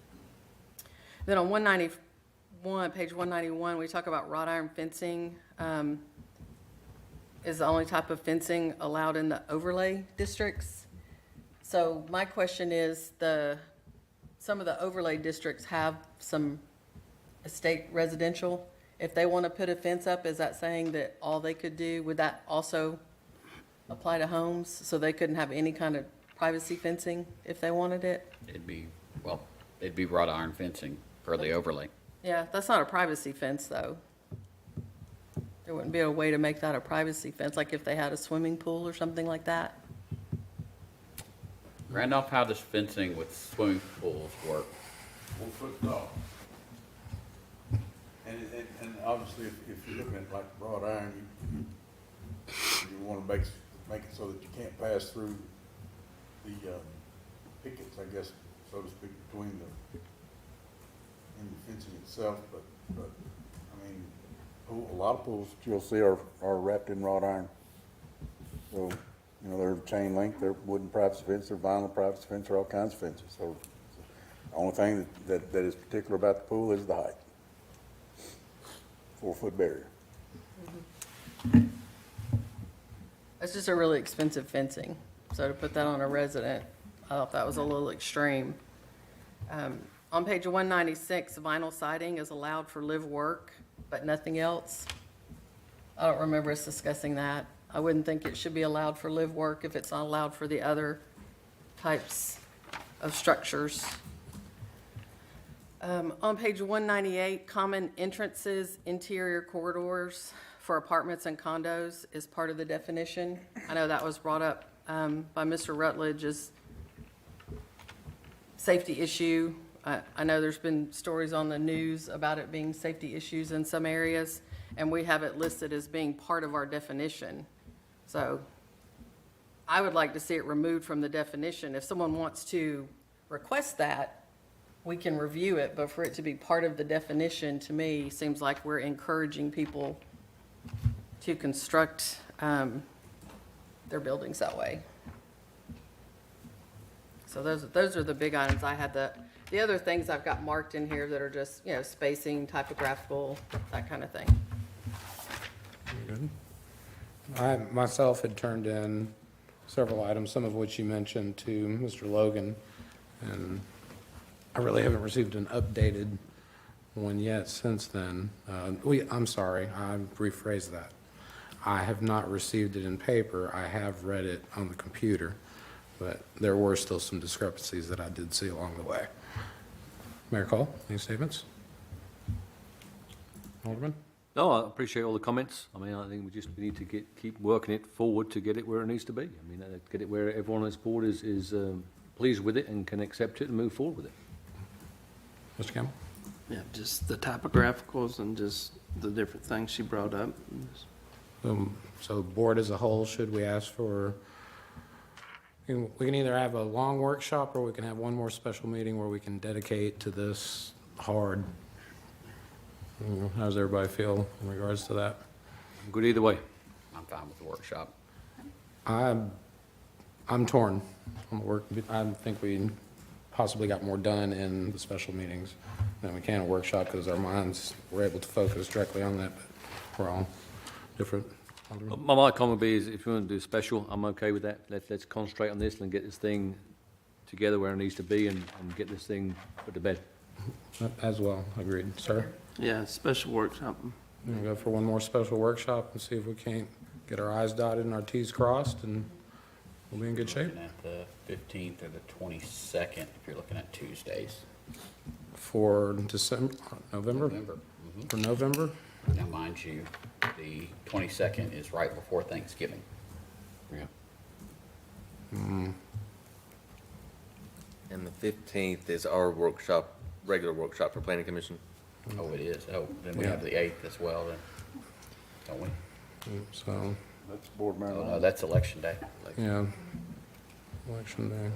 Then on 191, page 191, we talk about wrought iron fencing. Is the only type of fencing allowed in the overlay districts. So my question is, some of the overlay districts have some estate residential. If they want to put a fence up, is that saying that all they could do, would that also apply to homes? So they couldn't have any kind of privacy fencing if they wanted it? It'd be wrought iron fencing for the overlay. Yeah, that's not a privacy fence though. There wouldn't be a way to make that a privacy fence, like if they had a swimming pool or something like that? Randolph, how does fencing with swimming pools work? 1 foot tall. And obviously, if you're looking at like wrought iron, you want to make it so that you can't pass through pickets, I guess, so to speak, between in the fencing itself, but, I mean, a lot of pools you'll see are wrapped in wrought iron. So, you know, they're chain link, they're wooden privacy fence, they're vinyl privacy fence, they're all kinds of fences. So the only thing that is particular about the pool is the height. 4-foot barrier. It's just a really expensive fencing, so to put that on a resident, I thought that was a little extreme. On page 196, vinyl siding is allowed for live work, but nothing else. I don't remember us discussing that. I wouldn't think it should be allowed for live work if it's not allowed for the other types of structures. On page 198, common entrances, interior corridors for apartments and condos is part of the definition. I know that was brought up by Mr. Rutledge as safety issue. I know there's been stories on the news about it being safety issues in some areas, and we have it listed as being part of our definition. So I would like to see it removed from the definition. If someone wants to request that, we can review it, but for it to be part of the definition, to me, seems like we're encouraging people to construct their buildings that way. So those are the big items I had. The other things I've got marked in here that are just, you know, spacing, typographical, that kind of thing. Good. I myself had turned in several items, some of which you mentioned, to Mr. Logan, and I really haven't received an updated one yet since then. I'm sorry, I rephrased that. I have not received it in paper. I have read it on the computer, but there were still some discrepancies that I did see along the way. Mayor Cole, any statements? Alderman? No, I appreciate all the comments. I mean, I think we need to keep working it forward to get it where it needs to be. I mean, get it where everyone on this board is pleased with it and can accept it and move forward with it. Mr. Campbell? Yeah, just the typographicals and just the different things she brought up. So board as a whole, should we ask for, we can either have a long workshop or we can have one more special meeting where we can dedicate to this hard. How does everybody feel in regards to that? Good either way. I'm fine with the workshop. I'm torn on the work. I think we possibly got more done in the special meetings than we can a workshop because our minds were able to focus directly on that, but we're all different. My comment would be is if you want to do special, I'm okay with that. Let's concentrate on this and get this thing together where it needs to be and get this thing put to bed. As well, agreed. Sir? Yeah, special workshop. We'll go for one more special workshop and see if we can't get our I's dotted and our T's crossed, and we'll be in good shape. Looking at the 15th or the 22nd, if you're looking at Tuesdays. For December, November? November. For November? Now, mind you, the 22nd is right before Thanksgiving. Yeah. Mm. And the 15th is our workshop, regular workshop for planning commission. Oh, it is. Oh, then we Yeah. have the 8th as well, then, don't we? So, That's board member. Oh, no, that's election day. yeah. Election day.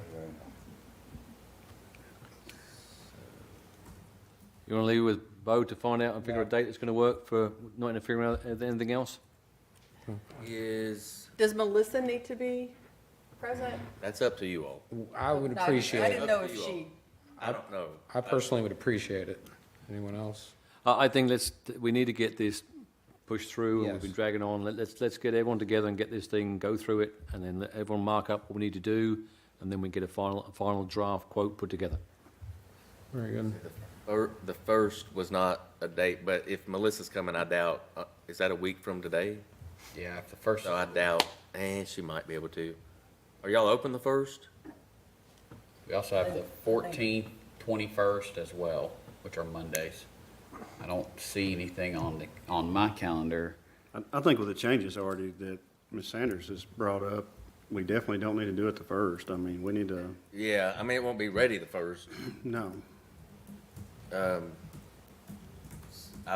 You want to leave with Bo to find out and figure a date that's going to work for not interfering with anything else? Does Melissa need to be present? That's up to you all. I would No, appreciate it. I didn't know if she, I don't know. I personally would appreciate it. Anyone else? I think we need to get this pushed through, and Yes. we've been dragging on. Let's get everyone together and get this thing, go through it, and then let everyone mark up what we need to do, and then we get a final draft quote put together. Very good. The first was not a date, but if Melissa's coming, I doubt, is that a week from today? Yeah, if the first. So I doubt, she might be able to. Are y'all open the first? We also have the 14th, 21st as well, which are Mondays. I don't see anything on my calendar. I think with the changes already that Ms. Sanders has brought up, we definitely don't need to do it the first. I mean, we need to, Yeah, I mean, it won't be ready the first. no. I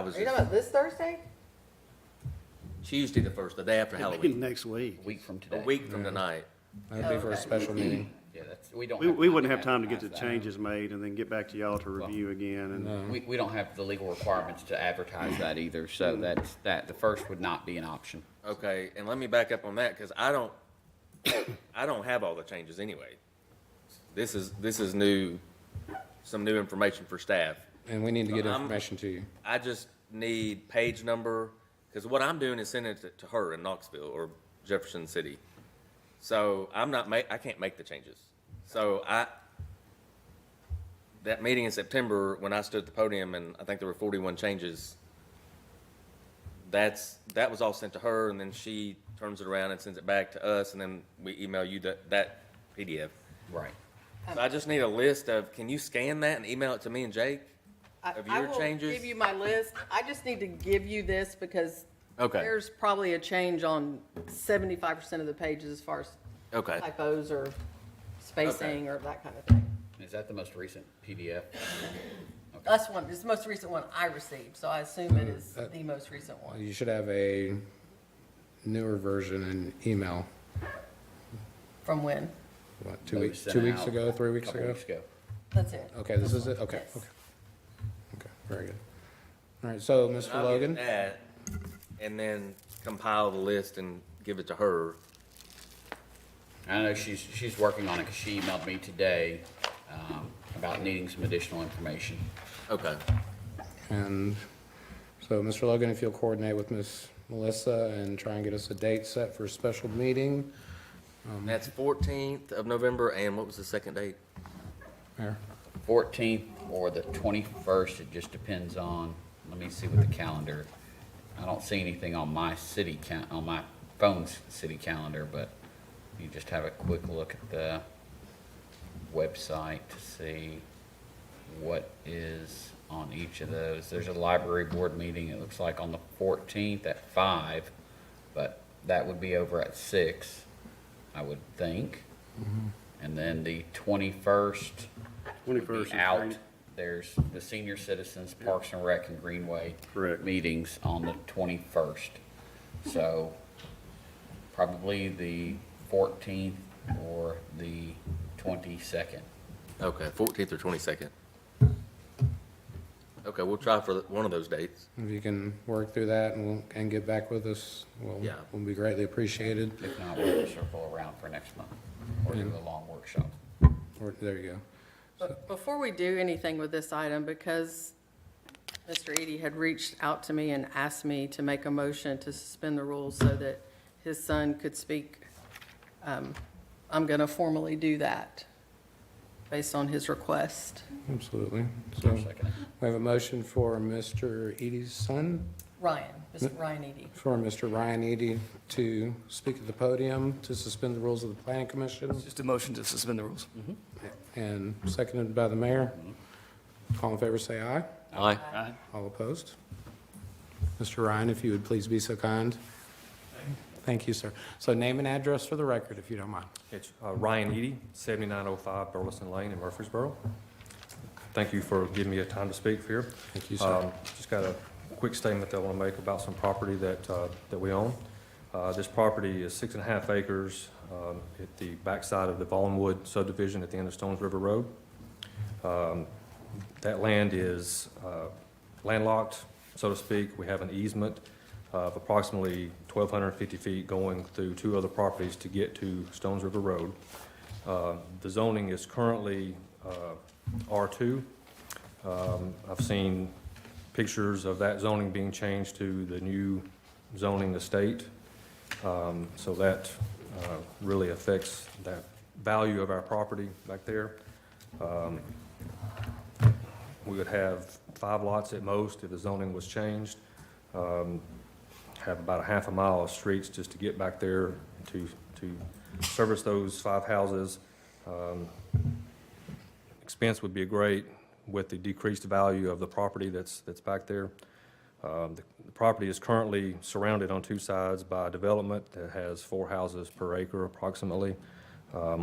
was are you talking about this Thursday? Tuesday the first, the day after It'll be Halloween. next week. A week from A today. week from tonight. That'd be for a special meeting. Yeah, we don't. We wouldn't have to time to get the advertise that. changes made and then get back to y'all to review again, and We don't have the legal requirements to advertise that either, so the first would not be an option. Okay, and let me back up on that, because I don't have all the changes anyway. This is new, some new information for staff. And we need to get information to you. I just need page number, because what I'm doing is sending it to her in Knoxville or Jefferson City. So I can't make the changes. So that meeting in September, when I stood at the podium and I think there were 41 changes, that was all sent to her, and then she turns it around and sends it back to us, and then we email you that PDF. Right. So I just need a list of, can you scan that and email it to me and Jake of your changes? I will give you my list. I just need to give you this because Okay. there's probably a change on 75% of the pages as far as Okay. typos or spacing or that kind of thing. Is that the most recent PDF? That's one, it's the most recent one I received, so I assume it is the most recent one. You should have a newer version in email. From when? What, 2 weeks, 2 weeks ago, 3 weeks Couple ago? weeks ago. That's it. Okay, this is it? Okay, Yes. okay. Okay, very good. All right, so Mr. I'll Logan? get that, and then compile the list and give it to her. I know she's working on it because she emailed me today about needing some additional information. Okay. And so, Mr. Logan, if you'll coordinate with Ms. Melissa and try and get us a date set for a special meeting. That's 14th of November, and what was the second date? Mayor? 14th or the 21st, it just depends on, let me see what the calendar, I don't see anything on my on my phone's city calendar, but you just have a quick look at the website to see what is on each of those. There's a library board meeting, it looks like on the 14th at 5, but that would be over at 6, I would think. And then the 21st would 21st be is out. great. There's the senior citizens, Parks and Rec and Greenway Correct. meetings on the 21st. So probably the 14th or the 22nd. Okay, 14th or 22nd. Okay, we'll try for one of those dates. If you can work through that and get back with us, Yeah. will be greatly appreciated. If not, we'll circle around for next month or do a long workshop. There you go. But before we do anything with this item, because Mr. Eady had reached out to me and asked me to make a motion to suspend the rules so that his son could speak, I'm going to formally do that based on his request. Absolutely. So we have a motion for Mr. Eady's son, Mr. Ryan Eady. for Mr. Ryan Eady to speak at the podium to suspend the rules of the Planning Commission. Just a motion to suspend the rules. And seconded by the mayor. All in favor, say aye. Aye. Aye. All opposed? Mr. Ryan, if you would please be so kind. Thank you, sir. So name and address for the record, if you don't mind. It's Ryan Eady, 7905 Burleson Lane in Murfreesboro. Thank you for giving me a time to speak here. Thank you, sir. Just got a quick statement that I want to make about some property that we own. This property is 6.5 acres at the backside of the Vaughnwood subdivision at the end of Stones River Road. That land is landlocked, so to speak. We have an easement of approximately 1,250 feet going through 2 other properties to get to Stones River Road. The zoning is currently R2. I've seen pictures of that zoning being changed to the new zoning estate. So that really affects that value of our property back there. We would have 5 lots at most if the zoning was changed. Have about a half a mile of streets just to get back there to service those 5 houses. Expense would be great with the decreased value of the property that's back there. The property is currently surrounded on 2 sides by development that has 4 houses per acre approximately. I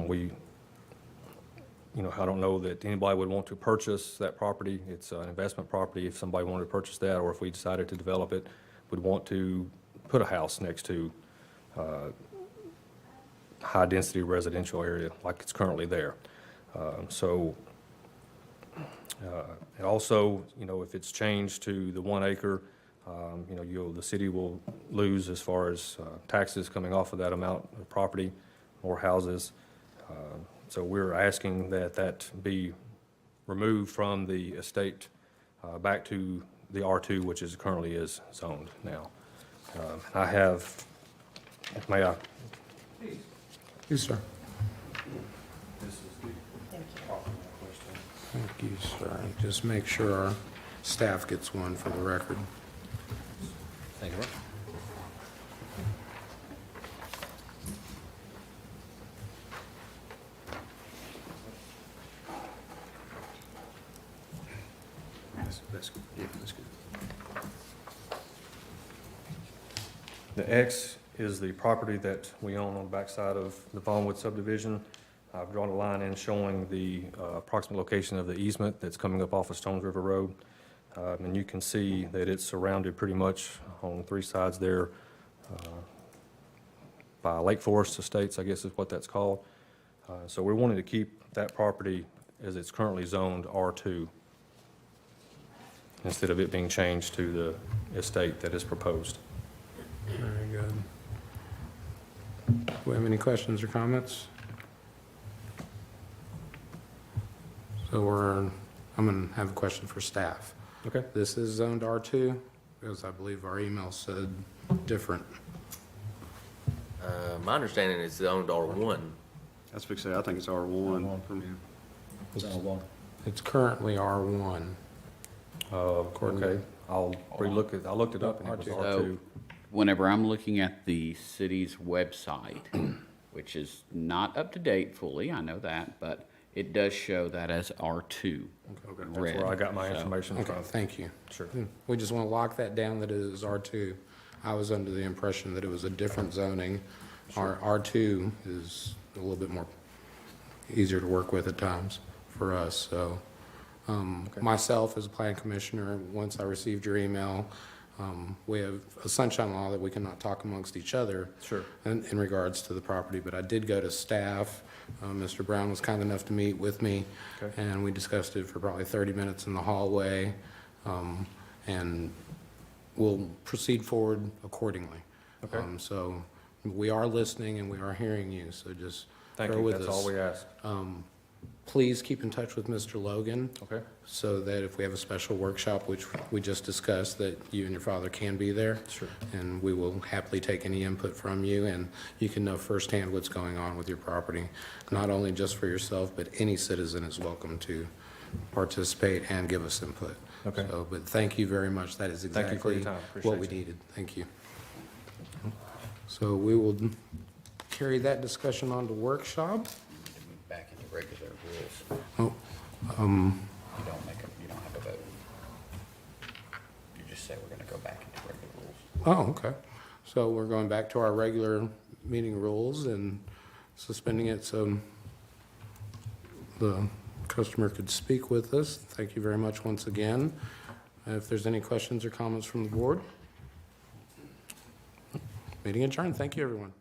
don't know that anybody would want to purchase that property. It's an investment property. If somebody wanted to purchase that, or if we decided to develop it, would want to put a house next to high-density residential area like it's currently there. And also, if it's changed to the 1 acre, the city will lose as far as taxes coming off of that amount of property, more houses. So we're asking that that be removed from the estate back to the R2, which is currently is zoned now. I have, may I? Yes, sir. This is the question. Thank you, sir. Just make sure our staff gets one for the record. Thank you, Rob. That's good. Yeah, that's good. The X is the property that we own on the backside of the Vaughnwood subdivision. I've drawn a line in showing the approximate location of the easement that's coming up off of Stones River Road. And you can see that it's surrounded pretty much on 3 sides there by Lake Forest Estates, I guess is what that's called. So we're wanting to keep that property as it's currently zoned R2 instead of it being changed to the estate that is proposed. Very good. Do we have any questions or comments? So I'm going to have a question for staff. Okay. This is zoned R2, because I believe our email said different. My understanding is zoned R1. That's what I say, I think it's R1. It's currently R1. Okay, I'll relook it, I looked it up and it was R2. So, whenever I'm looking at the city's website, which is not up to date fully, I know that, but it does show that as R2. Okay, that's where I got my information Okay, from. thank you. Sure. We just want to lock that down that it is R2. I was under the impression that it was a different zoning. Our R2 is a little bit more easier to work with at times for us, so. Myself as a plan commissioner, once I received your email, we have a sunshine law that we cannot talk amongst each other. Sure. In regards to the property, but I did go to staff. Mr. Brown was kind enough to meet with me, Okay. and we discussed it for probably 30 minutes in the hallway, and we'll proceed forward accordingly. Okay. So we are listening and we are hearing you, so just Thank bear you, with that's us. all we ask. Please keep in touch with Mr. Logan. Okay. So that if we have a special workshop, which we just discussed, that you and your father can be there. Sure. And we will happily take any input from you, and you can know firsthand what's going on with your property, not only just for yourself, but any citizen is welcome to participate and give us input. Okay. So, but thank you very much. That is Thank you for your exactly time. Appreciate what we it. needed. Thank you. So we will carry that discussion on to workshop. Back into regular rules. Oh, You don't have a vote. You just say we're gonna go back into regular rules. Oh, okay. So we're going back to our regular meeting rules and suspending it so the customer could speak with us. Thank you very much once again. If there's any questions or comments from the board? Meeting adjourned. Thank you, everyone.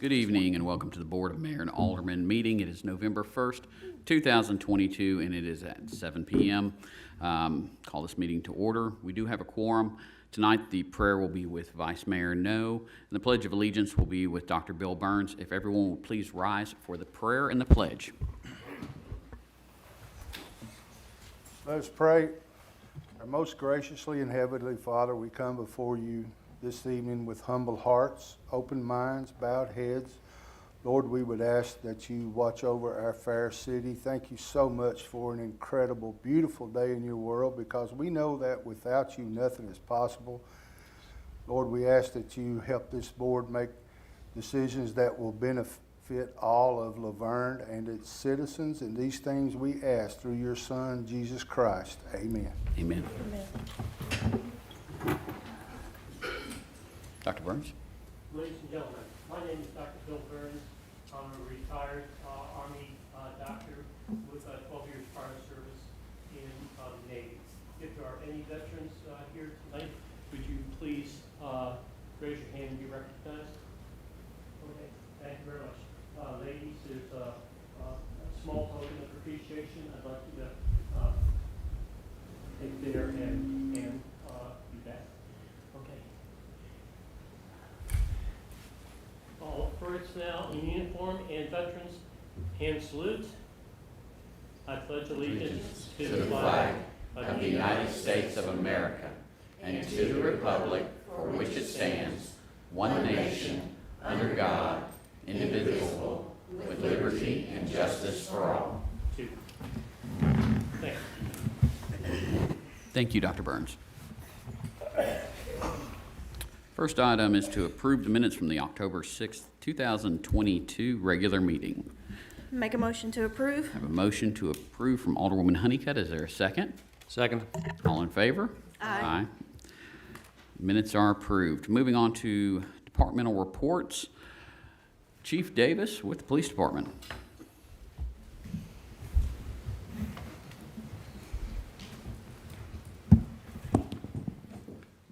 Good evening and welcome to the Board of Mayor and Alderman meeting. It is November 1st, 2022, and it is at 7 p.m. Call this meeting to order. We do have a quorum. Tonight, the prayer will be with Vice Mayor No, and the Pledge of Allegiance will be with Dr. Bill Burns. If everyone will please rise for the prayer and the pledge. Let us pray. Our most graciously and heavenly Father, we come before you this evening with humble hearts, open minds, bowed heads. Lord, we would ask that you watch over our fair city. Thank you so much for an incredible, beautiful day in your world, because we know that without you, nothing is possible. Lord, we ask that you help this board make decisions that will benefit all of LaVergne and its citizens. And these things we ask through your Son, Jesus Christ. Amen. Amen. Dr. Burns. Ladies and gentlemen, my name is Dr. Bill Burns. I'm a retired Army doctor with 12 years prior service in the Navy. If there are any veterans here tonight, would you please raise your hand and be recognized? Okay, thank you very much. Ladies, there's a small token of appreciation. I'd like you to take there and do that. Okay. All first now in uniform and veterans, hand salute. I pledge allegiance to the flag of the United States of America and to the republic for which it stands, one nation, under God, indivisible, with liberty and justice for all. Thank you. Thank you, Dr. Burns. First item is to approve the minutes from the October 6th, 2022 regular meeting. Make a motion to approve. I have a motion to approve from Alderwoman Honeycutt. Is there a second? Second. All in favor? Aye. Minutes are approved. Moving on to departmental reports. Chief Davis with the Police Department.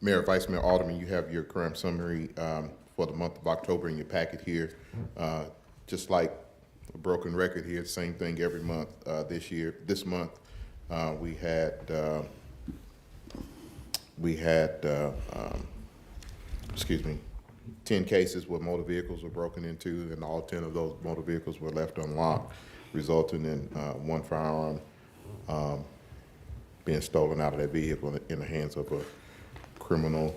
Mayor, Vice Mayor, Alderman, you have your current summary for the month of October in your packet here. Just like a broken record here, same thing every month. This month, we had 10 cases where motor vehicles were broken into, and all 10 of those motor vehicles were left unlocked, resulting in one firearm being stolen out of that vehicle in the hands of a criminal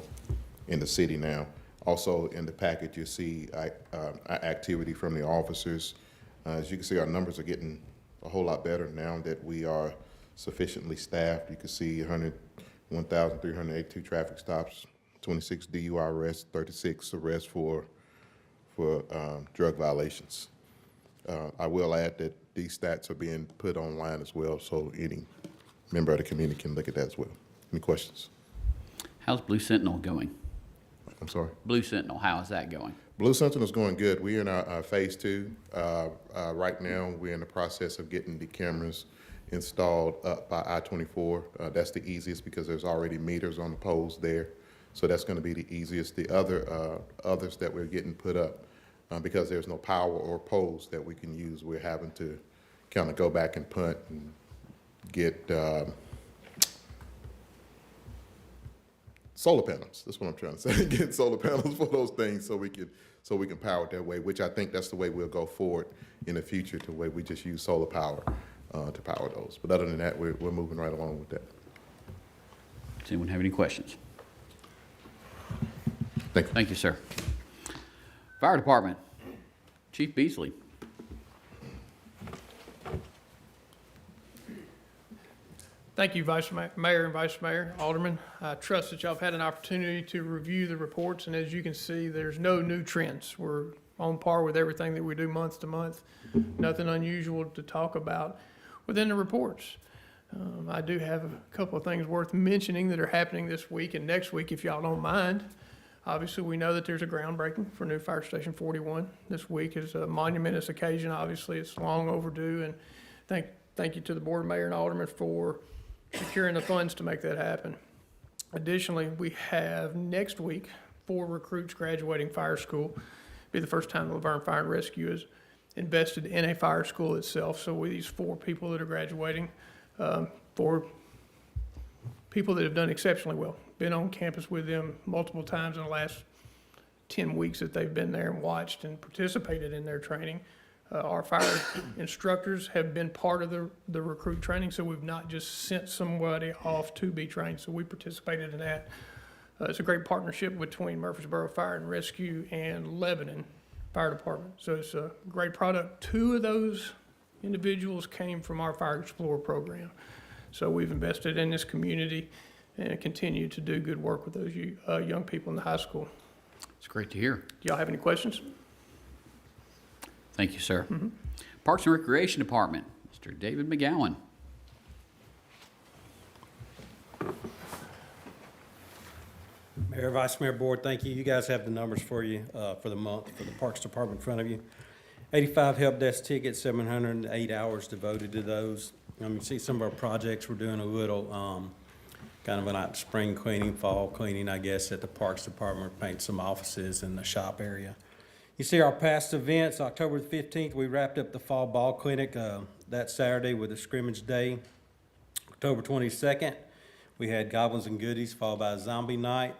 in the city now. Also in the package, you see activity from the officers. As you can see, our numbers are getting a whole lot better now that we are sufficiently staffed. You can see 1,382 traffic stops, 26 DUI arrests, 36 arrests for drug violations. I will add that these stats are being put online as well, so any member of the community can look at that as well. Any questions? How's Blue Sentinel going? I'm sorry? Blue Sentinel, how is that going? Blue Sentinel is going good. We're in our phase 2. Right now, we're in the process of getting the cameras installed up by I-24. That's the easiest because there's already meters on the poles there. So that's going to be the easiest. The others that we're getting put up, because there's no power or poles that we can use, we're having to kind of go back and punt and get solar panels. That's what I'm trying to say. Get solar panels for those things so we can power it that way, which I think that's the way we'll go forward in the future, to where we just use solar power to power those. But other than that, we're moving right along with that. Does anyone have any questions? Thank you. Thank you, sir. Fire Department, Chief Beasley. Thank you, Mayor and Vice Mayor, Alderman. I trust that y'all have had an opportunity to review the reports, and as you can see, there's no new trends. We're on par with everything that we do month to month. Nothing unusual to talk about within the reports. I do have a couple of things worth mentioning that are happening this week and next week, if y'all don't mind. Obviously, we know that there's a groundbreaking for new Fire Station 41. This week is a monumentous occasion. Obviously, it's long overdue, and thank you to the Board, Mayor, and Alderman for securing the funds to make that happen. Additionally, we have next week 4 recruits graduating fire school be the first time the LaVergne Fire and Rescue has invested in a fire school itself. So with these 4 people that are graduating, 4 people that have done exceptionally well. Been on campus with them multiple times in the last 10 weeks that they've been there and watched and participated in their training. Our fire instructors have been part of the recruit training, so we've not just sent somebody off to be trained, so we participated in that. It's a great partnership between Murfreesboro Fire and Rescue and Lebanon Fire Department, so it's a great product. 2 of those individuals came from our Fire Explorer program, so we've invested in this community and continue to do good work with those young people in the high school. It's great to hear. Do y'all have any questions? Thank you, sir. Parks and Recreation Department, Mr. David McGowan. Mayor, Vice Mayor, Board, thank you. You guys have the numbers for you for the month for the Parks Department in front of you. 85 help desk tickets, 708 hours devoted to those. You see some of our projects, we're doing a little kind of like spring cleaning, fall cleaning, I guess, at the Parks Department. We're painting some offices in the shop area. You see our past events, October the 15th, we wrapped up the Fall Ball Clinic that Saturday with a scrimmage day. October 22nd, we had Goblins and Goodies followed by a zombie night.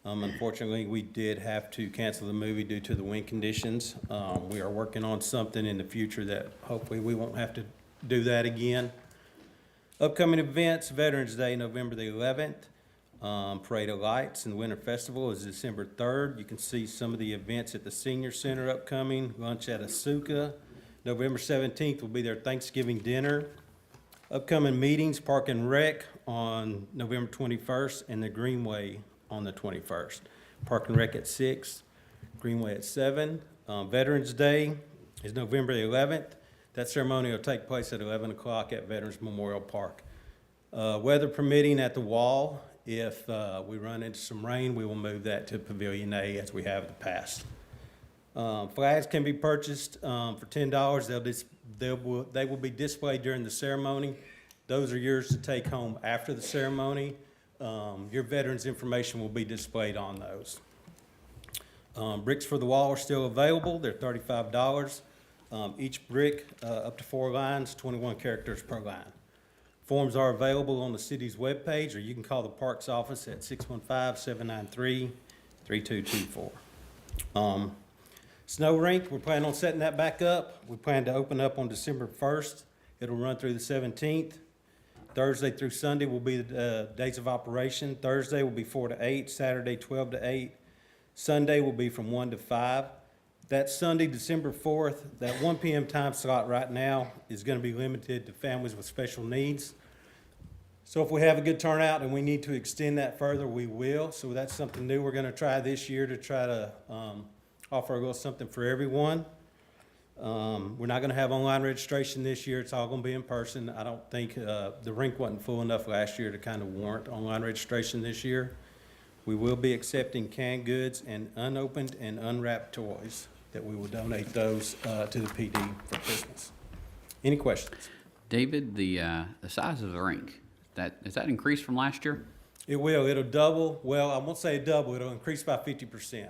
Unfortunately, we did have to cancel the movie due to the wind conditions. We are working on something in the future that hopefully we won't have to do that again. Upcoming events, Veterans Day, November the 11th. Parade of Lights and Winter Festival is December 3rd. You can see some of the events at the Senior Center upcoming. Lunch at Asuka. November 17th will be their Thanksgiving dinner. Upcoming meetings, Park and Rec on November 21st and the Greenway on the 21st. Park and Rec at 6, Greenway at 7. Veterans Day is November the 11th. That ceremony will take place at 11 o'clock at Veterans Memorial Park. Weather permitting at the Wall. If we run into some rain, we will move that to Pavilion A as we have in the past. Flags can be purchased for $10. They will be displayed during the ceremony. Those are yours to take home after the ceremony. Your veterans' information will be displayed on those. Bricks for the wall are still available. They're $35. Each brick up to 4 lines, 21 characters per line. Forms are available on the city's webpage, or you can call the Parks office at 615-793-3224. Snow rink, we're planning on setting that back up. We plan to open up on December 1st. It'll run through the 17th. Thursday through Sunday will be the days of operation. Thursday will be 4 to 8, Saturday 12 to 8. Sunday will be from 1 to 5. That Sunday, December 4th, that 1 p.m. time slot right now is going to be limited to families with special needs. So if we have a good turnout and we need to extend that further, we will. So that's something new we're going to try this year to try to offer a little something for everyone. We're not going to have online registration this year. It's all going to be in person. I don't think the rink wasn't full enough last year to kind of warrant online registration this year. We will be accepting canned goods and unopened and unwrapped toys that we will donate those to the PD for Christmas. Any questions? David, the size of the rink, is that increased from last year? It will. It'll double. Well, I won't say double. It'll increase by 50%.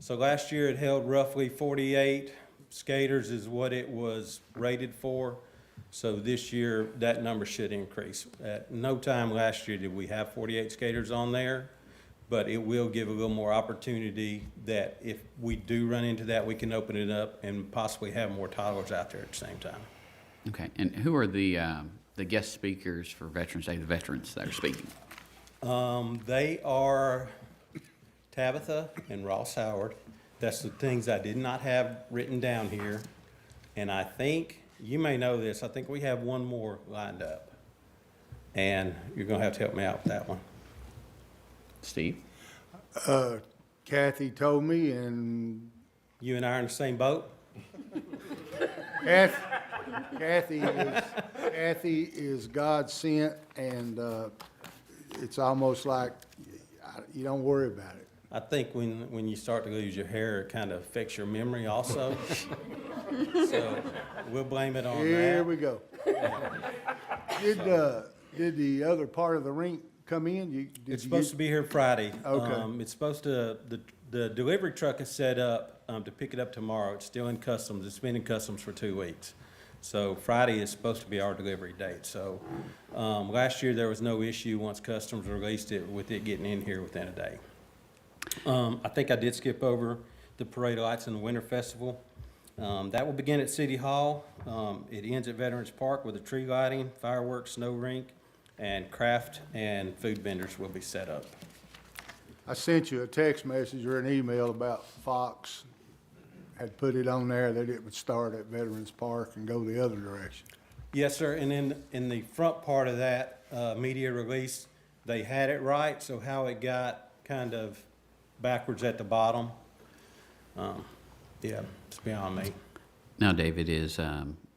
So last year it held roughly 48 skaters is what it was rated for. So this year that number should increase. At no time last year did we have 48 skaters on there, but it will give a little more opportunity that if we do run into that, we can open it up and possibly have more toddlers out there at the same time. Okay, and who are the guest speakers for Veterans Day, the veterans that are speaking? They are Tabitha and Ross Howard. That's the things I did not have written down here. And I think, you may know this, I think we have one more lined up. And you're gonna have to help me out with that one. Steve? Kathy told me, and you and I are in the same boat? Kathy is God sent, and it's almost like you don't worry about it. I think when you start to lose your hair, it kind of affects your memory also. So we'll blame it on that. Here we go. Did the other part of the rink come in? It's supposed to be here Friday. Okay. It's supposed to, the delivery truck is set up to pick it up tomorrow. It's still in customs. It's been in customs for 2 weeks. So Friday is supposed to be our delivery date. So last year, there was no issue once customs released it with it getting in here within a day. I think I did skip over the parade of lights and the Winter Festival. That will begin at City Hall. It ends at Veterans Park with a tree lighting, fireworks, snow rink, and craft and food vendors will be set up. I sent you a text message or an email about Fox had put it on there that it would start at Veterans Park and go the other direction. Yes, sir, and in the front part of that media release, they had it right, so how it got kind of backwards at the bottom, yeah, it's beyond me. Now, David, is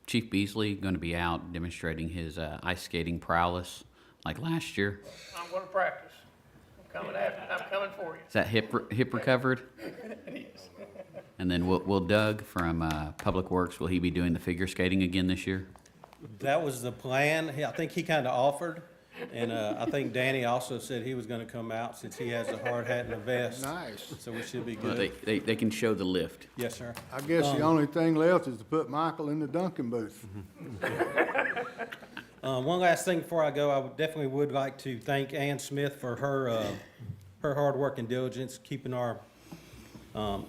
Chief Beasley going to be out demonstrating his ice skating prowess like last year? I'm going to practice. I'm coming for you. Is that hip recovered? It is. And then will Doug from Public Works, will he be doing the figure skating again this year? That was the plan. I think he kind of offered, and I think Danny also said he was going to come out since he has a hard hat and a vest. Nice. So we should be Well, good. they can show the lift. Yes, sir. I guess the only thing left is to put Michael in the Duncan booth. One last thing before I go, I definitely would like to thank Ann Smith for her hard work and diligence, keeping our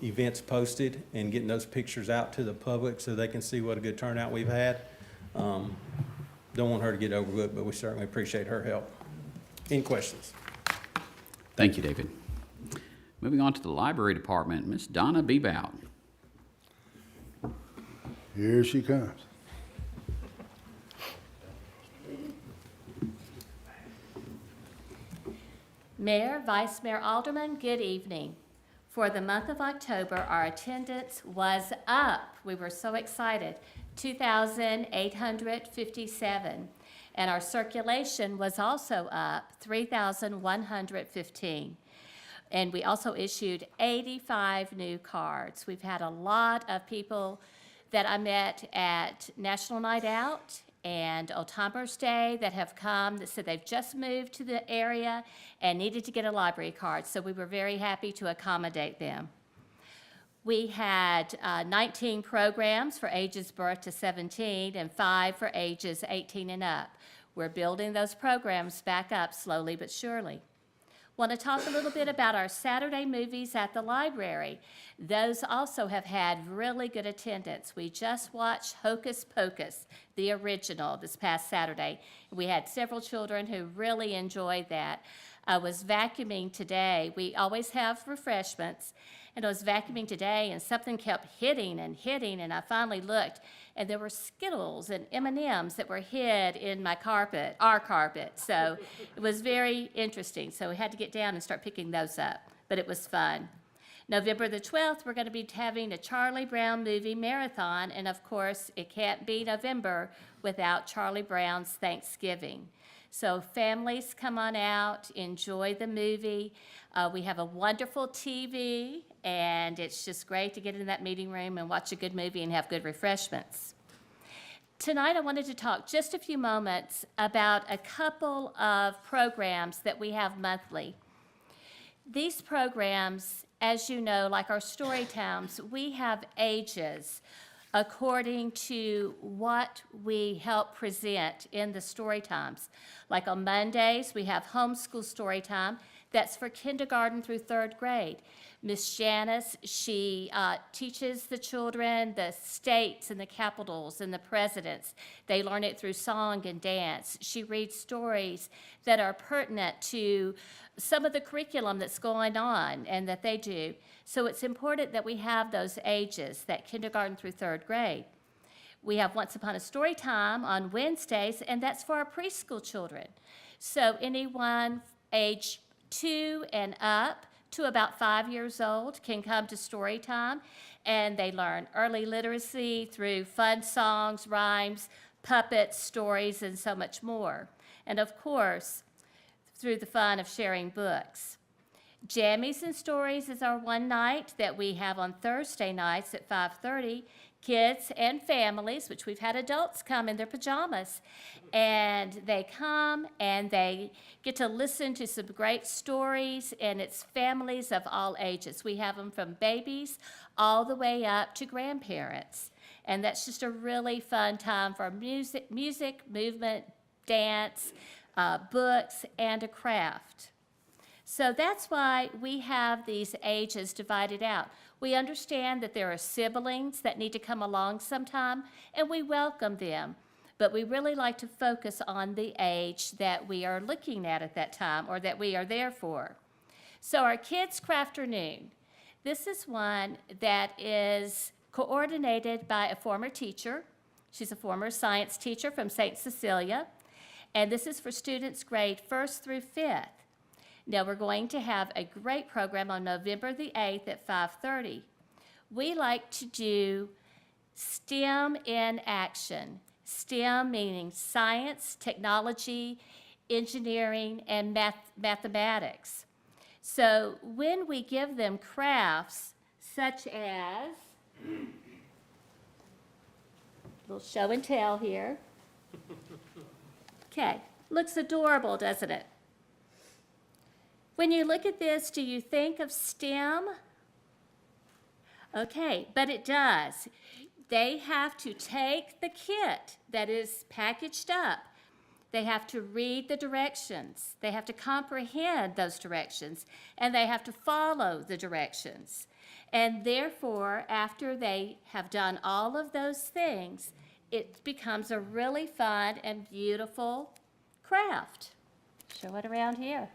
events posted and getting those pictures out to the public so they can see what a good turnout we've had. Don't want her to get overlooked, but we certainly appreciate her help. Any questions? Thank you, David. Moving on to the Library Department, Miss Donna Bebout. Here she comes. Mayor, Vice Mayor, Alderman, good evening. For the month of October, our attendance was up. We were so excited, 2,857. And our circulation was also up, 3,115. And we also issued 85 new cards. We've had a lot of people that I met at National Night Out and Old Timers Day that have come that said they've just moved to the area and needed to get a library card. So we were very happy to accommodate them. We had 19 programs for ages birth to 17 and 5 for ages 18 and up. We're building those programs back up slowly but surely. Want to talk a little bit about our Saturday movies at the library. Those also have had really good attendance. We just watched Hocus Pocus, the original, this past Saturday. We had several children who really enjoyed that. I was vacuuming today. We always have refreshments. And I was vacuuming today, and something kept hitting, and I finally looked, and there were Skittles and M&Ms that were hid in my carpet, our carpet. So it was very interesting. So we had to get down and start picking those up, but it was fun. November the 12th, we're going to be having a Charlie Brown movie marathon, and of course, it can't be November without Charlie Brown's Thanksgiving. So families, come on out, enjoy the movie. We have a wonderful TV, and it's just great to get in that meeting room and watch a good movie and have good refreshments. Tonight, I wanted to talk just a few moments about a couple of programs that we have monthly. These programs, as you know, like our story times, we have ages according to what we help present in the story times. Like on Mondays, we have homeschool story time. That's for kindergarten through 3rd grade. Miss Janice, she teaches the children the states and the capitals and the presidents. They learn it through song and dance. She reads stories that are pertinent to some of the curriculum that's going on and that they do. So it's important that we have those ages, that kindergarten through 3rd grade. We have Once Upon a Story Time on Wednesdays, and that's for our preschool children. So anyone age 2 and up to about 5 years old can come to story time, and they learn early literacy through fun songs, rhymes, puppets, stories, and so much more. And of course, through the fun of sharing books. Jammies and Stories is our one night that we have on Thursday nights at 5:30. Kids and families, which we've had adults come in their pajamas, and they come and they get to listen to some great stories, and it's families of all ages. We have them from babies all the way up to grandparents, and that's just a really fun time for music, movement, dance, books, and a craft. So that's why we have these ages divided out. We understand that there are siblings that need to come along sometime, and we welcome them. But we really like to focus on the age that we are looking at that time, or that we are there for. So our Kids Crafternoon, this is one that is coordinated by a former teacher. She's a former science teacher from St. Cecilia, and this is for students grade 1st through 5th. Now, we're going to have a great program on November the 8th at 5:30. We like to do STEM in action. STEM meaning science, technology, engineering, and mathematics. So when we give them crafts such as, a little show and tell here. Okay, looks adorable, doesn't it? When you look at this, do you think of STEM? Okay, but it does. They have to take the kit that is packaged up. They have to read the directions. They have to comprehend those directions, and they have to follow the directions. And therefore, after they have done all of those things, it becomes a really fun and beautiful craft. Show it around here.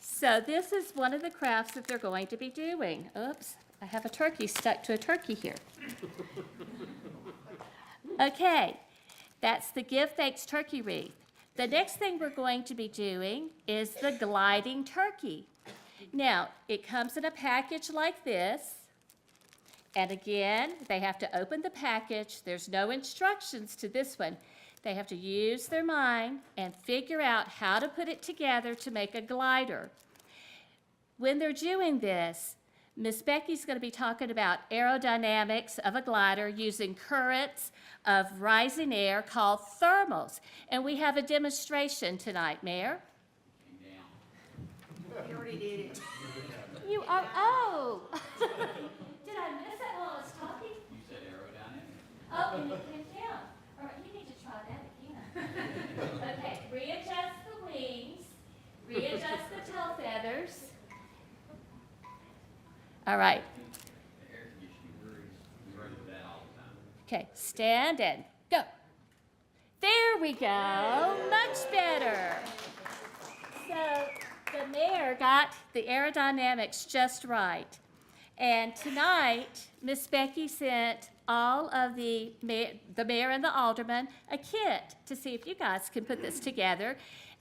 So this is one of the crafts that they're going to be doing. Oops, I have a turkey stuck to a turkey here. Okay, that's the Give Thanks turkey wreath. The next thing we're going to be doing is the gliding turkey. Now, it comes in a package like this. And again, they have to open the package. There's no instructions to this one. They have to use their mind and figure out how to put it together to make a glider. When they're doing this, Miss Becky's going to be talking about aerodynamics of a glider using currents of rising air called thermals. And we have a demonstration tonight, Mayor. You already did it. You are, oh. Did I miss it while I was talking? You said aerodynamics. Oh, and it came down. All right, you need to try that again. Okay, readjust the wings, readjust the tail feathers. All right. The air conditioning worries that all the time. Okay, stand and go. There we go, much better. So the mayor got the aerodynamics just right. And tonight, Miss Becky sent all of the mayor and the aldermen a kit to see if you guys can put this together.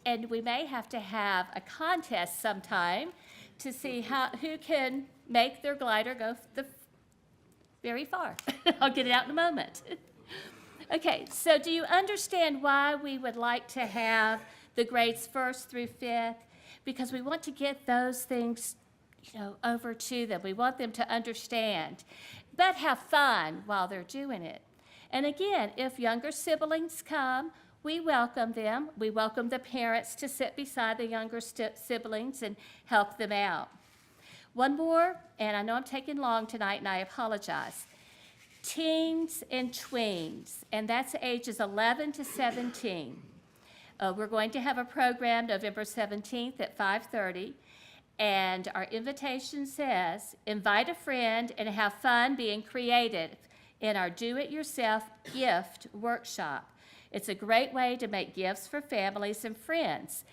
And we may have to have a contest sometime to see who can make their glider go very far. I'll get it out in a moment. Okay, so do you understand why we would like to have the grades 1st through 5th? Because we want to get those things, over to them. We want them to understand, but have fun while they're doing it. And again, if younger siblings come, we welcome them. We welcome the parents to sit beside the younger siblings and help them out. One more, and I know I'm taking long tonight, and I apologize. Teens and tweens, and that's ages 11 to 17. We're going to have a program November 17th at 5:30. And our invitation says, invite a friend and have fun being creative in our do-it-yourself gift workshop. It's a great way to make gifts for families and friends.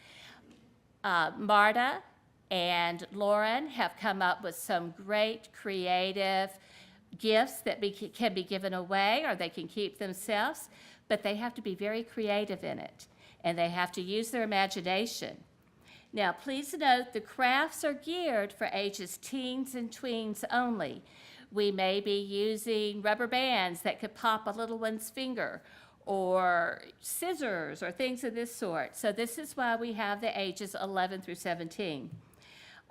Marta and Lauren have come up with some great creative gifts that can be given away, or they can keep themselves, but they have to be very creative in it, and they have to use their imagination. Now, please note the crafts are geared for ages teens and tweens only. We may be using rubber bands that could pop a little one's finger, or scissors or things of this sort. So this is why we have the ages 11 through 17.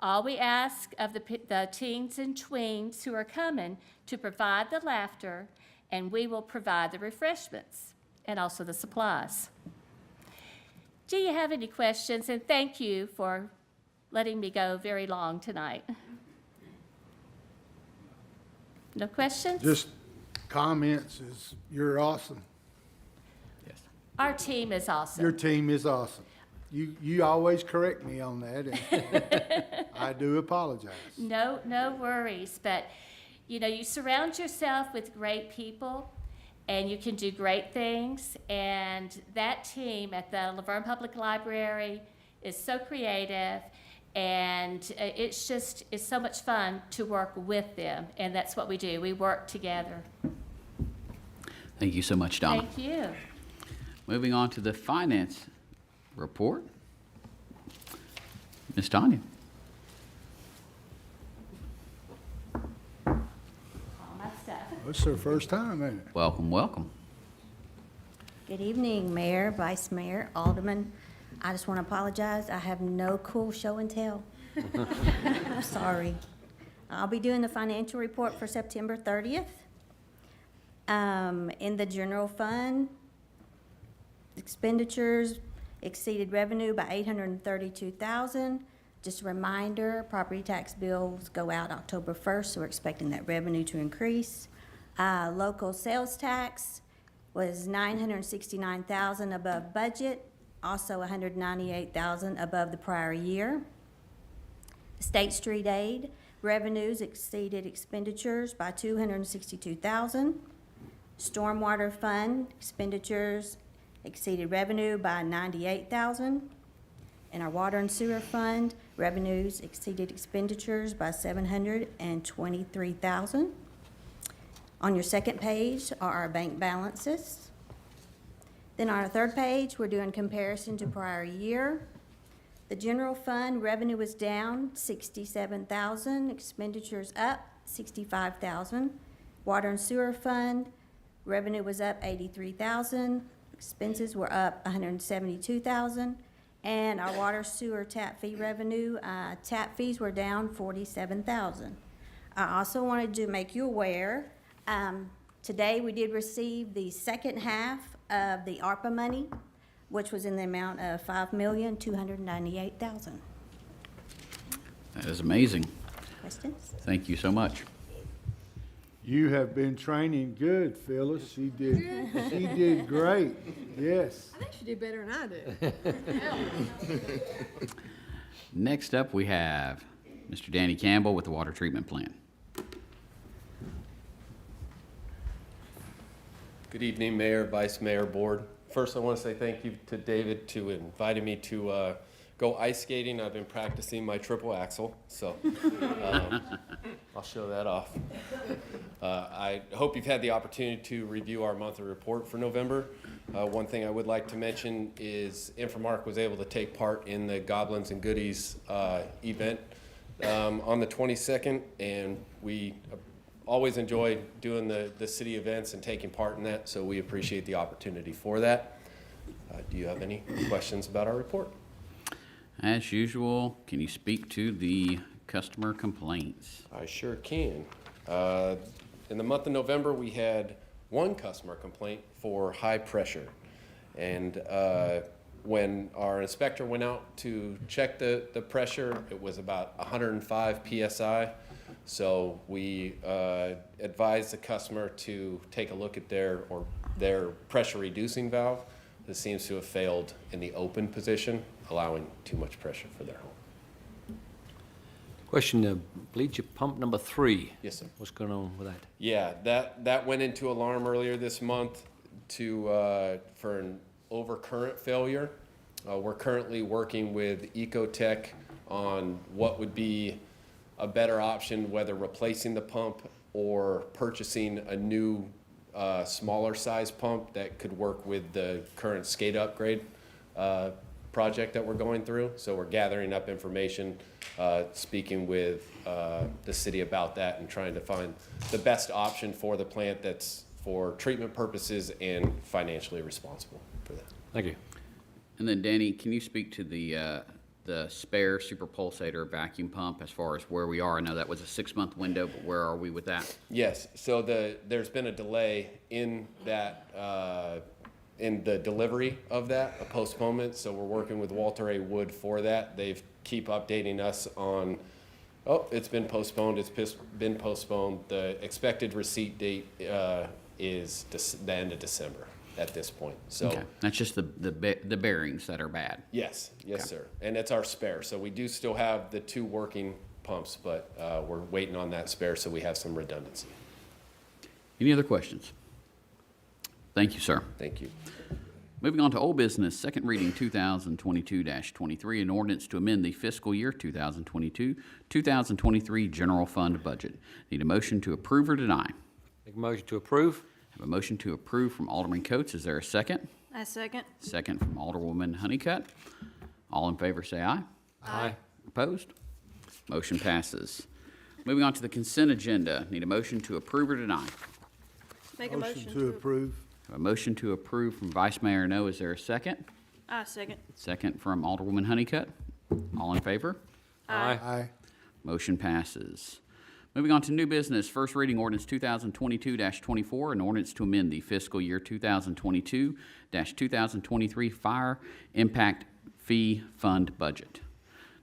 All we ask of the teens and tweens who are coming to provide the laughter, and we will provide the refreshments and also the supplies. Do you have any questions? And thank you for letting me go very long tonight. No questions? Just comments is, you're awesome. Our team is awesome. Your team is awesome. You always correct me on that, and I do apologize. No worries, but you know, you surround yourself with great people and you can do great things, and that team at the LaVergne Public Library is so creative, and it's so much fun to work with them, and that's what we do. We work together. Thank you so much, Donna. Thank you. Moving on to the finance report. Ms. Tanya. All my stuff. It's their first time, ain't it? Welcome, welcome. Good evening, Mayor, Vice Mayor, Alderman. I just want to apologize. I have no cool show and tell. I'm sorry. I'll be doing the financial report for September 30th. In the general fund, expenditures exceeded revenue by $832,000. Just a reminder, property tax bills go out October 1st, so we're expecting that revenue to increase. Local sales tax was $969,000 above budget, also $198,000 above the prior year. State street aid revenues exceeded expenditures by $262,000. Stormwater fund expenditures exceeded revenue by $98,000. In our water and sewer fund, revenues exceeded expenditures by $723,000. On your second page are our bank balances. Then on our third page, we're doing comparison to prior year. The general fund revenue was down $67,000, expenditures up $65,000. Water and sewer fund revenue was up $83,000, expenses were up $172,000. And our water sewer tap fee revenue, tap fees were down $47,000. I also wanted to make you aware, today we did receive the second half of the ARPA money, which was in the amount of $5,298,000. That is amazing. Questions? Thank you so much. You have been training good, Phyllis. She did great. Yes. I think she did better than I did. Next up, we have Mr. Danny Campbell with the water treatment plant. Good evening, Mayor, Vice Mayor, Board. First, I want to say thank you to David to inviting me to go ice skating. I've been practicing my triple axel, so I'll show that off. I hope you've had the opportunity to review our monthly report for November. One thing I would like to mention is Infomark was able to take part in the Goblins and Goodies event on the 22nd, and we always enjoy doing the city events and taking part in that, so we appreciate the opportunity for that. Do you have any questions about our report? As usual, can you speak to the customer complaints? I sure can. In the month of November, we had one customer complaint for high pressure. And when our inspector went out to check the pressure, it was about 105 PSI. So we advised the customer to take a look at their pressure reducing valve. This seems to have failed in the open position, allowing too much pressure for their home. Question, bleacher pump number 3. Yes, sir. What's going on with that? Yeah, that went into alarm earlier this month for an overcurrent failure. We're currently working with Ecotech on what would be a better option, whether replacing the pump or purchasing a new smaller size pump that could work with the current SCADA upgrade project that we're going through. So we're gathering up information, speaking with the city about that and trying to find the best option for the plant that's for treatment purposes and financially responsible for that. Thank you. And then Danny, can you speak to the spare super pulsator vacuum pump as far as where we are? I know that was a 6-month window, but where are we with that? Yes, so there's been a delay in that, in the delivery of that, a postponement, so we're working with Walter A. Wood for that. They've keep updating us on, oh, it's been postponed, been postponed. The expected receipt date is the end of December at this point, so. Okay. That's just the bearings that are bad. Yes, Okay. sir, and it's our spare, so we do still have the 2 working pumps, but we're waiting on that spare, so we have some redundancy. Any other questions? Thank you, sir. Thank you. Moving on to old business, second reading 2022-23, an ordinance to amend the fiscal year 2022-2023 general fund budget. Need a motion to approve or deny? Make a motion to approve. Have a motion to approve from Alderman Coates. Is there a second? I second. Second from Alderwoman Honeycutt. All in favor say aye. Aye. Opposed? Motion passes. Moving on to the consent agenda. Need a motion to approve or deny? Make Motion to approve. Have a motion to approve from Vice Mayor No. Is there a second? I second. Second from Alderwoman Honeycutt. All in favor? Aye. Aye. Motion passes. Moving on to new business, first reading ordinance 2022-24, an ordinance to amend the fiscal year 2022-2023 fire impact fee fund budget.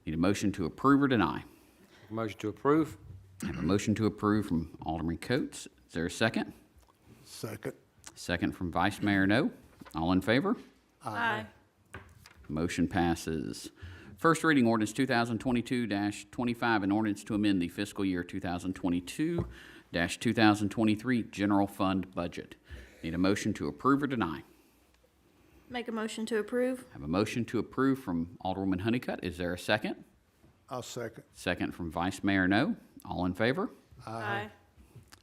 Need a motion to approve or deny? Motion to approve. Have a motion to approve from Alderman Coates. Is there a second? Second. Second from Vice Mayor No. All in favor? Aye. Motion passes. First reading ordinance 2022-25, an ordinance to amend the fiscal year 2022-2023 general fund budget. Need a motion to approve or deny? Make a motion to approve. Have a motion to approve from Alderwoman Honeycutt. Is there a second? I'll second. Second from Vice Mayor No. All in favor? Aye.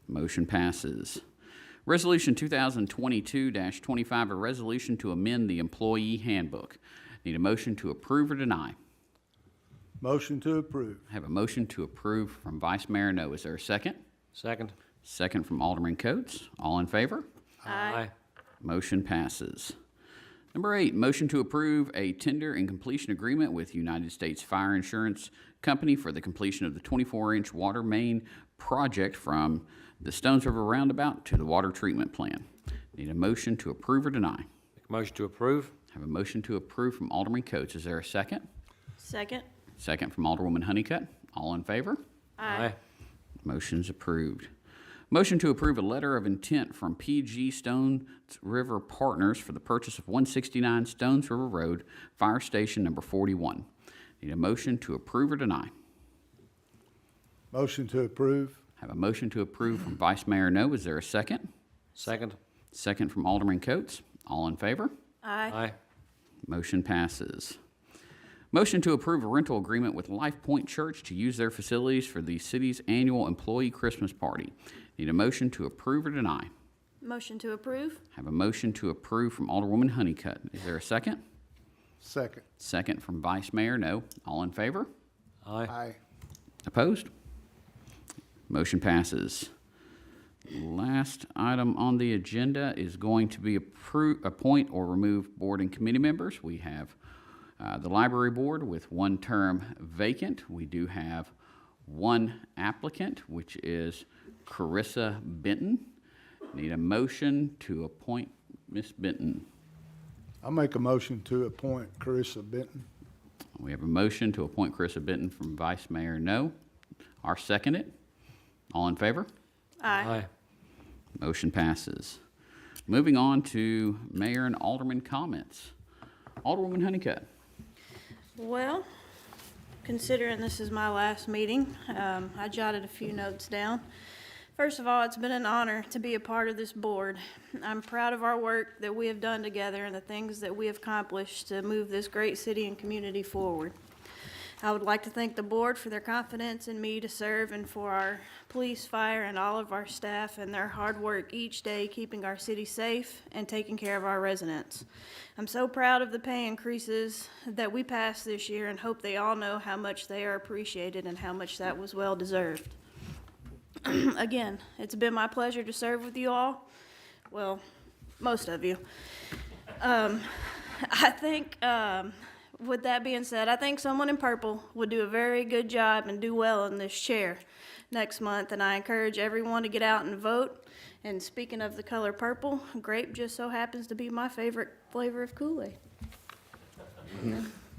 Motion passes. Resolution 2022-25, a resolution to amend the employee handbook. Need a motion to approve or deny? Motion to approve. Have a motion to approve from Vice Mayor No. Is there a second? Second. Second from Alderman Coates. All in favor? Aye. Motion passes. Number 8, motion to approve a tender and completion agreement with United States Fire Insurance Company for the completion of the 24-inch water main project from the Stones River Roundabout to the water treatment plant. Need a motion to approve or deny? Make a motion to approve. Have a motion to approve from Alderman Coates. Is there a second? Second. Second from Alderwoman Honeycutt. All in favor? Aye. Motion's approved. Motion to approve a letter of intent from PG Stones River Partners for the purchase of 169 Stones River Road, Fire Station Number 41. Need a motion to approve or deny? Motion to approve. Have a motion to approve from Vice Mayor No. Is there a second? Second. Second from Alderman Coates. All in favor? Aye. Aye. Motion passes. Motion to approve a rental agreement with Life Point Church to use their facilities for the city's annual employee Christmas party. Need a motion to approve or deny? Motion to approve. Have a motion to approve from Alderwoman Honeycutt. Is there a second? Second. Second from Vice Mayor No. All in favor? Aye. Aye. Opposed? Motion passes. Last item on the agenda is going to be appoint or remove board and committee members. We have the library board with 1 term vacant. We do have 1 applicant, which is Carissa Benton. Need a motion to appoint Ms. Benton. I'll make a motion to appoint Carissa Benton. We have a motion to appoint Carissa Benton from Vice Mayor No. I'll second it. All in favor? Aye. Motion passes. Moving on to Mayor and Alderman comments. Alderwoman Honeycutt. Well, considering this is my last meeting, I jotted a few notes down. First of all, it's been an honor to be a part of this board. I'm proud of our work that we have done together and the things that we have accomplished to move this great city and community forward. I would like to thank the board for their confidence in me to serve and for our police, fire, and all of our staff and their hard work each day keeping our city safe and taking care of our residents. I'm so proud of the pay increases that we passed this year and hope they all know how much they are appreciated and how much that was well deserved. Again, it's been my pleasure to serve with you all. well, most of you. I think, with that being said, I think someone in purple would do a very good job and do well in this chair next month, and I encourage everyone to get out and vote. And speaking of the color purple, grape just so happens to be my favorite flavor of Kool-Aid.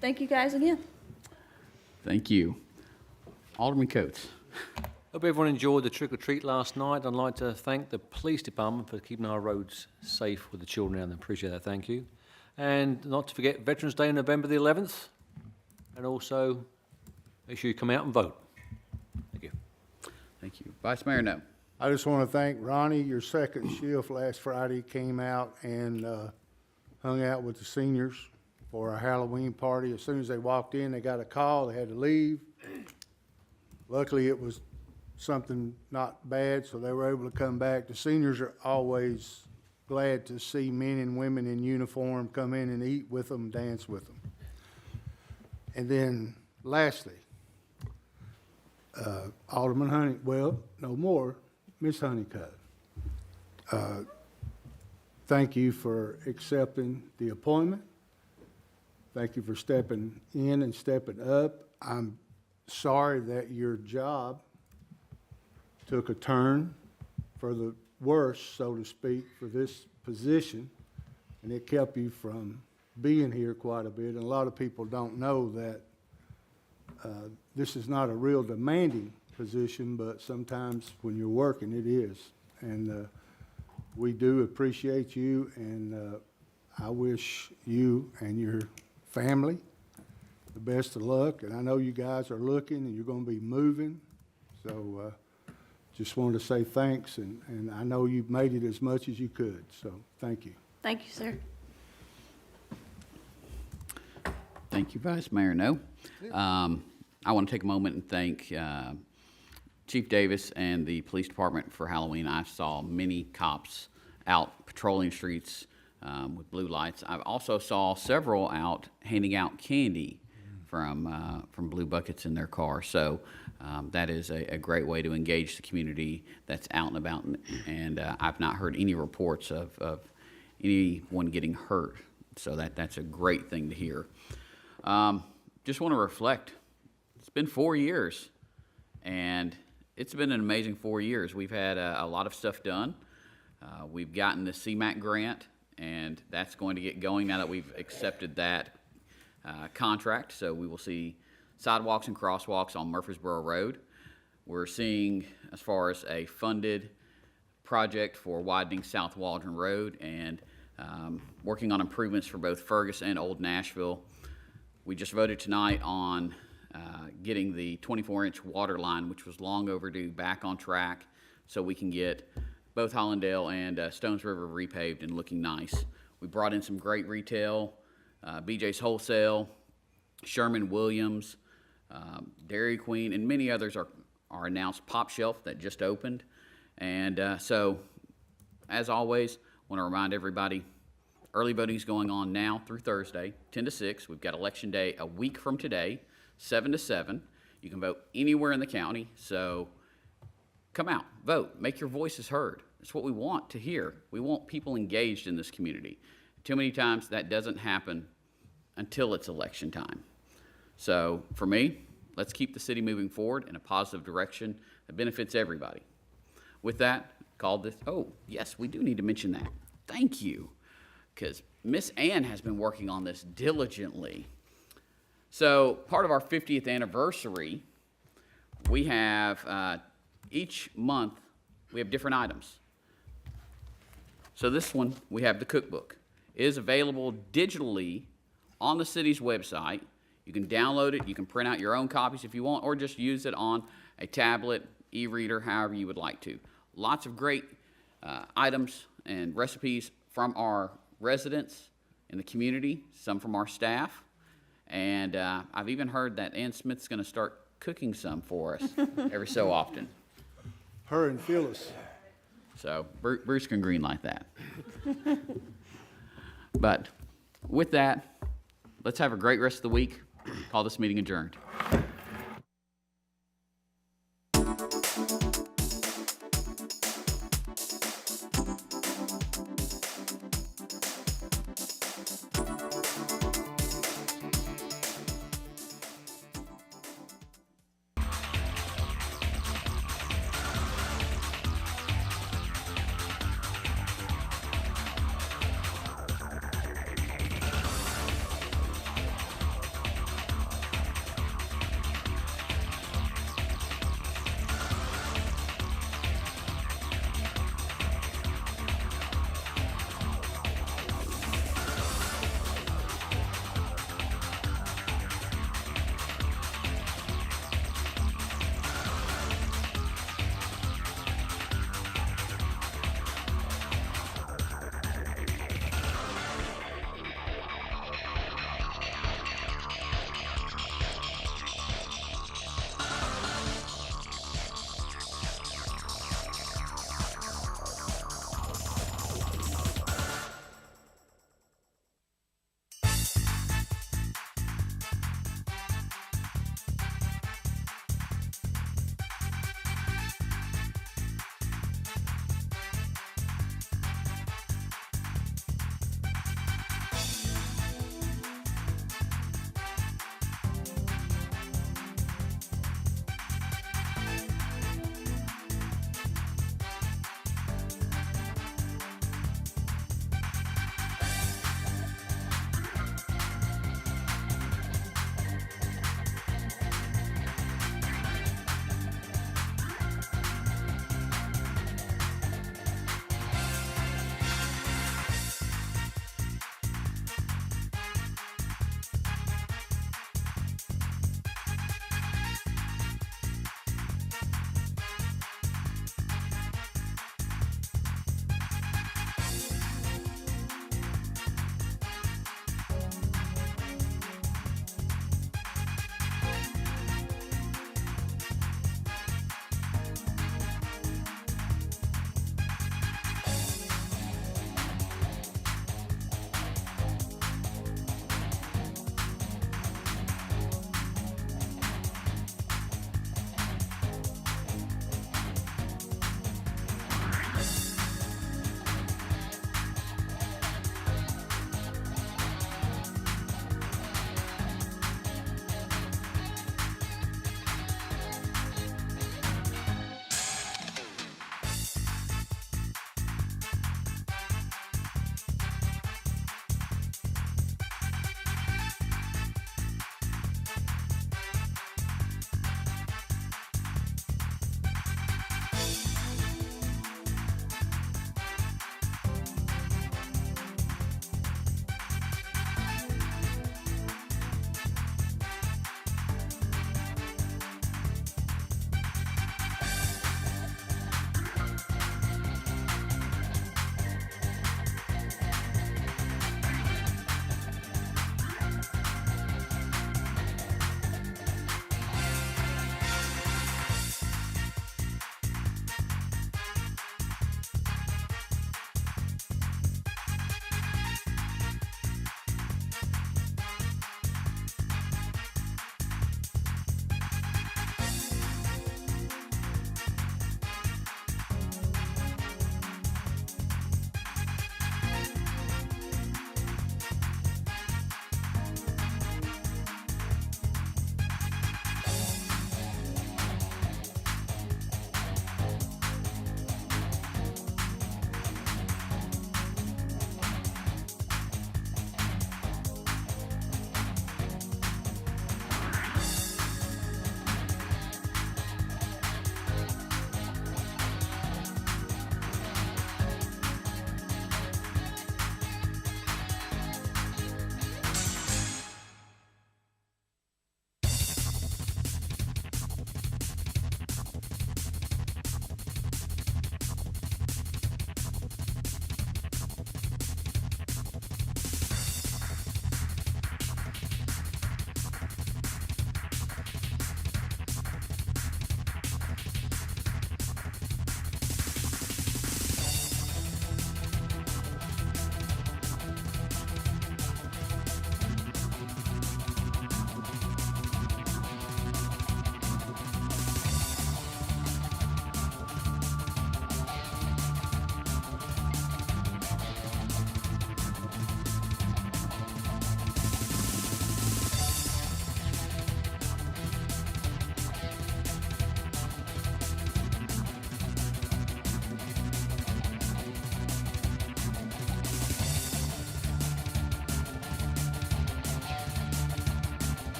Thank you guys again. Thank you. Alderman Coates. Hope everyone enjoyed the trick-or-treat last night. I'd like to thank the police department for keeping our roads safe with the children around them. Appreciate that, thank you. And not to forget Veterans Day, November the 11th. And also, make sure you come out and vote. Thank you. Thank you. Vice Mayor, no. I just want to thank Ronnie. Your second shift last Friday came out and hung out with the seniors for our Halloween party. As soon as they walked in, they got a call. They had to leave. Luckily, it was something not bad, so they were able to come back. The seniors are always glad to see men and women in uniform come in and eat with them, dance with them. And then lastly, Alderman Honey, well, no more, Miss Honeycutt. Thank you for accepting the appointment. Thank you for stepping in and stepping up. I'm sorry that your job took a turn for the worse, so to speak, for this position, and it kept you from being here quite a bit. And a lot of people don't know that this is not a real demanding position, but sometimes when you're working, it is. And we do appreciate you, and I wish you and your family the best of luck. And I know you guys are looking, and you're going to be moving, so just wanted to say thanks, and I know you've made it as much as you could, so thank you. Thank you, sir. Thank you, Vice Mayor No. I want to take a moment and thank Chief Davis and the police department for Halloween. I saw many cops out patrolling streets with blue lights. I also saw several out handing out candy from blue buckets in their car. So that is a great way to engage the community that's out and about. And I've not heard any reports of anyone getting hurt. So that's a great thing to hear. Just want to reflect. It's been 4 years, and it's been an amazing 4 years. We've had a lot of stuff done. We've gotten the CMAQ grant, and that's going to get going now that we've accepted that contract. So we will see sidewalks and crosswalks on Murfreesboro Road. We're seeing, as far as a funded project for widening South Waldron Road, and working on improvements for both Fergus and Old Nashville. We just voted tonight on getting the 24-inch water line, which was long overdue, back on track so we can get both Hollandale and Stones River repaved and looking nice. We brought in some great retail, BJ's Wholesale, Sherman Williams, Dairy Queen, and many others are announced. Pop Shelf that just opened. And so, as always, want to remind everybody, early voting is going on now through Thursday, 10 to 6. We've got Election Day a week from today, 7 to 7. You can vote anywhere in the county, so come out, vote, make your voices heard. It's what we want to hear. We want people engaged in this community. Too many times that doesn't happen until it's election time. So for me, let's keep the city moving forward in a positive direction that benefits everybody. With that, called this, oh, yes, we do need to mention that. Thank you, because Miss Ann has been working on this diligently. So part of our 50th anniversary, we have, each month, we have different items. So this one, we have the cookbook. It is available digitally on the city's website. You can download it, you can print out your own copies if you want, or just use it on a tablet, e-reader, however you would like to. Lots of great items and recipes from our residents in the community, some from our staff, and I've even heard that Ann Smith's going to start cooking some for us every so often. Her and Phyllis. So Bruce can greenlight that. But with that, let's have a great rest of the week. Call this meeting adjourned.